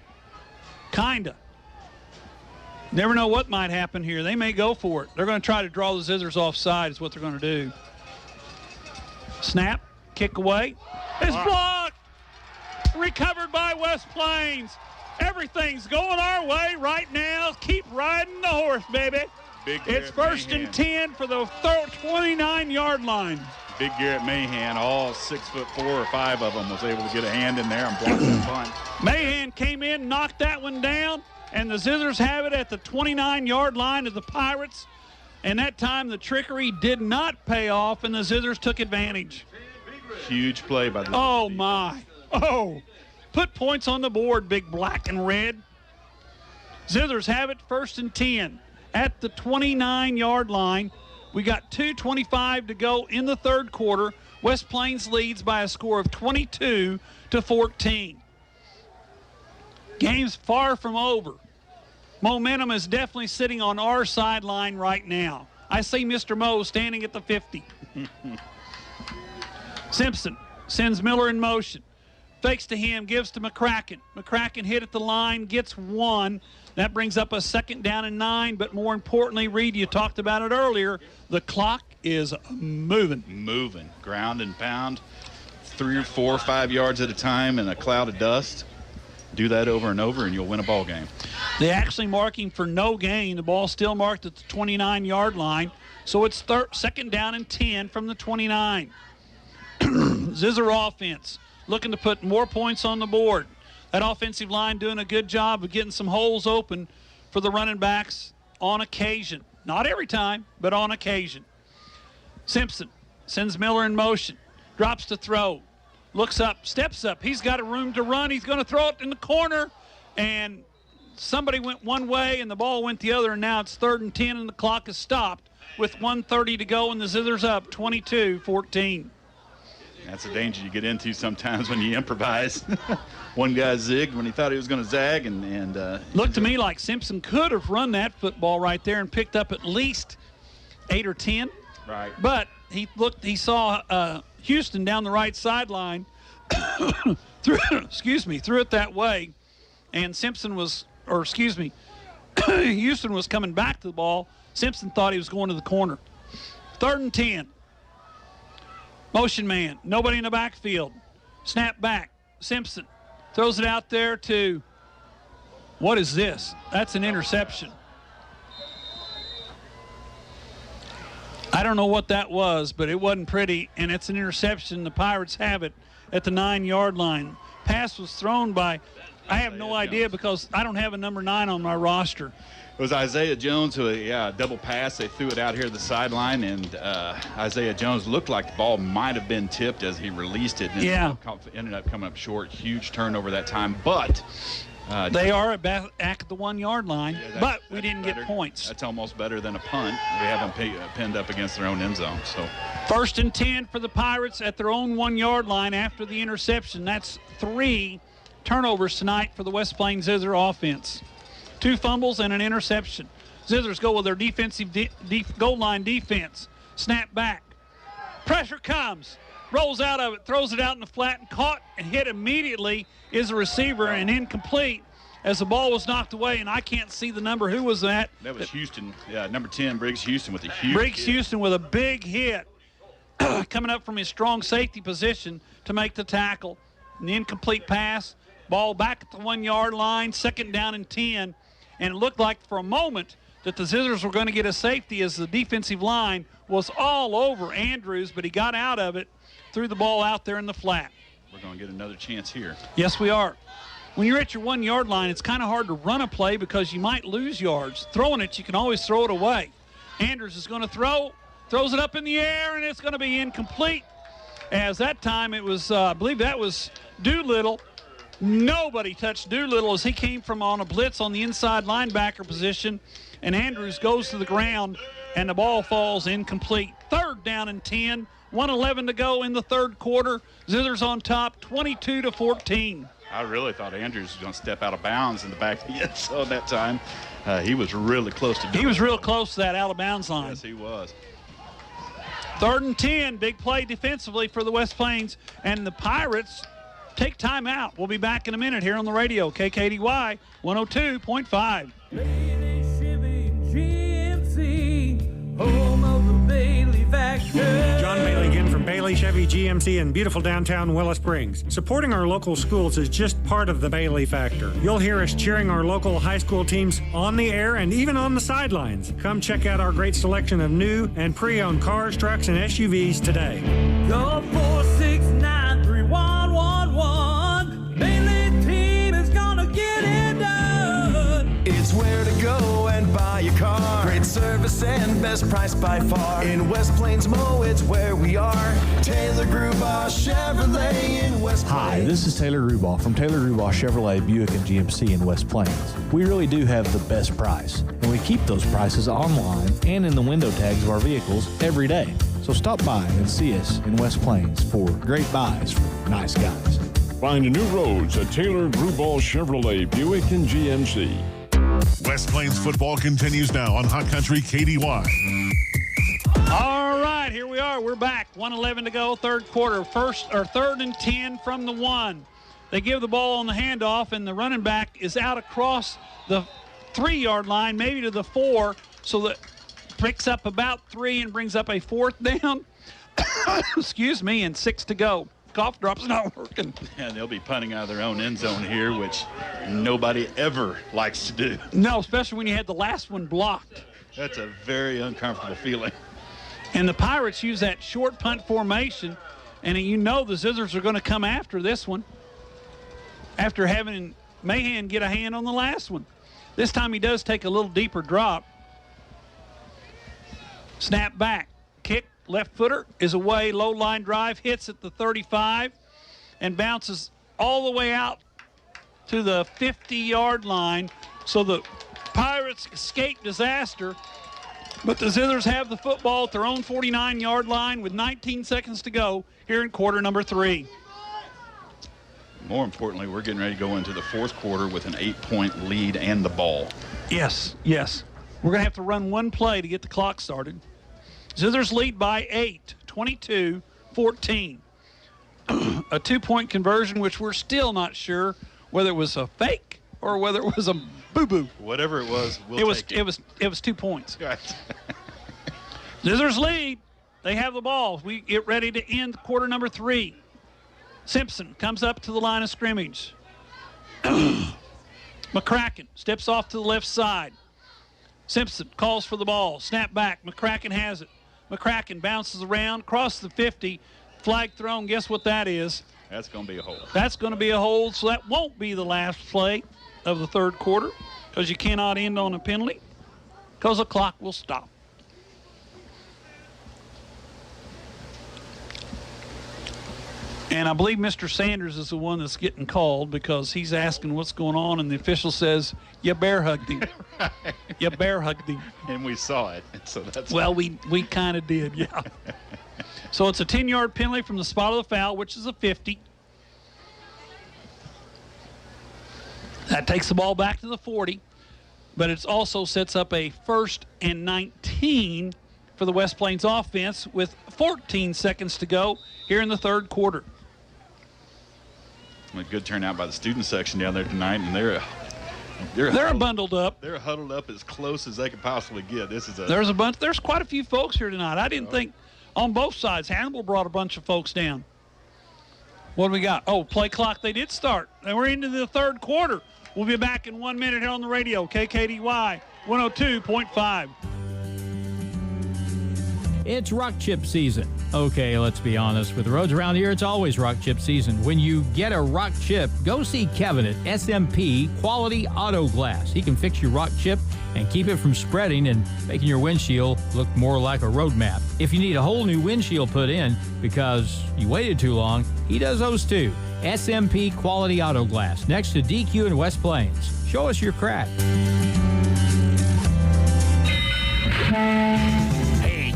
Kinda. Never know what might happen here. They may go for it. They're going to try to draw the Zizzers offside is what they're going to do. Snap, kick away. It's blocked. Recovered by West Plains. Everything's going our way right now. Keep riding the horse, baby. It's 1st and 10 for the 29-yard line. Big Garrett Mahan, all 6'4" or 5 of them, was able to get a hand in there and block the punt. Mahan came in, knocked that one down, and the Zizzers have it at the 29-yard line of the Pirates. And that time the trickery did not pay off, and the Zizzers took advantage. Huge play by the Oh, my. Oh, put points on the board, big black and red. Zizzers have it 1st and 10 at the 29-yard line. We got 2:25 to go in the 3rd quarter. West Plains leads by a score of 22-14. Game's far from over. Momentum is definitely sitting on our sideline right now. I see Mr. Moe standing at the 50. Simpson sends Miller in motion. Fakes to him, gives to McCracken. McCracken hit at the line, gets 1. That brings up a 2nd down and 9. But more importantly, Reed, you talked about it earlier, the clock is moving. Moving. Ground and pound. 3 or 4 or 5 yards at a time in a cloud of dust. Do that over and over, and you'll win a ball game. They're actually marking for no gain. The ball's still marked at the 29-yard line. So it's 2nd down and 10 from the 29. Zizzer offense looking to put more points on the board. That offensive line doing a good job of getting some holes open for the running backs on occasion. Not every time, but on occasion. Simpson sends Miller in motion. Drops to throw. Looks up, steps up. He's got a room to run. He's going to throw it in the corner. And somebody went one way and the ball went the other. And now it's 3rd and 10 and the clock is stopped with 1:30 to go and the Zizzers up 22-14. That's a danger you get into sometimes when you improvise. One guy zigged when he thought he was going to zag. and looked to me like Simpson could have run that football right there and picked up at least 8 or 10. Right. But he saw Houston down the right sideline, threw it that way, and Houston was coming back to the ball. Simpson thought he was going to the corner. 3rd and 10. Motion man, nobody in the backfield. Snap back, Simpson throws it out there to What is this? That's an interception. I don't know what that was, but it wasn't pretty, and it's an interception. The Pirates have it at the 9-yard line. Pass was thrown by, I have no idea because I don't have a number 9 on my roster. It was Isaiah Jones who, double pass. They threw it out here to the sideline, and Isaiah Jones looked like the ball might have been tipped as he released it. And ended up coming up short. Huge turnover that time, but they are back at the 1-yard line, but we didn't get points. That's almost better than a punt. They have them pinned up against their own end zone. So 1st and 10 for the Pirates at their own 1-yard line after the interception. That's 3 turnovers tonight for the West Plains Zizzer offense. 2 fumbles and an interception. Zizzers go with their defensive goal line defense. Snap back. Pressure comes. Rolls out of it, throws it out in the flat, and caught and hit immediately is a receiver and incomplete as the ball was knocked away, and I can't see the number. Who was that? That was Houston. Yeah, number 10, Briggs Houston with a huge Briggs hit. Houston with a big hit coming up from his strong safety position to make the tackle. An incomplete pass. Ball back at the 1-yard line, 2nd down and 10. And it looked like for a moment that the Zizzers were going to get a safety as the defensive line was all over Andrews, but he got out of it, threw the ball out there in the flat. We're going to get another chance here. Yes, we are. When you're at your 1-yard line, it's kind of hard to run a play because you might lose yards. Throwing it, you can always throw it away. Andrews is going to throws it up in the air, and it's going to be incomplete. As that time it was, I believe that was Doolittle. Nobody touched Doolittle as he came from on a blitz on the inside linebacker position, and Andrews goes to the ground, and the ball falls incomplete. 3rd down and 10, 1:11 to go in the 3rd quarter. Zizzers on top, 22-14. I really thought Andrews was going to step out of bounds in the back of the end zone that time. He was really close to doing it. He was real close to that out of bounds line. Yes, he was. 3rd and 10, big play defensively for the West Plains, and the Pirates take time out. We'll be back in a minute here on the radio, KKDY 102.5. Home of the Bailey Factor. John Bailey again from Bailey Chevy GMC in beautiful downtown Willow Springs. Supporting our local schools is just part of the Bailey Factor. You'll hear us cheering our local high school teams on the air and even on the sidelines. Come check out our great selection of new and pre-owned cars, trucks, and SUVs today. Go 4693111. Bailey team is gonna get it done. It's where to go and buy your car. Great service and best price by far. In West Plains Mo, it's where we are. Taylor Grubaugh Chevrolet in West Plains. Hi, this is Taylor Grubaugh from Taylor Grubaugh Chevrolet Buick and GMC in West Plains. We really do have the best price, and we keep those prices online and in the window tags of our vehicles every day. So stop by and see us in West Plains for great buys for nice guys. Find new roads at Taylor Grubaugh Chevrolet Buick and GMC. West Plains football continues now on Hot Country KDY. All right, here we are. We're back. 1:11 to go, 3rd quarter. 3rd and 10 from the 1. They give the ball on the handoff, and the running back is out across the 3-yard line, maybe to the 4, so that picks up about 3 and brings up a 4th down. Excuse me, and 6 to go. Cough drop's not working. And they'll be punting out of their own end zone here, which nobody ever likes to do. No, especially when you had the last one blocked. That's a very uncomfortable feeling. And the Pirates use that short punt formation, and you know the Zizzers are going to come after this one after having Mahan get a hand on the last one. This time he does take a little deeper drop. Snap back. Kick. Left footer is away, low line drive, hits at the 35 and bounces all the way out to the 50-yard line. So the Pirates escape disaster, but the Zizzers have the football at their own 49-yard line with 19 seconds to go here in quarter number 3. More importantly, we're getting ready to go into the 4th quarter with an 8-point lead and the ball. Yes. We're going to have to run one play to get the clock started. Zizzers lead by 8, 22-14. A 2-point conversion, which we're still not sure whether it was a fake or whether it was a boo-boo. Whatever it was, It was 2 points. Right. Zizzers lead. They have the ball. We get ready to end quarter number 3. Simpson comes up to the line of scrimmage. McCracken steps off to the left side. Simpson calls for the ball. Snap back. McCracken has it. McCracken bounces around, crosses the 50. Flag thrown. Guess what that is? That's going to be a hold. That's going to be a hold, so that won't be the last play of the third quarter because you cannot end on a penalty because the clock will stop. And I believe Mr. Sanders is the one that's getting called because he's asking what's going on, and the official says, you bear hugged him. Right. You bear hugged him. And we saw it. So that's well, we kind of did, yeah. So it's a 10-yard penalty from the spot of the foul, which is a 50. That takes the ball back to the 40, but it also sets up a 1st and 19 for the West Plains offense with 14 seconds to go here in the third quarter. A good turnout by the student section down there tonight, and they're bundled up. They're huddled up as close as they could possibly get. There's quite a few folks here tonight. I didn't think on both sides. Hannibal brought a bunch of folks down. What do we got? Oh, play clock. They did start, and we're into the third quarter. We'll be back in 1 minute here on the radio. KKDY 102.5. It's rock chip season. Okay, let's be honest. With the roads around here, it's always rock chip season. When you get a rock chip, go see Kevin at SMP Quality Auto Glass. He can fix your rock chip and keep it from spreading and making your windshield look more like a road map. If you need a whole new windshield put in because you waited too long, he does those too. SMP Quality Auto Glass, next to DQ in West Plains. Show us your crack.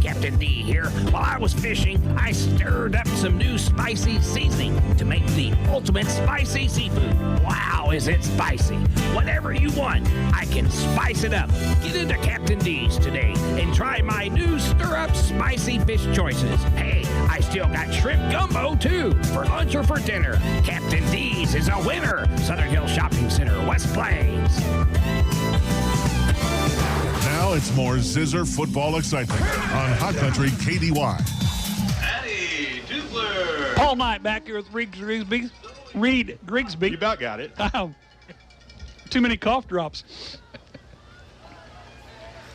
Captain D here. While I was fishing, I stirred up some new spicy seasoning to make the ultimate spicy seafood. Wow, is it spicy? Whatever you want, I can spice it up. Get into Captain D's today and try my new stir-up spicy fish choices. Hey, I still got shrimp gumbo too for lunch or for dinner. Captain D's is a winner. Southern Hills Shopping Center, West Plains. Now it's more Zizzer football excitement on Hot Country KDY. Addy Dupler. Paul Knight back here with Reed Grigsby. You about got it. Too many cough drops.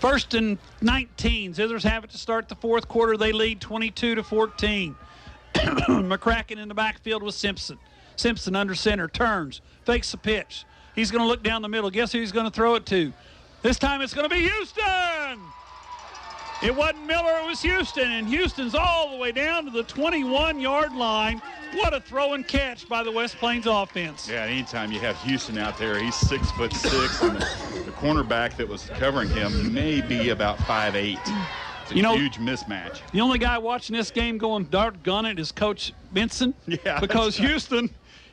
1st and 19. Zizzers have it to start the fourth quarter. They lead 22-14. McCracken in the backfield with Simpson. Simpson under center, turns, fakes the pitch. He's going to look down the middle. Guess who he's going to throw it to? This time it's going to be Houston. It wasn't Miller, it was Houston, and Houston's all the way down to the 21-yard line. What a throw and catch by the West Plains offense. Yeah, anytime you have Houston out there, he's 6'6", and the cornerback that was covering him may be about 5'8". It's a huge mismatch. The only guy watching this game going doggone it is Coach Benson. Yeah, because Houston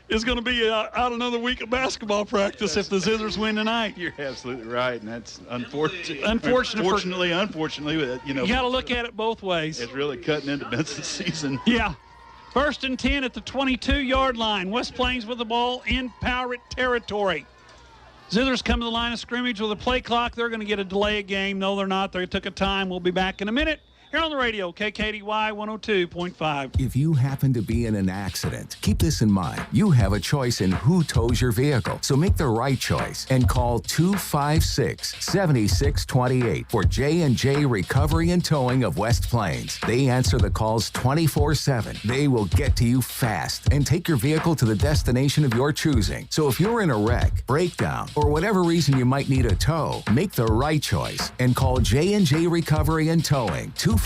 is going to be out another week of basketball practice if the Zizzers win tonight. You're absolutely right, and that's unfortunate. Unfortunately, you know, you got to look at it both ways. It's really cutting into Benson's season. Yeah. 1st and 10 at the 22-yard line. West Plains with the ball in Pirate territory. Zizzers come to the line of scrimmage with a play clock. They're going to get a delay of game. No, they're not. They took a time. We'll be back in a minute. Here on the radio, KKDY 102.5. If you happen to be in an accident, keep this in mind. You have a choice in who tows your vehicle. So make the right choice and call 256-7628 for J&J Recovery and Towing of West Plains. They answer the calls 24/7. They will get to you fast and take your vehicle to the destination of your choosing. So if you're in a wreck, breakdown, or whatever reason you might need a tow, make the right choice and call J&J Recovery and Towing 256-7628.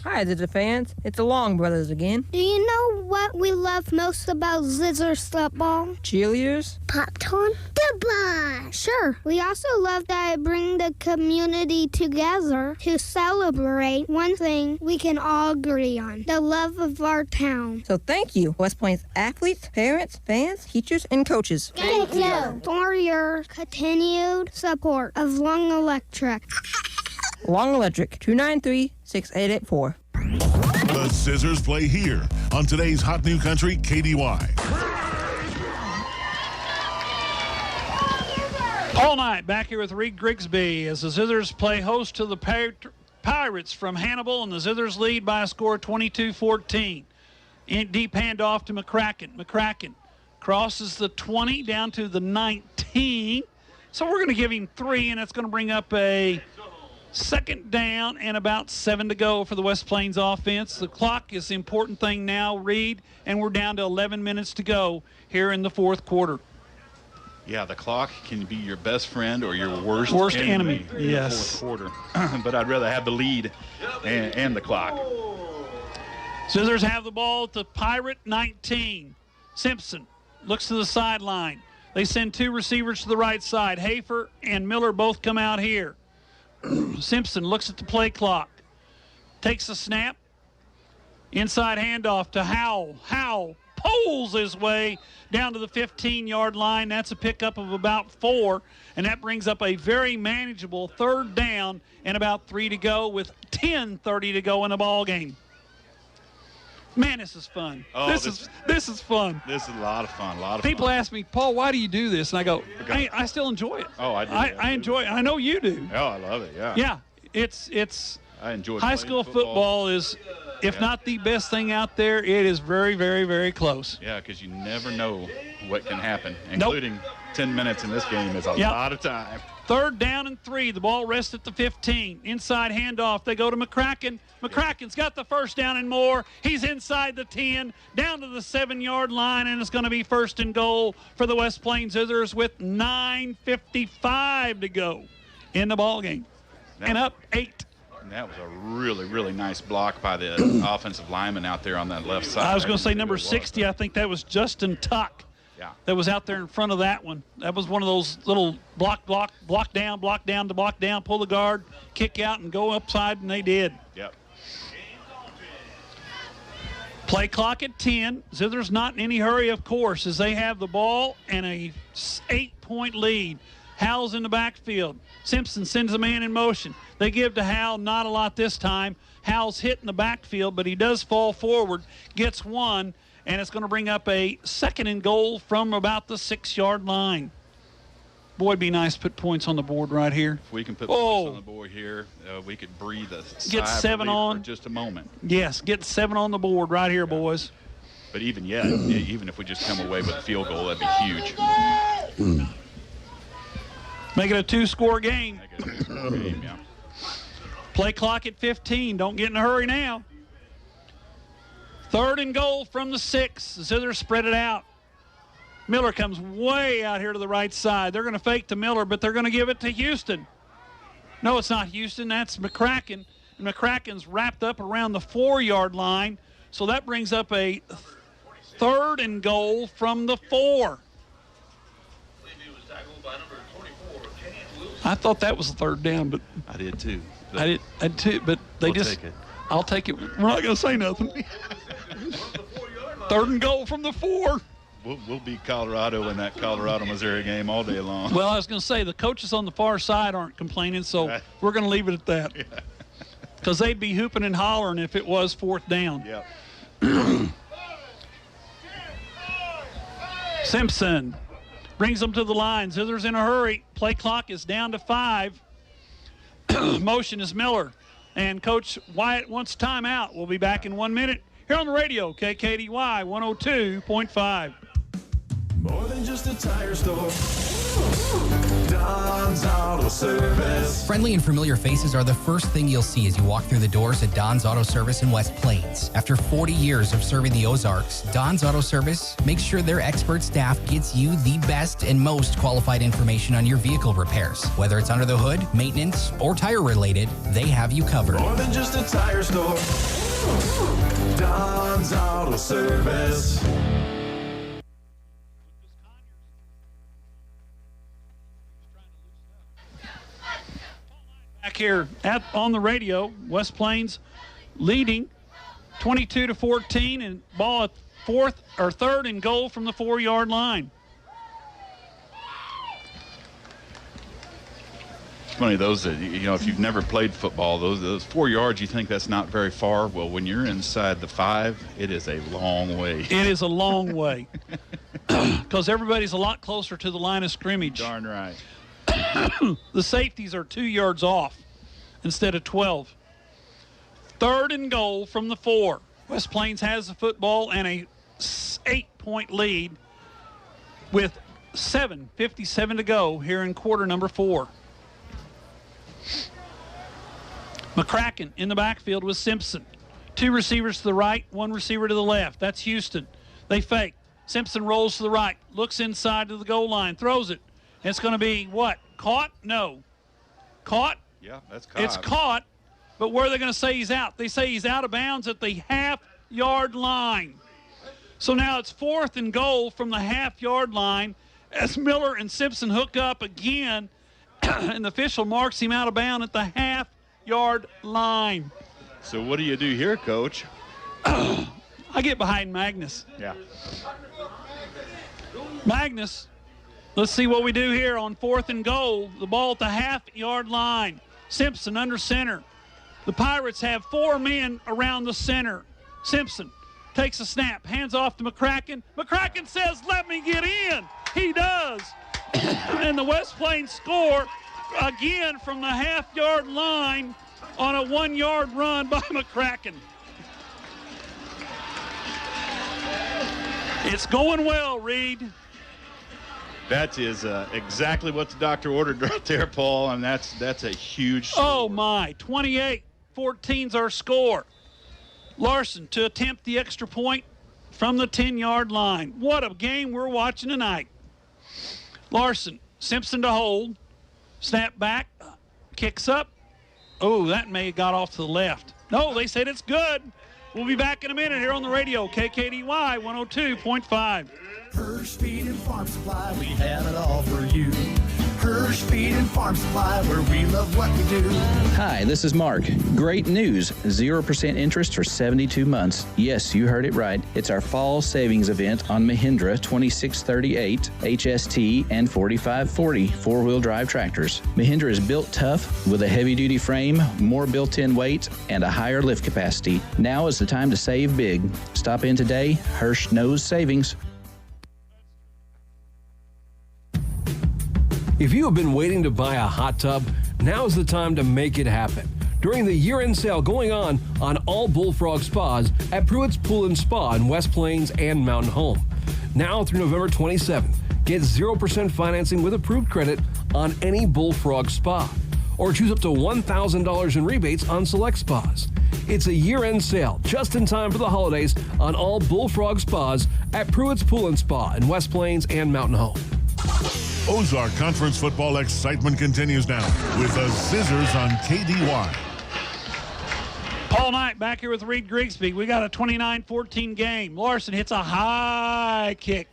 Hi, Zizzer fans. It's the Long Brothers again. Do you know what we love most about Zizzers football? Cheerleaders? Popcorn? Goodbye! Sure. We also love that it brings the community together to celebrate one thing we can all agree on, the love of our town. So thank you, West Plains athletes, parents, fans, teachers, and coaches. Thank you for your continued support of Long Electric. Long Electric, 293-6884. The Zizzers play here on today's Hot New Country KDY. All night back here with Reed Grigsby as the Zizzers play host to the Pirates from Hannibal, and the Zizzers lead by a score of 22-14. Deep handoff to McCracken. McCracken crosses the 20 down to the 19. So we're going to give him 3, and it's going to bring up a second down and about 7 to go for the West Plains offense. The clock is the important thing now, Reed, and we're down to 11 minutes to go here in the fourth quarter. Yeah, the clock can be your best friend or your worst enemy. In Yes. the fourth quarter. But I'd rather have the lead and the clock. Zizzers have the ball at the Pirate 19. Simpson looks to the sideline. They send 2 receivers to the right side. Hafer and Miller both come out here. Simpson looks at the play clock. Takes a snap. Inside handoff to Howell. Howell pulls his way down to the 15-yard line. That's a pickup of about 4, and that brings up a very manageable third down and about 3 to go with 10:30 to go in the ball game. Man, this is fun. Oh, this is fun. This is a lot of fun. People ask me, Paul, why do you do this? And I go, I still enjoy it. Oh, I do. I enjoy it. I know you do. Oh, I love it. Yeah. Yeah, it's. I enjoy high school football is, if not the best thing out there, it is very, very, very close. Yeah, because you never know what can happen, including 10 minutes in this game is a lot of time. Third down and 3. The ball rests at the 15. Inside handoff. They go to McCracken. McCracken's got the first down and more. He's inside the 10, down to the 7-yard line, and it's going to be first and goal for the West Plains Zizzers with 9:55 to go in the ball game. And up 8. And that was a really, really nice block by the offensive lineman out there on that left side. I was going to say number 60. I think that was Justin Tuck. Yeah. That was out there in front of that one. That was one of those little block down, pull the guard, kick out, and go upside, and they did. Yep. Play clock at 10. Zizzer's not in any hurry, of course, as they have the ball and a 8-point lead. Howell's in the backfield. Simpson sends a man in motion. They give to Howell, not a lot this time. Howell's hit in the backfield, but he does fall forward, gets one, and it's going to bring up a second and goal from about the 6-yard line. Boy, it'd be nice to put points on the board right here. If we can put points on the board here, we could breathe a sigh Get 7 of relief on. for just a moment. Yes, get 7 on the board right here, boys. But even if we just come away with a field goal, that'd be huge. Make it a 2-score game. Make it a 2-score game, yeah. Play clock at 15. Don't get in a hurry now. Third and goal from the 6. Zizzers spread it out. Miller comes way out here to the right side. They're going to fake to Miller, but they're going to give it to Houston. No, it's not Houston. That's McCracken. And McCracken's wrapped up around the 4-yard line. So that brings up a third and goal from the 4. I thought that was the third down, but I did too. I did too, but they We'll just. take it. I'll take it. We're not going to say nothing. Third and goal from the 4. We'll beat Colorado in that Colorado-Missouri game all day long. Well, I was going to say the coaches on the far side aren't complaining, so we're going to leave it at that. Because they'd be hooping and hollering if it was 4th down. Yep. Simpson brings them to the line. Zizzer's in a hurry. Play clock is down to 5. Motion is Miller. And Coach Wyatt wants timeout. We'll be back in 1 minute here on the radio, KKDY 102.5. More than just a tire store. Don's Auto Service. Friendly and familiar faces are the first thing you'll see as you walk through the doors at Don's Auto Service in West Plains. After 40 years of serving the Ozarks, Don's Auto Service makes sure their expert staff gets you the best and most qualified information on your vehicle repairs. Whether it's under the hood, maintenance, or tire related, they have you covered. More than just a tire store. Don's Auto Service. Back here on the radio, West Plains leading 22-14, and ball at third and goal from the 4-yard line. It's funny, those that, if you've never played football, those 4 yards, you think that's not very far. Well, when you're inside the 5, it is a long way. It is a long way because everybody's a lot closer to the line of scrimmage. Darn right. The safeties are 2 yards off instead of 12. Third and goal from the 4. West Plains has the football and a 8-point lead with 7:57 to go here in quarter number 4. McCracken in the backfield with Simpson. 2 receivers to the right, 1 receiver to the left. That's Houston. They fake. Simpson rolls to the right, looks inside to the goal line, throws it. It's going to be what? Caught? No. Caught? Yeah, that's caught. It's caught, but where are they going to say he's out? They say he's out of bounds at the half-yard line. So now it's 4th and goal from the half-yard line as Miller and Simpson hook up again, and the official marks him out of bounds at the half-yard line. So what do you do here, Coach? I get behind Magnus. Yeah. Magnus, let's see what we do here on 4th and goal. The ball at the half-yard line. Simpson under center. The Pirates have 4 men around the center. Simpson takes a snap, hands off to McCracken. McCracken says, "Let me get in." He does. And the West Plains score again from the half-yard line on a 1-yard run by McCracken. It's going well, Reed. That is exactly what the doctor ordered right there, Paul, and that's a huge score. Oh, my. 28-14's our score. Larson to attempt the extra point from the 10-yard line. What a game we're watching tonight. Larson, Simpson to hold. Snap back, kicks up. Oh, that may have got off to the left. No, they said it's good. We'll be back in a minute here on the radio, KKDY 102.5. Hirsch Feed and Farm Supply, we have it all for you. Hirsch Feed and Farm Supply, where we love what we do. Hi, this is Mark. Great news, 0% interest for 72 months. Yes, you heard it right. It's our fall savings event on Mahindra 2638, HST, and 4540 four-wheel drive tractors. Mahindra is built tough with a heavy-duty frame, more built-in weight, and a higher lift capacity. Now is the time to save big. Stop in today. Hirsch knows savings. If you have been waiting to buy a hot tub, now's the time to make it happen. During the year-end sale going on all Bullfrog Spas at Pruitt's Pool & Spa in West Plains and Mountain Home. Now through November 27th, get 0% financing with approved credit on any Bullfrog Spa, or choose up to $1,000 in rebates on select spas. It's a year-end sale just in time for the holidays on all Bullfrog Spas at Pruitt's Pool & Spa in West Plains and Mountain Home. Ozark Conference football excitement continues now with the Zizzers on KDY. Paul Knight back here with Reed Grigsby. We got a 29-14 game. Larson hits a high kick.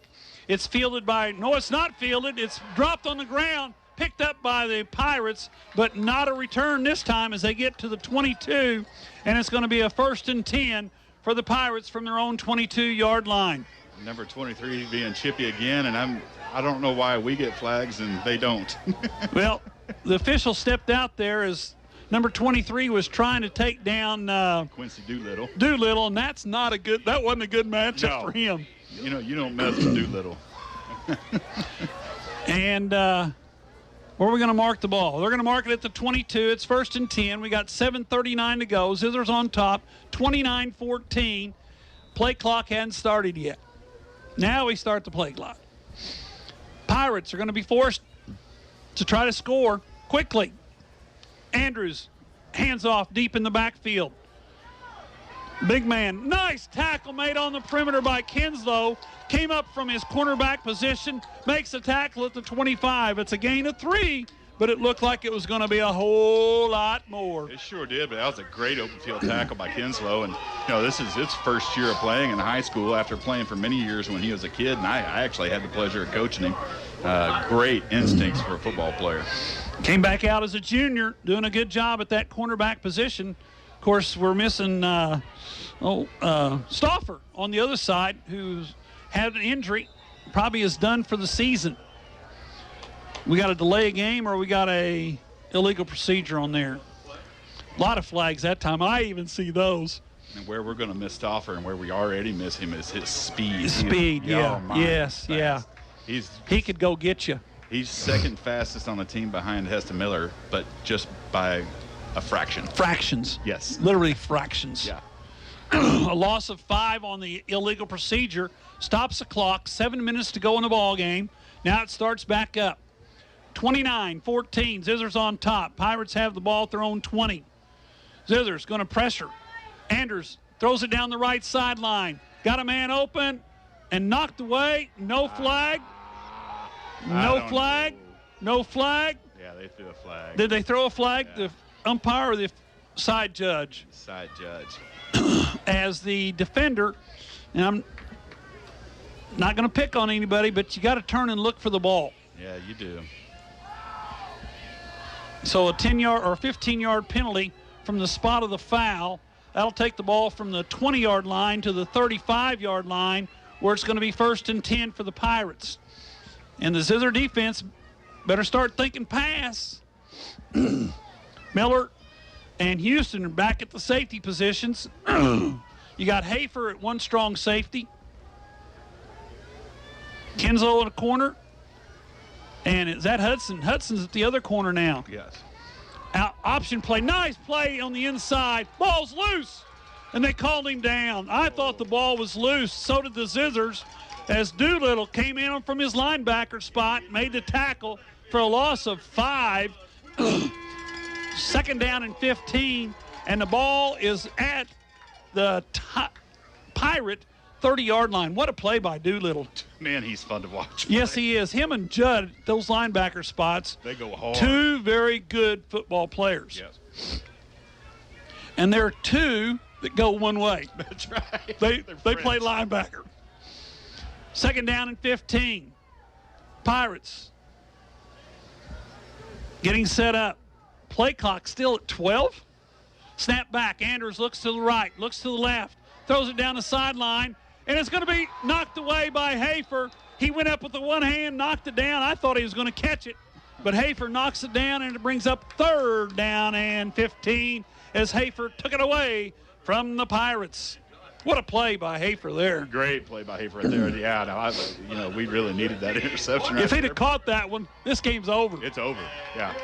It's fielded by, no, it's not fielded. It's dropped on the ground, picked up by the Pirates, but not a return this time as they get to the 22, and it's going to be a 1st and 10 for the Pirates from their own 22-yard line. Number 23 being chippy again, and I don't know why we get flags and they don't. Well, the official stepped out there as number 23 was trying to take down Quincy Doolittle. Doolittle, and that wasn't a good matchup for him. You know, you don't mess with Doolittle. And where are we going to mark the ball? They're going to mark it at the 22. It's 1st and 10. We got 7:39 to go. Zizzers on top, 29-14. Play clock hadn't started yet. Now we start the play clock. Pirates are going to be forced to try to score quickly. Andrews, hands off deep in the backfield. Big man, nice tackle made on the perimeter by Kinslow. Came up from his cornerback position, makes a tackle at the 25. It's a gain of 3, but it looked like it was going to be a whole lot more. It sure did, but that was a great open field tackle by Kinslow. And, you know, this is his first year of playing in high school after playing for many years when he was a kid, and I actually had the pleasure of coaching him. Great instincts for a football player. Came back out as a junior, doing a good job at that cornerback position. Of course, we're missing Stauffer on the other side, who's had an injury, probably is done for the season. We got to delay a game, or we got a illegal procedure on there. A lot of flags that time. I even see those. And where we're going to miss Stauffer and where we already miss him is his speed. Yeah. Yes, yeah. He could go get you. He's second fastest on the team behind Heston Miller, but just by a fraction. Fractions. Yes. Literally fractions. Yeah. A loss of 5 on the illegal procedure. Stops the clock. 7 minutes to go in the ball game. Now it starts back up. 29-14. Zizzers on top. Pirates have the ball at their own 20. Zizzers going to pressure. Anders throws it down the right sideline. Got a man open and knocked away. No flag. No flag. No flag. Yeah, they threw a flag. Did they throw a flag? Yeah. The umpire or the side judge? Side judge. As the defender, and I'm not going to pick on anybody, but you got to turn and look for the ball. Yeah, you do. So a 10-yard or 15-yard penalty from the spot of the foul. That'll take the ball from the 20-yard line to the 35-yard line, where it's going to be 1st and 10 for the Pirates. And the Zizzer defense better start thinking pass. Miller and Houston are back at the safety positions. You got Hafer at one strong safety. Kenzo in a corner. And is that Hudson? Hudson's at the other corner now. Yes. Out, option play. Nice play on the inside. Ball's loose. And they called him down. I thought the ball was loose. So did the Zizzers. As Doolittle came in from his linebacker spot, made the tackle for a loss of 5. 2nd down and 15. And the ball is at the Pirate 30-yard line. What a play by Doolittle. Man, he's fun to watch. Yes, he is. Him and Judd, those linebacker spots. They go hard. 2 very good football players. Yes. And there are 2 that go one way. That's right. They play linebacker. 2nd down and 15. Pirates getting set up. Play clock still at 12. Snap back. Anders looks to the right, looks to the left, throws it down the sideline, and it's going to be knocked away by Hafer. He went up with the one hand, knocked it down. I thought he was going to catch it, but Hafer knocks it down, and it brings up 3rd down and 15 as Hafer took it away from the Pirates. What a play by Hafer there. Great play by Hafer right there. Yeah, no, we really needed that interception. If he'd have caught that one, this game's over. It's over, yeah.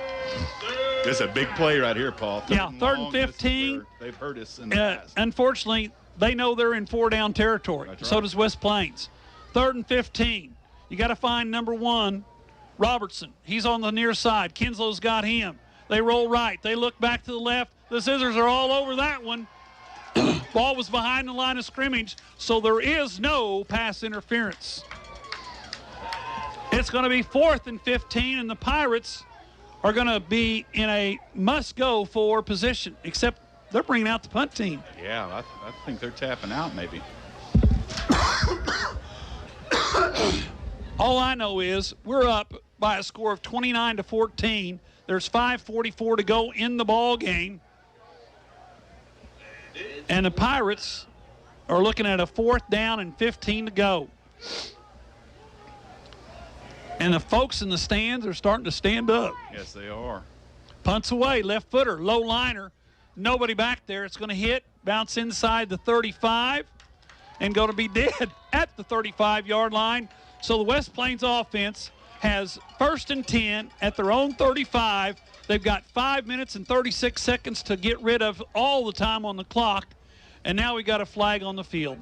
This is a big play right here, Paul. 3rd and 15. They've hurt us in the past. Unfortunately, they know they're in 4-down territory. That's so right. does West Plains. 3rd and 15. You got to find number 1, Robertson. He's on the near side. Kinslow's got him. They roll right. They look back to the left. The Zizzers are all over that one. Ball was behind the line of scrimmage, so there is no pass interference. It's going to be 4th and 15, and the Pirates are going to be in a must-go for position, except they're bringing out the punt team. Yeah, I think they're tapping out maybe. All I know is we're up by a score of 29-14. There's 5:44 to go in the ball game. And the Pirates are looking at a 4th down and 15 to go. And the folks in the stands are starting to stand up. Yes, they are. Punts away, left footer, low liner. Nobody back there. It's going to hit, bounce inside the 35, and going to be dead at the 35-yard line. So the West Plains offense has 1st and 10 at their own 35. They've got 5 minutes and 36 seconds to get rid of all the time on the clock. And now we got a flag on the field.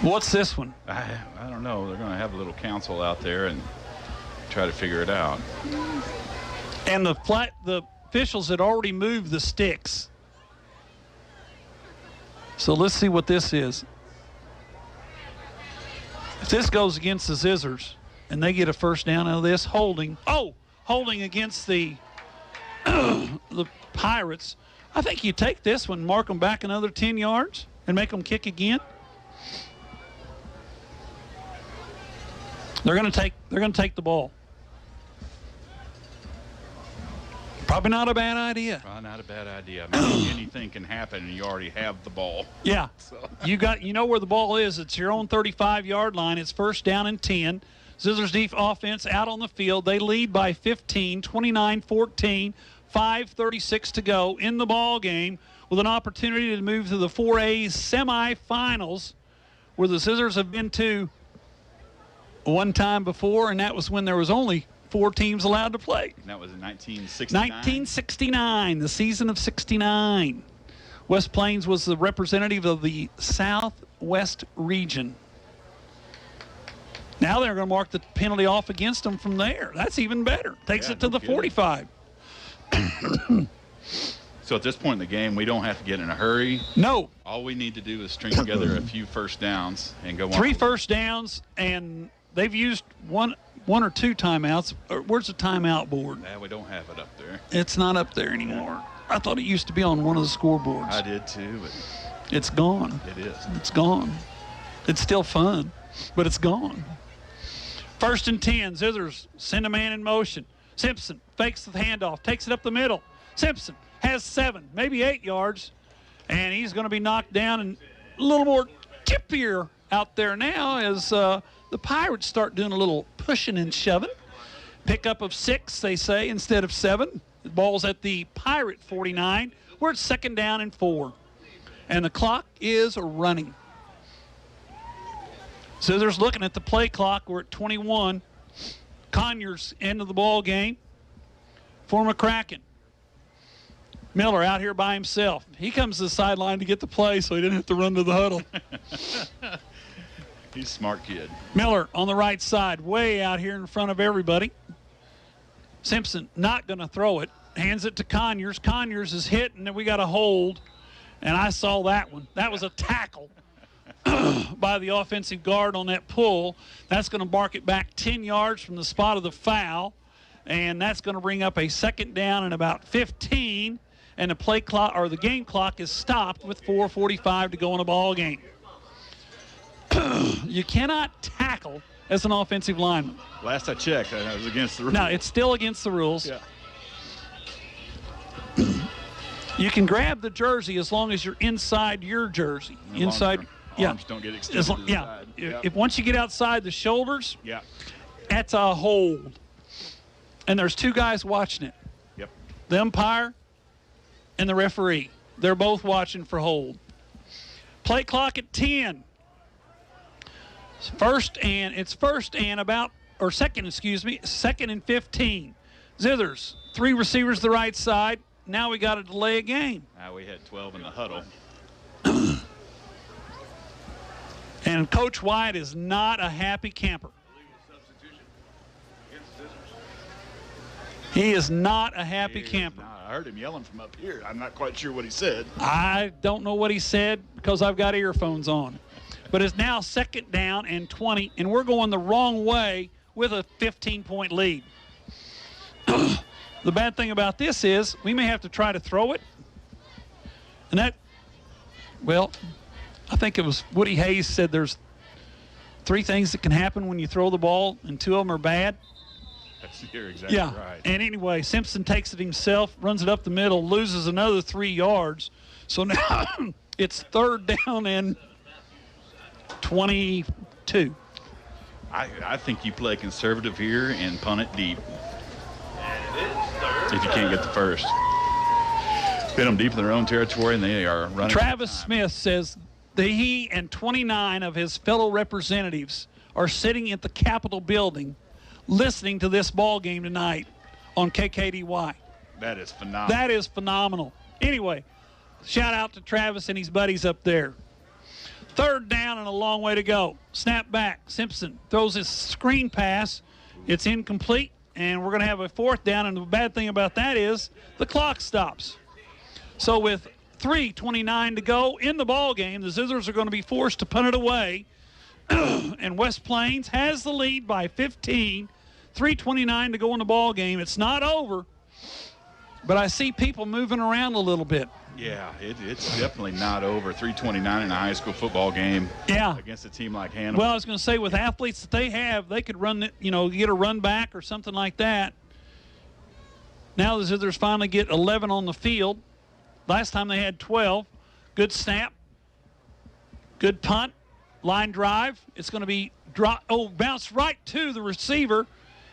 What's this one? I don't know. They're going to have a little council out there and try to figure it out. And the officials had already moved the sticks. So let's see what this is. If this goes against the Zizzers and they get a 1st down out of this, holding against the the Pirates, I think you take this one, mark them back another 10 yards and make them kick again. They're going to take the ball. Probably not a bad idea. Probably not a bad idea. I mean, anything can happen, and you already have the ball. Yeah. So. You know where the ball is. It's your own 35-yard line. It's 1st down and 10. Zizzers Deep offense out on the field. They lead by 15, 29-14, 5:36 to go in the ball game with an opportunity to move to the 4A semifinals, where the Zizzers have been to one time before, and that was when there was only 4 teams allowed to play. And that was in 1969? 1969, the season of 69. West Plains was the representative of the Southwest region. Now they're going to mark the penalty off against them from there. That's even better. Takes it to the 45. So at this point in the game, we don't have to get in a hurry. No. All we need to do is string together a few first downs and go on. 3 first downs, and they've used one or 2 timeouts. Where's the timeout board? Yeah, we don't have it up there. It's not up there anymore. I thought it used to be on one of the scoreboards. I did too, but it's gone. It is. It's gone. It's still fun, but it's gone. 1st and 10. Zizzers send a man in motion. Simpson fakes the handoff, takes it up the middle. Simpson has 7, maybe 8 yards, and he's going to be knocked down and a little more chippier out there now as the Pirates start doing a little pushing and shoving. Pickup of 6, they say, instead of 7. The ball's at the Pirate 49. We're at 2nd down and 4. And the clock is running. Zizzer's looking at the play clock. We're at 21. Conyers into the ball game for McCracken. Miller out here by himself. He comes to the sideline to get the play so he didn't have to run to the huddle. He's a smart kid. Miller on the right side, way out here in front of everybody. Simpson not going to throw it. Hands it to Conyers. Conyers is hit, and then we got a hold. And I saw that one. That was a tackle by the offensive guard on that pull. That's going to mark it back 10 yards from the spot of the foul. And that's going to bring up a 2nd down and about 15. And the play clock, or the game clock, is stopped with 4:45 to go in a ball game. You cannot tackle as an offensive lineman. Last I checked, that was against the rules. No, it's still against the rules. Yeah. You can grab the jersey as long as you're inside your jersey. Inside, yeah. Arms don't get extended to the side. If once you get outside the shoulders, yeah, that's a hold. And there's 2 guys watching it. Yep. The umpire and the referee. They're both watching for hold. Play clock at 10. Second and 15. Zizzers, 3 receivers to the right side. Now we got to delay a game. Now we had 12 in the huddle. And Coach White is not a happy camper. He is not a happy camper. I heard him yelling from up here. I'm not quite sure what he said. I don't know what he said because I've got earphones on. But it's now 2nd down and 20, and we're going the wrong way with a 15-point lead. The bad thing about this is we may have to try to throw it. And that, well, I think it was Woody Hayes said there's 3 things that can happen when you throw the ball, and 2 of them are bad. You're exactly right. And anyway, Simpson takes it himself, runs it up the middle, loses another 3 yards. So now it's 3rd down and 22. I think you play conservative here and punt it deep. If you can't get the first. Hit them deep in their own territory, and they are running. Travis Smith says that he and 29 of his fellow representatives are sitting at the Capitol building listening to this ball game tonight on KKDY. That is phenomenal. That is phenomenal. Anyway, shout out to Travis and his buddies up there. 3rd down and a long way to go. Snap back. Simpson throws his screen pass. It's incomplete, and we're going to have a 4th down, and the bad thing about that is the clock stops. So with 3:29 to go in the ball game, the Zizzers are going to be forced to punt it away. And West Plains has the lead by 15. 3:29 to go in the ball game. It's not over, but I see people moving around a little bit. Yeah, it's definitely not over. 3:29 in a high school football game. Yeah. Against a team like Hannibal. Well, I was going to say, with athletes that they have, they could run, get a run back or something like that. Now the Zizzers finally get 11 on the field. Last time they had 12. Good snap. Good punt. Line drive. It's going to be bounced right to the receiver.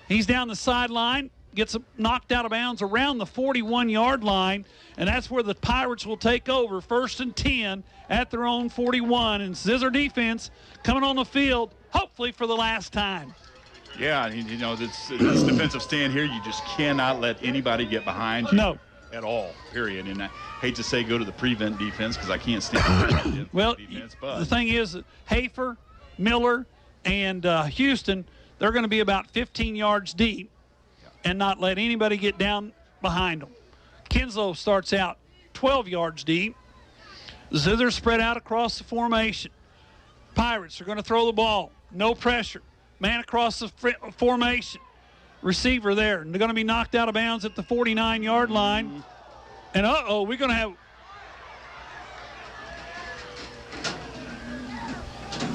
He's down the sideline. Gets knocked out of bounds around the 41-yard line, and that's where the Pirates will take over. 1st and 10 at their own 41, and Zizzer defense coming on the field, hopefully for the last time. Yeah, you know, this defensive stand here, you just cannot let anybody get behind you. No. At all, period. And I hate to say go to the prevent defense because I can't stand well, defense. But the thing is, Hafer, Miller, and Houston, they're going to be about 15 yards deep and not let anybody get down behind them. Kinslow starts out 12 yards deep. Zizzer spread out across the formation. Pirates are going to throw the ball. No pressure. Man across the formation. Receiver there. And they're going to be knocked out of bounds at the 49-yard line. And, we're going to have...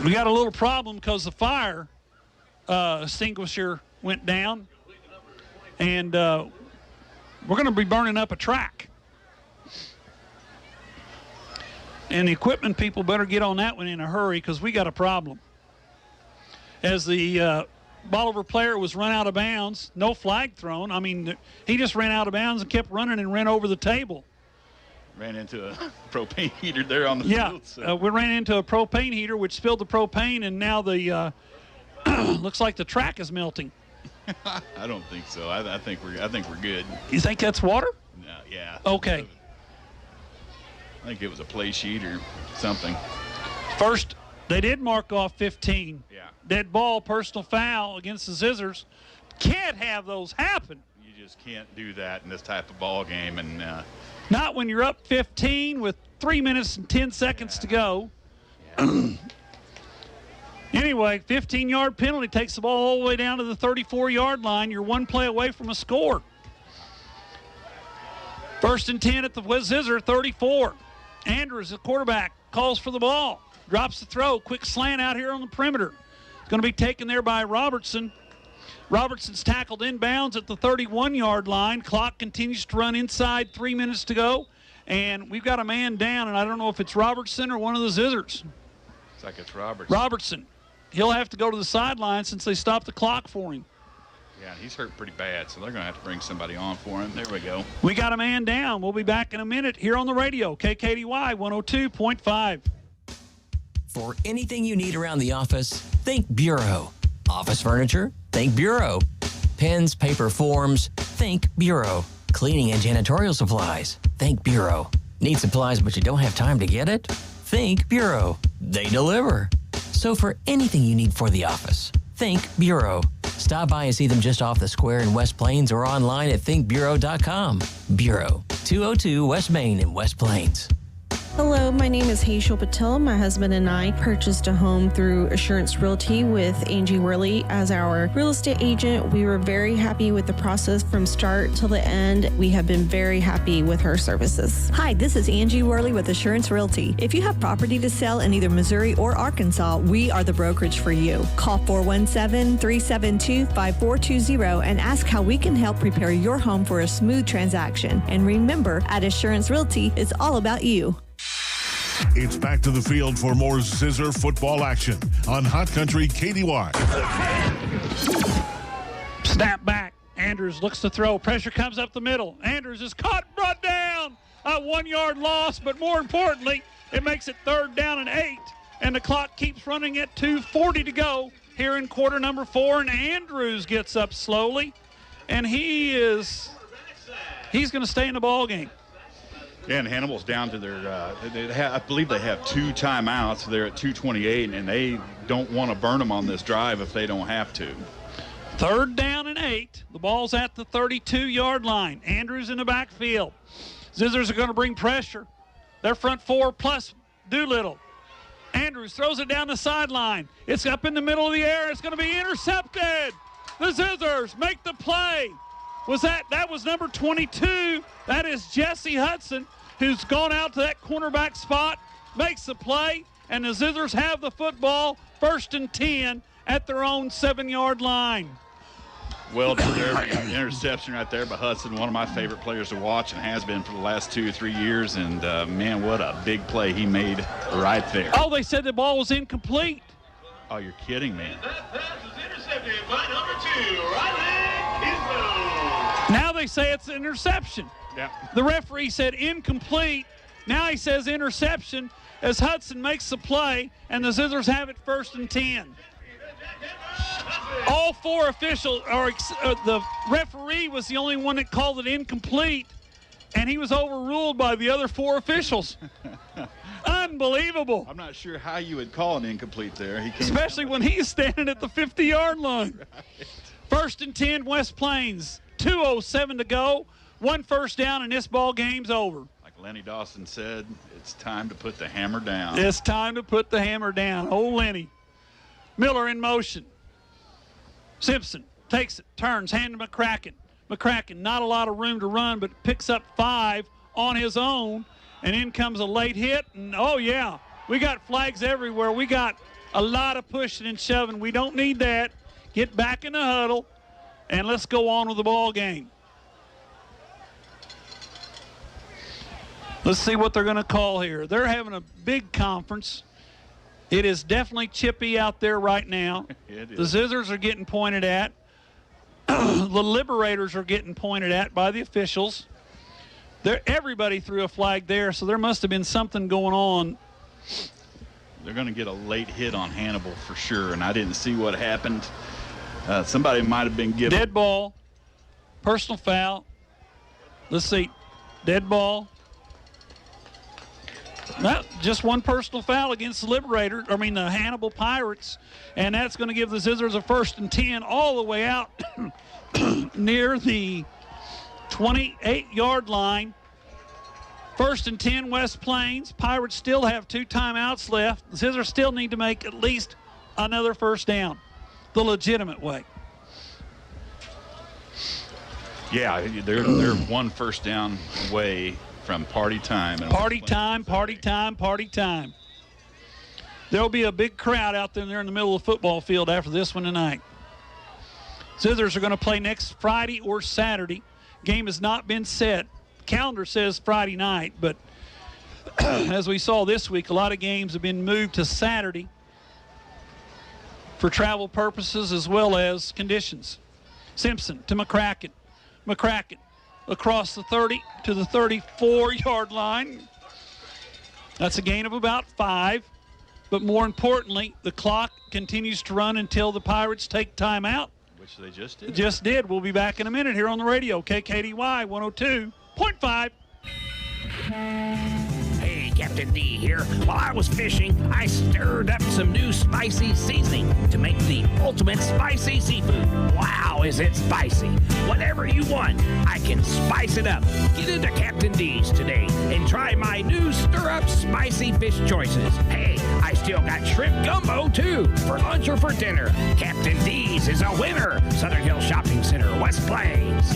We got a little problem because the fire extinguisher went down. And we're going to be burning up a track. And the equipment people better get on that one in a hurry because we got a problem. As the Bolivar player was run out of bounds, no flag thrown. I mean, he just ran out of bounds and kept running and ran over the table. Ran into a propane heater there on the field. So. We ran into a propane heater, which spilled the propane, and now the looks like the track is melting. I don't think so. I think we're good. You think that's water? No, yeah. Okay. I think it was a play sheet or something. First, they did mark off 15. Yeah. Dead ball, personal foul against the Zizzers. Can't have those happen. You just can't do that in this type of ball game, and not when you're up 15 with 3 minutes and 10 seconds to go. Anyway, 15-yard penalty takes the ball all the way down to the 34-yard line. You're one play away from a score. 1st and 10 at the Zizzer 34. Andrews, the quarterback, calls for the ball. Drops the throw. Quick slant out here on the perimeter. It's going to be taken there by Robertson. Robertson's tackled inbounds at the 31-yard line. Clock continues to run inside. 3 minutes to go. And we've got a man down, and I don't know if it's Robertson or one of the Zizzers. It's like it's Robertson. Robertson. He'll have to go to the sideline since they stopped the clock for him. Yeah, he's hurt pretty bad, so they're going to have to bring somebody on for him. There we go. We got a man down. We'll be back in a minute here on the radio. KKDY 102.5. For anything you need around the office, think Bureau. Office furniture? Think Bureau. Pens, paper, forms? Think Bureau. Cleaning and janitorial supplies? Think Bureau. Need supplies but you don't have time to get it? Think Bureau. They deliver. So for anything you need for the office, think Bureau. Stop by and see them just off the square in West Plains or online at thinkbureau.com. Bureau, 202 West Main in West Plains. Hello, my name is Hazel Patel. My husband and I purchased a home through Assurance Realty with Angie Worley as our real estate agent. We were very happy with the process from start till the end. We have been very happy with her services. Hi, this is Angie Worley with Assurance Realty. If you have property to sell in either Missouri or Arkansas, we are the brokerage for you. Call 417-372-5420 and ask how we can help prepare your home for a smooth transaction. And remember, at Assurance Realty, it's all about you. It's back to the field for more Zizzer football action on Hot Country KDY. Snap back. Andrews looks to throw. Pressure comes up the middle. Andrews is caught, brought down. A 1-yard loss, but more importantly, it makes it 3rd down and 8. And the clock keeps running at 2:40 to go here in quarter number 4. And Andrews gets up slowly, and he's going to stay in the ball game. Yeah, and Hannibal's down to their, I believe they have 2 timeouts. They're at 2:28, and they don't want to burn them on this drive if they don't have to. 3rd down and 8. The ball's at the 32-yard line. Andrews in the backfield. Zizzers are going to bring pressure. Their front 4 plus Doolittle. Andrews throws it down the sideline. It's up in the middle of the air. It's going to be intercepted. The Zizzers make the play. That was number 22. That is Jesse Hudson, who's gone out to that cornerback spot, makes the play, and the Zizzers have the football, 1st and 10 at their own 7-yard line. Well deserved interception right there by Hudson, one of my favorite players to watch and has been for the last 2 or 3 years. And, man, what a big play he made right there. Oh, they said the ball was incomplete. Oh, you're kidding me. That pass is intercepted by number 2, right leg, Now they say it's an interception. Yeah. The referee said incomplete. Now he says interception as Hudson makes the play, and the Zizzers have it 1st and 10. All four officials, the referee was the only one that called it incomplete, and he was overruled by the other four officials. Unbelievable. I'm not sure how you would call an incomplete there. Especially when he's standing at the 50-yard line. Right. 1st and 10, West Plains. 2:07 to go. 1 first down, and this ball game's over. Like Lenny Dawson said, it's time to put the hammer down. It's time to put the hammer down. Oh, Lenny. Miller in motion. Simpson takes it, turns, hand to McCracken. McCracken, not a lot of room to run, but picks up 5 on his own. And in comes a late hit. And, oh, yeah, we got flags everywhere. We got a lot of pushing and shoving. We don't need that. Get back in the huddle, and let's go on with the ball game. Let's see what they're going to call here. They're having a big conference. It is definitely chippy out there right now. It The is. Zizzers are getting pointed at. The Liberators are getting pointed at by the officials. Everybody threw a flag there, so there must have been something going on. They're going to get a late hit on Hannibal for sure, and I didn't see what happened. Somebody might have been given. Dead ball, personal foul. Let's see, dead ball. Well, just one personal foul against the Hannibal Pirates, and that's going to give the Zizzers a 1st and 10 all the way out near the 28-yard line. 1st and 10, West Plains. Pirates still have 2 timeouts left. The Zizzers still need to make at least another first down the legitimate way. Yeah, they're 1 first down away from party time. Party time. There'll be a big crowd out there in the middle of the football field after this one tonight. Zizzers are going to play next Friday or Saturday. Game has not been set. Calendar says Friday night, but as we saw this week, a lot of games have been moved to Saturday for travel purposes as well as conditions. Simpson to McCracken. McCracken across the 30 to the 34-yard line. That's a gain of about 5. But more importantly, the clock continues to run until the Pirates take time out. Which they just did. Just did. We'll be back in a minute here on the radio. KKDY 102.5. Hey, Captain D here. While I was fishing, I stirred up some new spicy seasoning to make the ultimate spicy seafood. Wow, is it spicy? Whatever you want, I can spice it up. Get into Captain D's today and try my new stir-up spicy fish choices. Hey, I still got shrimp gumbo, too, for lunch or for dinner. Captain D's is a winner. Southern Hill Shopping Center, West Plains.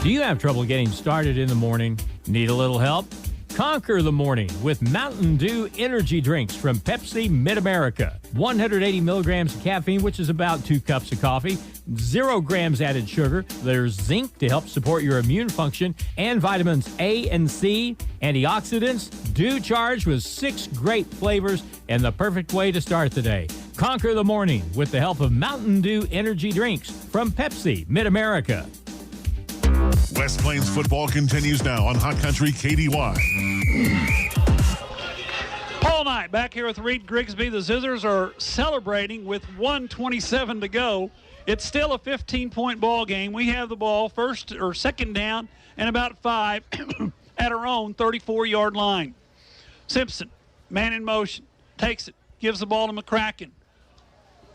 Do you have trouble getting started in the morning? Need a little help? Conquer the morning with Mountain Dew energy drinks from Pepsi Mid-America. 180 milligrams of caffeine, which is about 2 cups of coffee. 0 grams added sugar. There's zinc to help support your immune function, and vitamins A and C. Antioxidants, Dew charged with 6 great flavors, and the perfect way to start the day. Conquer the morning with the help of Mountain Dew energy drinks from Pepsi Mid-America. West Plains football continues now on Hot Country KDY. Paul Knight back here with Reed Grigsby. The Zizzers are celebrating with 1:27 to go. It's still a 15-point ball game. We have the ball first or second down and about 5 at our own 34-yard line. Simpson, man in motion, takes it, gives the ball to McCracken.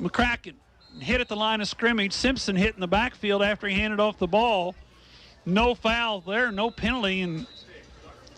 McCracken hit at the line of scrimmage. Simpson hit in the backfield after he handed off the ball. No foul there, no penalty, and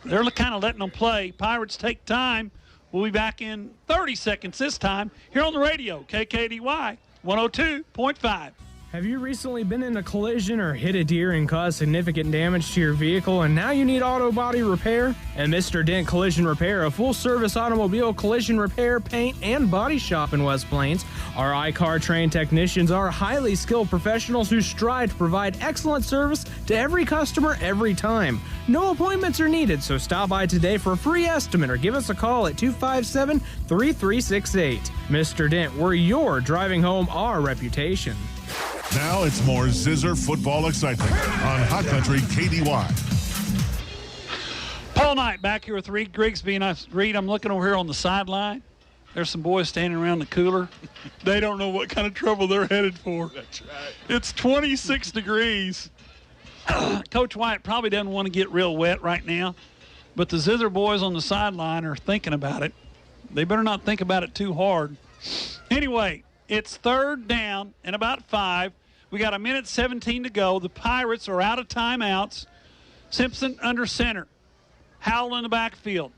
they're kind of letting them play. Pirates take time. We'll be back in 30 seconds this time here on the radio, KKDY 102.5. Have you recently been in a collision or hit a deer and caused significant damage to your vehicle and now you need auto body repair? At Mr. Dent Collision Repair, a full-service automobile collision repair, paint, and body shop in West Plains, our iCar trained technicians are highly skilled professionals who strive to provide excellent service to every customer every time. No appointments are needed, so stop by today for a free estimate or give us a call at 257-3368. Mr. Dent, we're your driving home our reputation. Now it's more Zizzer football excitement on Hot Country KDY. Paul Knight back here with Reed Grigsby. And Reed, I'm looking over here on the sideline. There's some boys standing around the cooler. They don't know what kind of trouble they're headed for. That's right. It's 26 degrees. Coach White probably doesn't want to get real wet right now, but the Zizzer boys on the sideline are thinking about it. They better not think about it too hard. Anyway, it's third down and about 5. We got 1:17 to go. The Pirates are out of timeouts. Simpson under center. Howell in the backfield.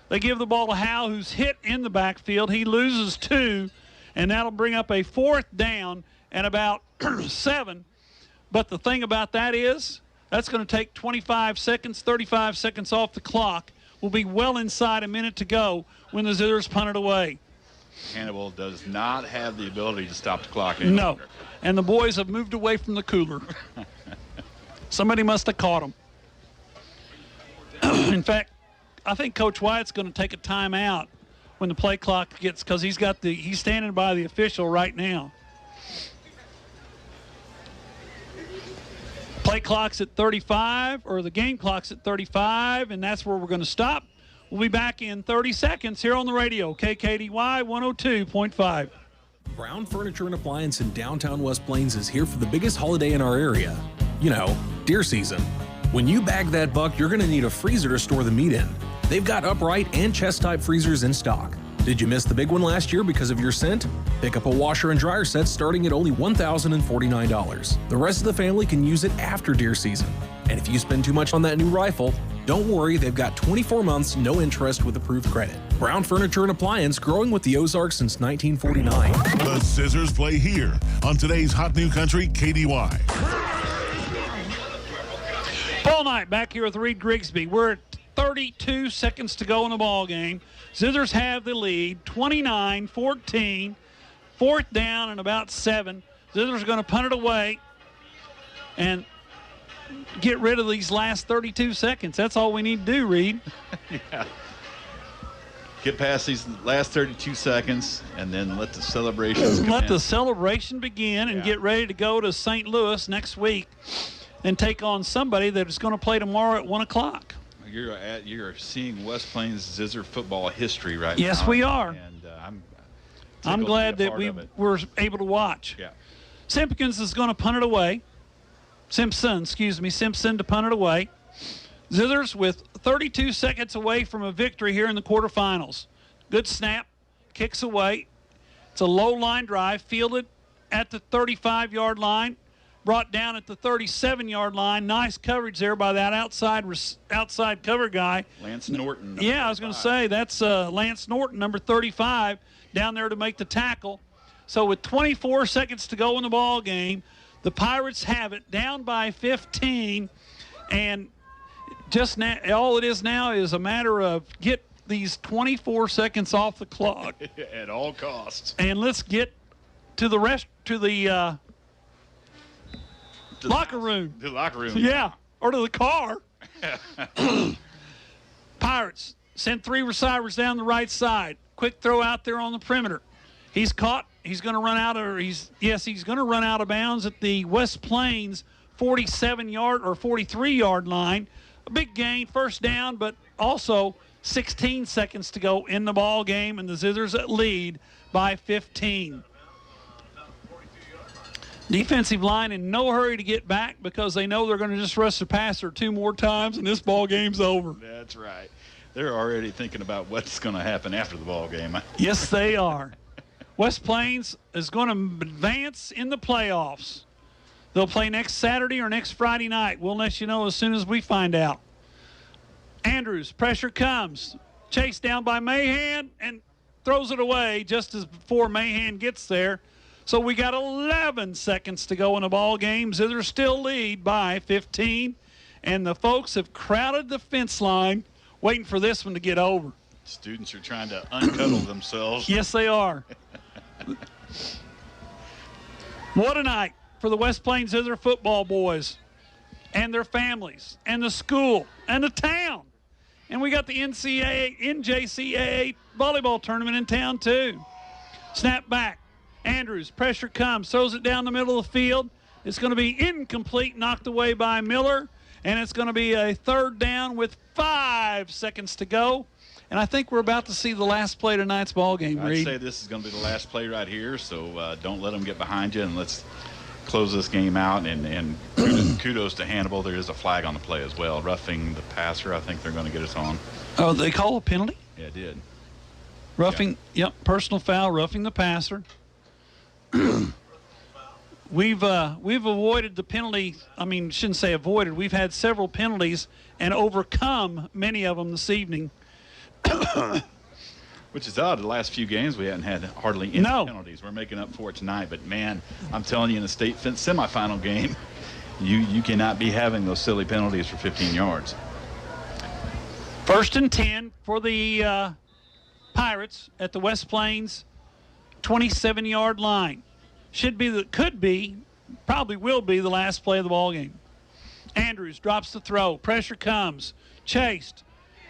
They give the ball to Howell, who's hit in the backfield. He loses 2, and that'll bring up a 4th down and about 7. But the thing about that is that's going to take 25 seconds, 35 seconds off the clock. We'll be well inside a minute to go when the Zizzers punt it away. Hannibal does not have the ability to stop the clock any No. longer. And the boys have moved away from the cooler. Somebody must have caught them. In fact, I think Coach White's going to take a timeout when the play clock gets, because he's standing by the official right now. Play clock's at 35, or the game clock's at 35, and that's where we're going to stop. We'll be back in 30 seconds here on the radio, KKDY 102.5. Brown Furniture and Appliance in downtown West Plains is here for the biggest holiday in our area. You know, deer season. When you bag that buck, you're going to need a freezer to store the meat in. They've got upright and chest-type freezers in stock. Did you miss the big one last year because of your scent? Pick up a washer and dryer set starting at only $1,049. The rest of the family can use it after deer season. And if you spend too much on that new rifle, don't worry, they've got 24 months, no interest with approved credit. Brown Furniture and Appliance, growing with the Ozarks since 1949. The Zizzers play here on today's Hot New Country KDY. Ball night back here with Reed Grigsby. We're at 32 seconds to go in the ball game. Zizzers have the lead, 29-14. 4th down and about 7. Zizzers are going to punt it away and get rid of these last 32 seconds. That's all we need to do, Reed. Yeah. Get past these last 32 seconds and then let the celebrations Let the celebration begin and get ready to go to St. Louis next week and take on somebody that is going to play tomorrow at 1 o'clock. You're seeing West Plains Zizzer football history right now. Yes, we are. And I'm glad that we were able to watch. Yeah. Simpkins is going to punt it away. Simpson to punt it away. Zizzers with 32 seconds away from a victory here in the quarterfinals. Good snap, kicks away. It's a low line drive, fielded at the 35-yard line, brought down at the 37-yard line. Nice coverage there by that outside cover guy. Lance Norton. Yeah, I was going to say, that's Lance Norton, number 35, down there to make the tackle. So with 24 seconds to go in the ball game, the Pirates have it down by 15, and just now, all it is now is a matter of get these 24 seconds off the clock at all costs, and let's get to the locker room. The locker room. Yeah, or to the car. Pirates send 3 receivers down the right side. Quick throw out there on the perimeter. He's caught. He's going to run out of bounds at the West Plains 47-yard or 43-yard line. A big gain, first down, but also 16 seconds to go in the ball game, and the Zizzers lead by 15. Defensive line in no hurry to get back because they know they're going to just rush the passer 2 more times, and this ball game's over. That's right. They're already thinking about what's going to happen after the ball game. Yes, they are. West Plains is going to advance in the playoffs. They'll play next Saturday or next Friday night. We'll let you know as soon as we find out. Andrews, pressure comes. Chased down by Mahan and throws it away just as before Mahan gets there. So we got 11 seconds to go in the ball game. Zizzers still lead by 15. And the folks have crowded the fence line waiting for this one to get over. Students are trying to uncuddle themselves. Yes, they are. What a night for the West Plains Zizzer football boys and their families and the school and the town. And we got the NJCAA volleyball tournament in town too. Snap back. Andrews, pressure comes, throws it down the middle of the field. It's going to be incomplete, knocked away by Miller. And it's going to be a 3rd down with 5 seconds to go. And I think we're about to see the last play of tonight's ball game, I'd Reed. say this is going to be the last play right here, so don't let them get behind you, and let's close this game out. And kudos to Hannibal. There is a flag on the play as well. Roughing the passer, I think they're going to get us on. Oh, they call a penalty? Yeah, it did. Roughing, yep, personal foul, roughing the passer. We've avoided the penalty. I mean, shouldn't say avoided. We've had several penalties and overcome many of them this evening. Which is odd. The last few games we hadn't had hardly any penalties. We're making up for it tonight. But, man, I'm telling you, in a state semifinal game, you cannot be having those silly penalties for 15 yards. 1st and 10 for the Pirates at the West Plains 27-yard line. Probably will be the last play of the ball game. Andrews drops the throw. Pressure comes. Chased.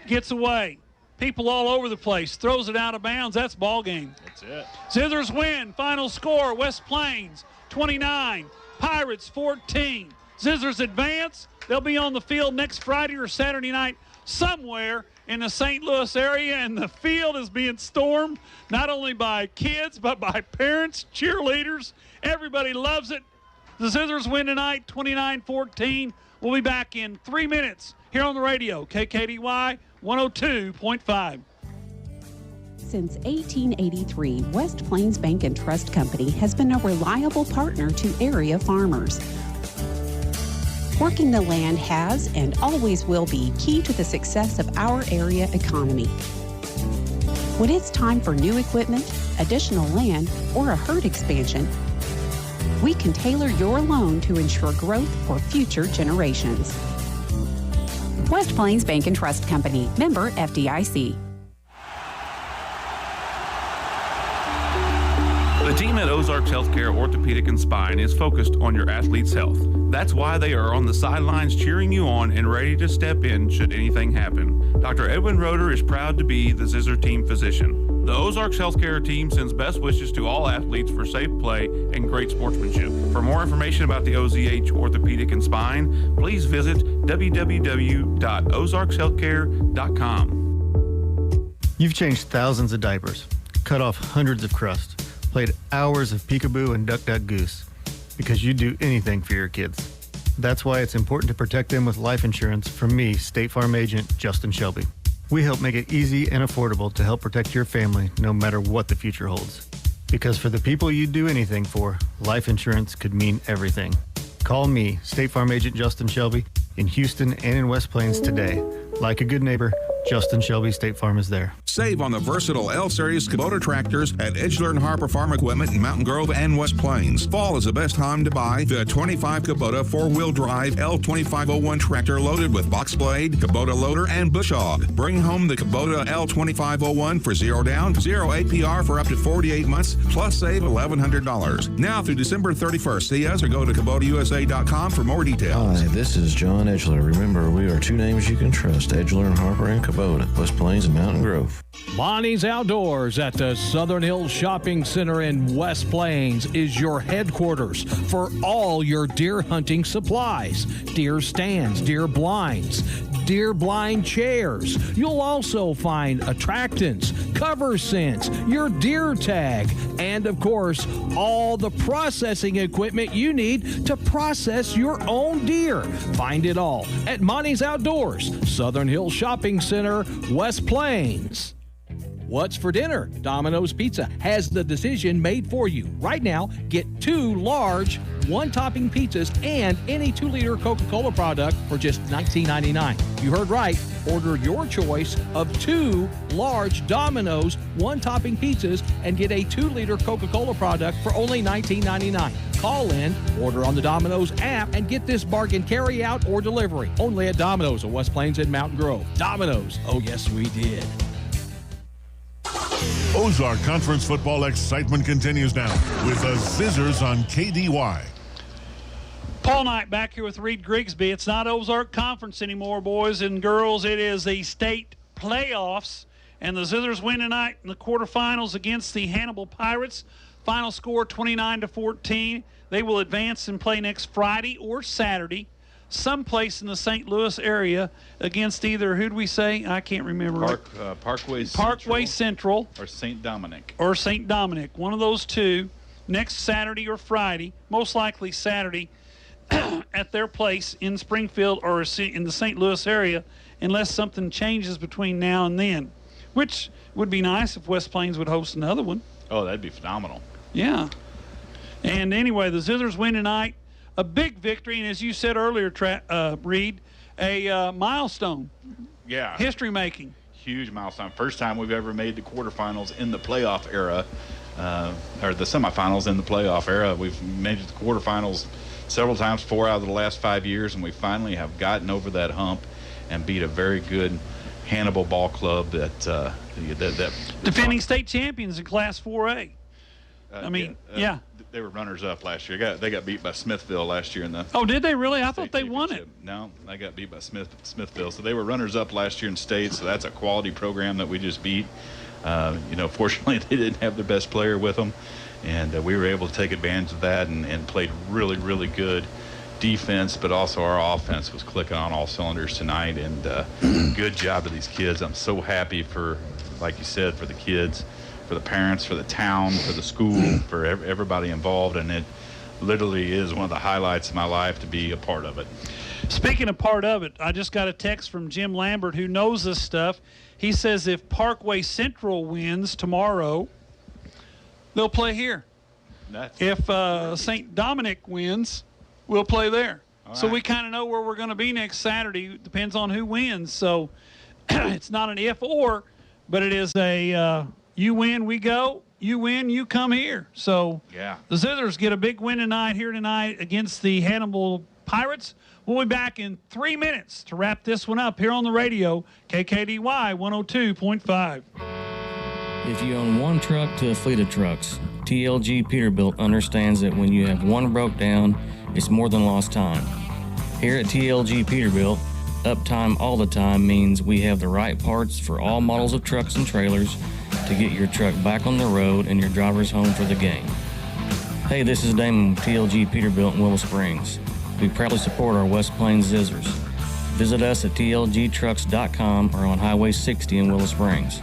Gets away. People all over the place. Throws it out of bounds. That's ball game. That's it. Zizzers win. Final score, West Plains 29. Pirates 14. Zizzers advance. They'll be on the field next Friday or Saturday night somewhere in the St. Louis area, and the field is being stormed not only by kids but by parents, cheerleaders. Everybody loves it. The Zizzers win tonight 29-14. We'll be back in 3 minutes here on the radio, KKDY 102.5. Since 1883, West Plains Bank and Trust Company has been a reliable partner to area farmers. Working the land has and always will be key to the success of our area economy. When it's time for new equipment, additional land, or a herd expansion, we can tailor your loan to ensure growth for future generations. West Plains Bank and Trust Company, member FDIC. The team at Ozarks Healthcare Orthopedic and Spine is focused on your athlete's health. That's why they are on the sidelines cheering you on and ready to step in should anything happen. Dr. Edwin Roeder is proud to be the Zizzer team physician. The Ozarks Healthcare team sends best wishes to all athletes for safe play and great sportsmanship. For more information about the OZH Orthopedic and Spine, please visit www.ozarkshealthcare.com. You've changed thousands of diapers, cut off hundreds of crusts, played hours of peekaboo and duck duck goose, because you'd do anything for your kids. That's why it's important to protect them with life insurance from me, State Farm Agent Justin Shelby. We help make it easy and affordable to help protect your family no matter what the future holds. Because for the people you'd do anything for, life insurance could mean everything. Call me, State Farm Agent Justin Shelby, in Houston and in West Plains today. Like a good neighbor, Justin Shelby State Farm is there. Save on the versatile L-Series Kubota tractors at Edgeler and Harper Farm Equipment in Mountain Grove and West Plains. Fall is the best time to buy the 25 Kubota four-wheel drive L2501 tractor loaded with box blade, Kubota loader, and bush hog. Bring home the Kubota L2501 for 0 down, 0 APR for up to 48 months, plus save $1,100. Now through December 31st. See us or go to KubotaUSA.com for more details. Hi, this is John Edgeler. Remember, we are two names you can trust, Edgeler and Harper and Kubota, West Plains and Mountain Grove. Bonnie's Outdoors at the Southern Hills Shopping Center in West Plains is your headquarters for all your deer hunting supplies. Deer stands, deer blinds, deer blind chairs. You'll also find attractants, cover scents, your deer tag, and of course, all the processing equipment you need to process your own deer. Find it all at Monty's Outdoors, Southern Hills Shopping Center, West Plains. What's for dinner? Domino's Pizza has the decision made for you. Right now, get 2 large, 1-topping pizzas and any 2-liter Coca-Cola product for just $19.99. You heard right. Order your choice of 2 large Domino's 1-topping pizzas and get a 2-liter Coca-Cola product for only $19.99. Call in, order on the Domino's app, and get this bargain carry out or delivery. Only at Domino's of West Plains and Mountain Grove. Domino's. Oh, yes, we did. Ozark Conference football excitement continues now with the Zizzers on KDY. Paul Knight back here with Reed Grigsby. It's not Ozark Conference anymore, boys and girls. It is the state playoffs, and the Zizzers win tonight in the quarterfinals against the Hannibal Pirates. Final score 29-14. They will advance and play next Friday or Saturday. someplace in the St. Louis area against either, who'd we say? I can't remember. Parkway Central. Or St. Dominic. One of those two, next Saturday or Friday, most likely Saturday, at their place in Springfield or in the St. Louis area, unless something changes between now and then, which would be nice if West Plains would host another one. Oh, that'd be phenomenal. Yeah. And anyway, the Zizzers win tonight. A big victory, and as you said earlier, Reed, a milestone. Yeah. History making. Huge milestone. First time we've ever made the quarterfinals in the playoff era, or the semifinals in the playoff era. We've made it to the quarterfinals several times, 4 out of the last 5 years, and we finally have gotten over that hump and beat a very good Hannibal ball club that defending state champions in Class 4A. Yeah. They were runners-up last year. They got beat by Smithville last year in the. Oh, did they really? I thought they won it. No, they got beat by Smithville. So they were runners-up last year in state. So that's a quality program that we just beat. Fortunately, they didn't have their best player with them, and we were able to take advantage of that and played really, really good defense, but also our offense was clicking on all cylinders tonight. And good job to these kids. I'm so happy for, like you said, for the kids, for the parents, for the town, for the school, for everybody involved, and it literally is one of the highlights of my life to be a part of it. Speaking of part of it, I just got a text from Jim Lambert, who knows this stuff. He says if Parkway Central wins tomorrow, they'll play here. If St. Dominic wins, we'll play there. So we kind of know where we're going to be next Saturday. Depends on who wins. So it's not an if or, but it is a you win, we go. You win, you come here. So the Zizzers get a big win tonight against the Hannibal Pirates. We'll be back in 3 minutes to wrap this one up here on the radio, KKDY 102.5. If you own one truck to a fleet of trucks, TLG Peterbilt understands that when you have one broke down, it's more than lost time. Here at TLG Peterbilt, uptime all the time means we have the right parts for all models of trucks and trailers to get your truck back on the road and your drivers home for the game. Hey, this is Damon with TLG Peterbilt in Willow Springs. We proudly support our West Plains Zizzers. Visit us at tlgtrucks.com or on Highway 60 in Willow Springs.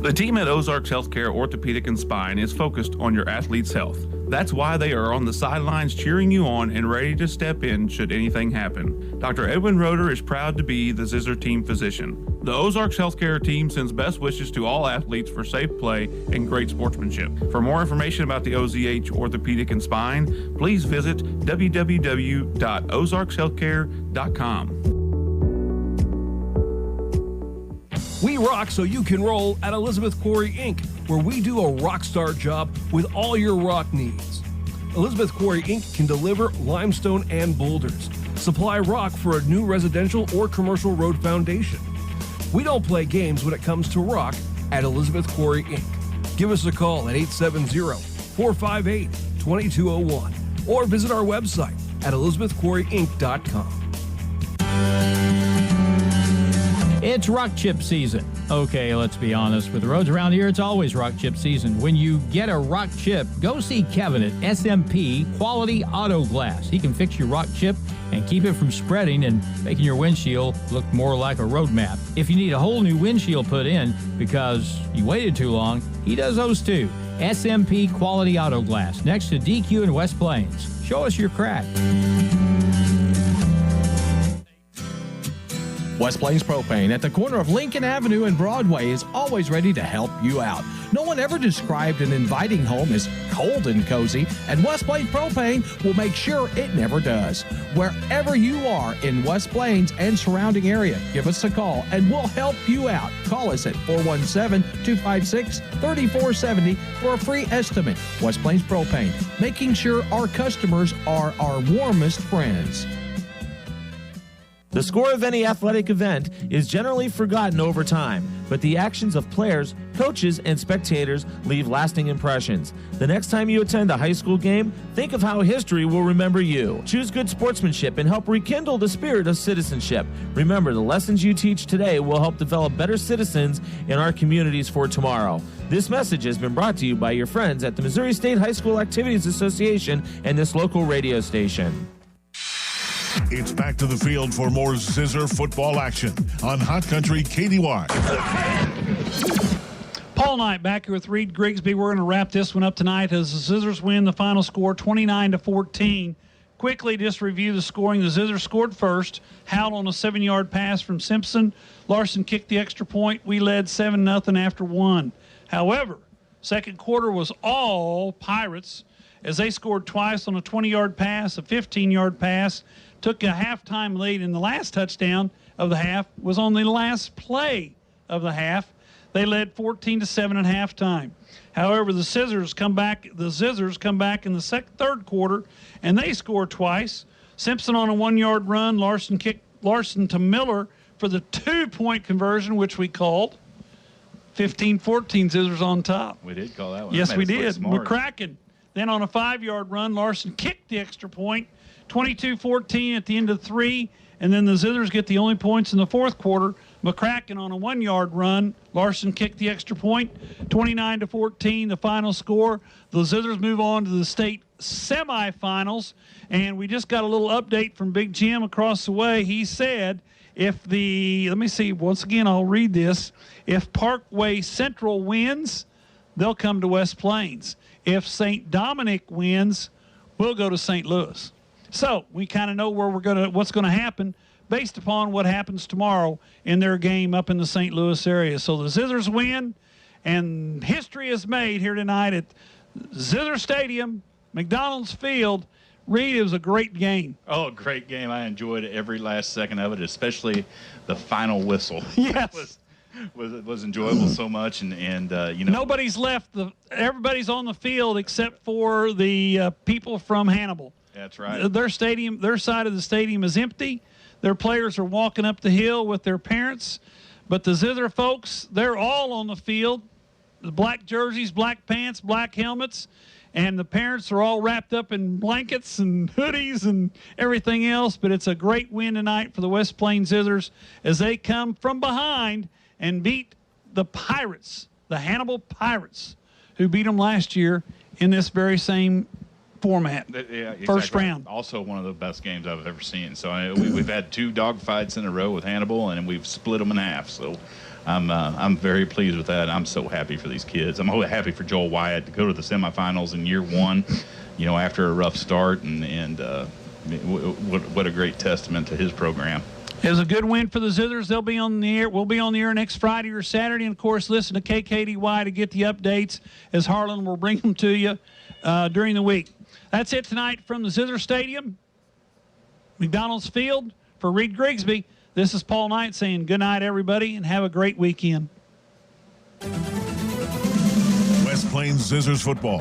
The team at Ozarks Healthcare Orthopedic and Spine is focused on your athlete's health. That's why they are on the sidelines cheering you on and ready to step in should anything happen. Dr. Edwin Roeder is proud to be the Zizzer team physician. The Ozarks Healthcare team sends best wishes to all athletes for safe play and great sportsmanship. For more information about the OZH Orthopedic and Spine, please visit www.ozarkshealthcare.com. We rock so you can roll at Elizabeth Quarry Inc., where we do a rock star job with all your rock needs. Elizabeth Quarry Inc. can deliver limestone and boulders, supply rock for a new residential or commercial road foundation. We don't play games when it comes to rock at Elizabeth Quarry Inc. Give us a call at 870-458-2201 or visit our website at elizabethquarryinc.com. It's rock chip season. Okay, let's be honest. With the roads around here, it's always rock chip season. When you get a rock chip, go see Kevin at SMP Quality Auto Glass. He can fix your rock chip and keep it from spreading and making your windshield look more like a road map. If you need a whole new windshield put in because you waited too long, he does those too. SMP Quality Auto Glass, next to DQ in West Plains. Show us your crack. West Plains Propane at the corner of Lincoln Avenue and Broadway is always ready to help you out. No one ever described an inviting home as cold and cozy, and West Plains Propane will make sure it never does. Wherever you are in West Plains and surrounding area, give us a call and we'll help you out. Call us at 417-256-3470 for a free estimate. West Plains Propane, making sure our customers are our warmest friends. The score of any athletic event is generally forgotten over time, but the actions of players, coaches, and spectators leave lasting impressions. The next time you attend a high school game, think of how history will remember you. Choose good sportsmanship and help rekindle the spirit of citizenship. Remember, the lessons you teach today will help develop better citizens in our communities for tomorrow. This message has been brought to you by your friends at the Missouri State High School Activities Association and this local radio station. It's back to the field for more Zizzer football action on Hot Country KDY. Paul Knight back here with Reed Grigsby. We're going to wrap this one up tonight as the Zizzers win the final score 29-14. Quickly just review the scoring. The Zizzers scored first. Howell on a 7-yard pass from Simpson. Larson kicked the extra point. We led 7-0 after 1. However, second quarter was all Pirates as they scored twice on a 20-yard pass, a 15-yard pass, took a halftime lead, and the last touchdown of the half was on the last play of the half. They led 14-7 at halftime. However, the Zizzers come back in the third quarter, and they score twice. Simpson on a 1-yard run. Larson kicked to Miller for the 2-point conversion, which we called. 15-14, Zizzers on top. We did call that one. Yes, we did. McCracken. Then on a 5-yard run, Larson kicked the extra point. 22-14 at the end of 3. And then the Zizzers get the only points in the fourth quarter. McCracken on a 1-yard run. Larson kicked the extra point. 29-14, the final score. The Zizzers move on to the state semifinals. And we just got a little update from Big Jim across the way. He said let me see, once again, I'll read this. If Parkway Central wins, they'll come to West Plains. If St. Dominic wins, we'll go to St. Louis. So we kind of know what's going to happen based upon what happens tomorrow in their game up in the St. Louis area. So the Zizzers win, and history is made here tonight at Zizzer Stadium, McDonald's Field. Reed, it was a great game. Oh, great game. I enjoyed every last second of it, especially the final whistle. Yes. was enjoyable so much, and nobody's left. Everybody's on the field except for the people from Hannibal. That's right. Their side of the stadium is empty. Their players are walking up the hill with their parents, but the Zizzer folks, they're all on the field. The black jerseys, black pants, black helmets, and the parents are all wrapped up in blankets and hoodies and everything else. But it's a great win tonight for the West Plains Zizzers as they come from behind and beat the Pirates, the Hannibal Pirates, who beat them last year in this very same format. Yeah, exactly. First round. Also one of the best games I've ever seen. So we've had 2 dogfights in a row with Hannibal, and we've split them in half. So I'm very pleased with that. I'm so happy for these kids. I'm happy for Joel Wyatt to go to the semifinals in year 1, after a rough start, and what a great testament to his program. It was a good win for the Zizzers. They'll be on the air. We'll be on the air next Friday or Saturday. And, of course, listen to KKDY to get the updates as Harlan will bring them to you during the week. That's it tonight from the Zizzer Stadium, McDonald's Field. For Reed Grigsby, this is Paul Knight saying good night, everybody, and have a great weekend. West Plains Zizzers football.